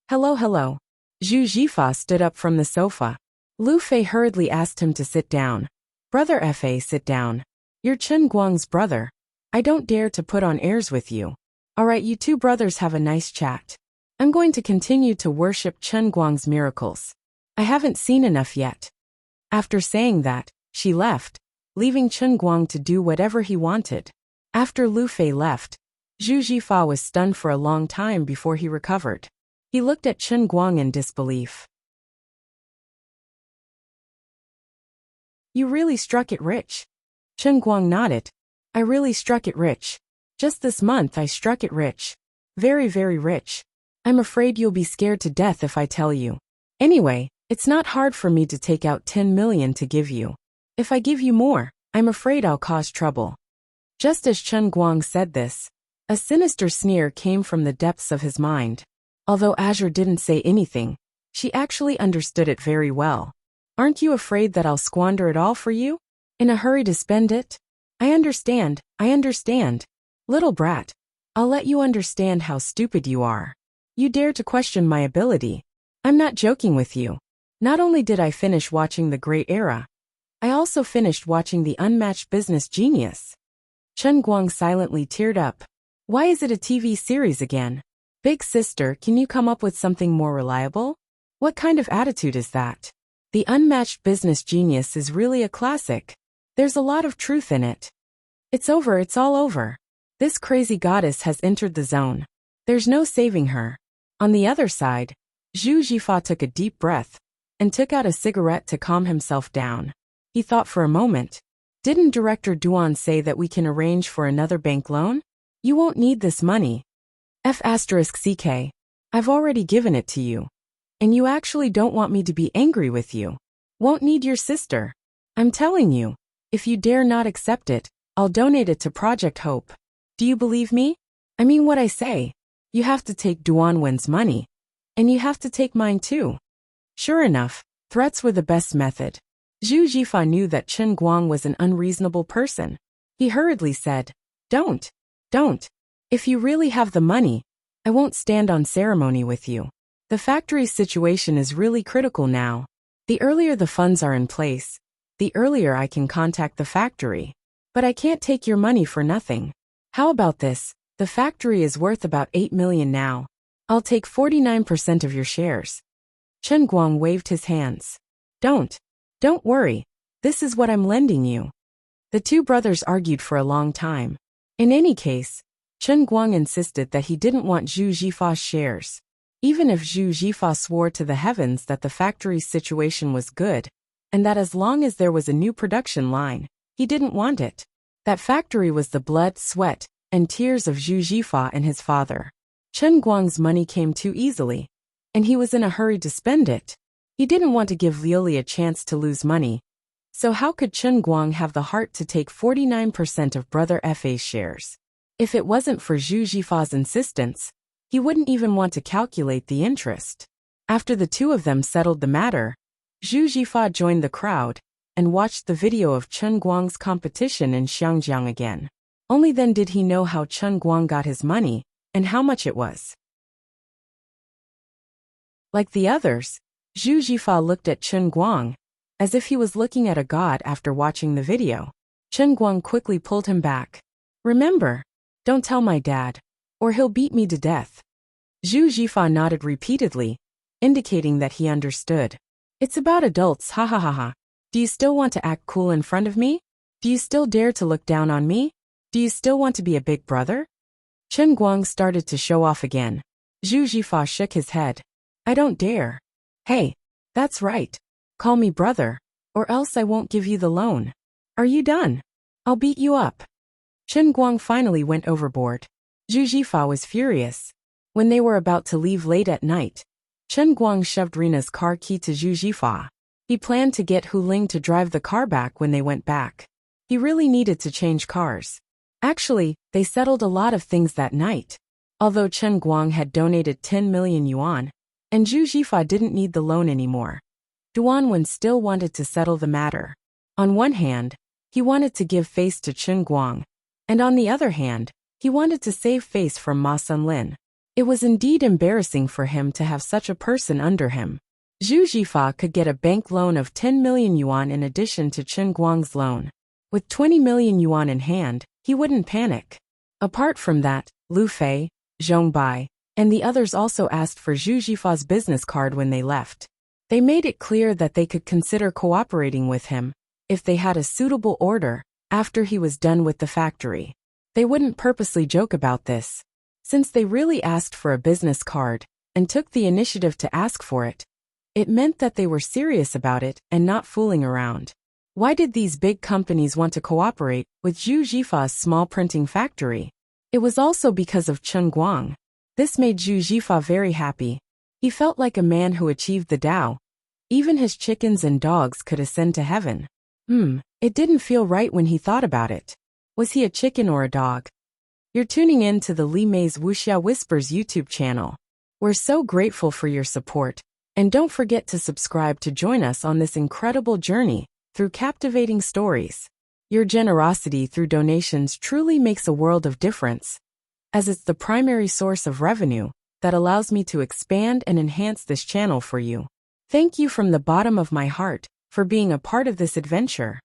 Hello. Zhu Jifa stood up from the sofa. Lu Fei hurriedly asked him to sit down. Brother Fa, sit down. You're Chen Guang's brother. I don't dare to put on airs with you. Alright, you two brothers have a nice chat. I'm going to continue to worship Chen Guang's miracles. I haven't seen enough yet. After saying that, she left, leaving Chen Guang to do whatever he wanted. After Lu Fei left, Zhu Jifa was stunned for a long time before he recovered. He looked at Chen Guang in disbelief. You really struck it rich. Chen Guang nodded. I really struck it rich. Just this month I struck it rich. Very, very rich. I'm afraid you'll be scared to death if I tell you. Anyway, it's not hard for me to take out 10 million to give you. If I give you more, I'm afraid I'll cause trouble. Just as Chen Guang said this, a sinister sneer came from the depths of his mind. Although Azure didn't say anything, she actually understood it very well. Aren't you afraid that I'll squander it all for you? In a hurry to spend it? I understand. Little brat. I'll let you understand how stupid you are. You dare to question my ability. I'm not joking with you. Not only did I finish watching The Great Era, I also finished watching The Unmatched Business Genius. Chen Guang silently teared up. Why is it a TV series again? Big sister, can you come up with something more reliable? What kind of attitude is that? The Unmatched Business Genius is really a classic. There's a lot of truth in it. It's all over. This crazy goddess has entered the zone. There's no saving her. On the other side, Zhu Jifa took a deep breath and took out a cigarette to calm himself down. He thought for a moment. Didn't Director Duan say that we can arrange for another bank loan? You won't need this money. F***ck. I've already given it to you. And you actually don't want me to be angry with you. Won't need your sister. I'm telling you, if you dare not accept it, I'll donate it to Project Hope. Do you believe me? I mean what I say. You have to take Duan Wen's money. And you have to take mine too. Sure enough, threats were the best method. Zhu Jifa knew that Chen Guang was an unreasonable person. He hurriedly said, Don't. If you really have the money, I won't stand on ceremony with you. The factory's situation is really critical now. The earlier the funds are in place, the earlier I can contact the factory. But I can't take your money for nothing. How about this? The factory is worth about 8 million now. I'll take 49% of your shares. Chen Guang waved his hands. Don't worry. This is what I'm lending you. The two brothers argued for a long time. In any case, Chen Guang insisted that he didn't want Zhu Jifa's shares. Even if Zhu Jifa swore to the heavens that the factory's situation was good, and that as long as there was a new production line, he didn't want it. That factory was the blood, sweat, and tears of Zhu Jifa and his father. Chen Guang's money came too easily, and he was in a hurry to spend it. He didn't want to give Liuli a chance to lose money. So how could Chen Guang have the heart to take 49% of Brother Fa's shares? If it wasn't for Zhu Jifa's insistence, he wouldn't even want to calculate the interest. After the two of them settled the matter, Zhu Jifa joined the crowd and watched the video of Chen Guang's competition in Xiangjiang again. Only then did he know how Chen Guang got his money and how much it was. Like the others, Zhu Jifa looked at Chen Guang as if he was looking at a god after watching the video. Chen Guang quickly pulled him back. Remember, don't tell my dad, or he'll beat me to death. Zhu Jifa nodded repeatedly, indicating that he understood. It's about adults, ha ha ha ha. Do you still want to act cool in front of me? Do you still dare to look down on me? Do you still want to be a big brother? Chen Guang started to show off again. Zhu Jifa shook his head. I don't dare. Hey, that's right. Call me brother, or else I won't give you the loan. Are you done? I'll beat you up. Chen Guang finally went overboard. Zhu Jifa was furious. When they were about to leave late at night, Chen Guang shoved Rina's car key to Zhu Jifa. He planned to get Hu Ling to drive the car back when they went back. He really needed to change cars. Actually, they settled a lot of things that night. Although Chen Guang had donated 10 million yuan, and Zhu Jifa didn't need the loan anymore, Duan Wen still wanted to settle the matter. On one hand, he wanted to give face to Chen Guang, and on the other hand, he wanted to save face from Ma Sunlin. It was indeed embarrassing for him to have such a person under him. Zhu Jifa could get a bank loan of 10 million yuan in addition to Chen Guang's loan. With 20 million yuan in hand, he wouldn't panic. Apart from that, Lu Fei, Zhong Bai, and the others also asked for Zhu Jifa's business card when they left. They made it clear that they could consider cooperating with him if they had a suitable order after he was done with the factory. They wouldn't purposely joke about this. Since they really asked for a business card and took the initiative to ask for it, it meant that they were serious about it and not fooling around. Why did these big companies want to cooperate with Zhu Jifa's small printing factory? It was also because of Chen Guang. This made Zhu Jifa very happy. He felt like a man who achieved the Tao. Even his chickens and dogs could ascend to heaven. It didn't feel right when he thought about it. Was he a chicken or a dog? You're tuning in to the Li Mei's Wuxia Whispers YouTube channel. We're so grateful for your support, and don't forget to subscribe to join us on this incredible journey through captivating stories. Your generosity through donations truly makes a world of difference, as it's the primary source of revenue that allows me to expand and enhance this channel for you. Thank you from the bottom of my heart for being a part of this adventure.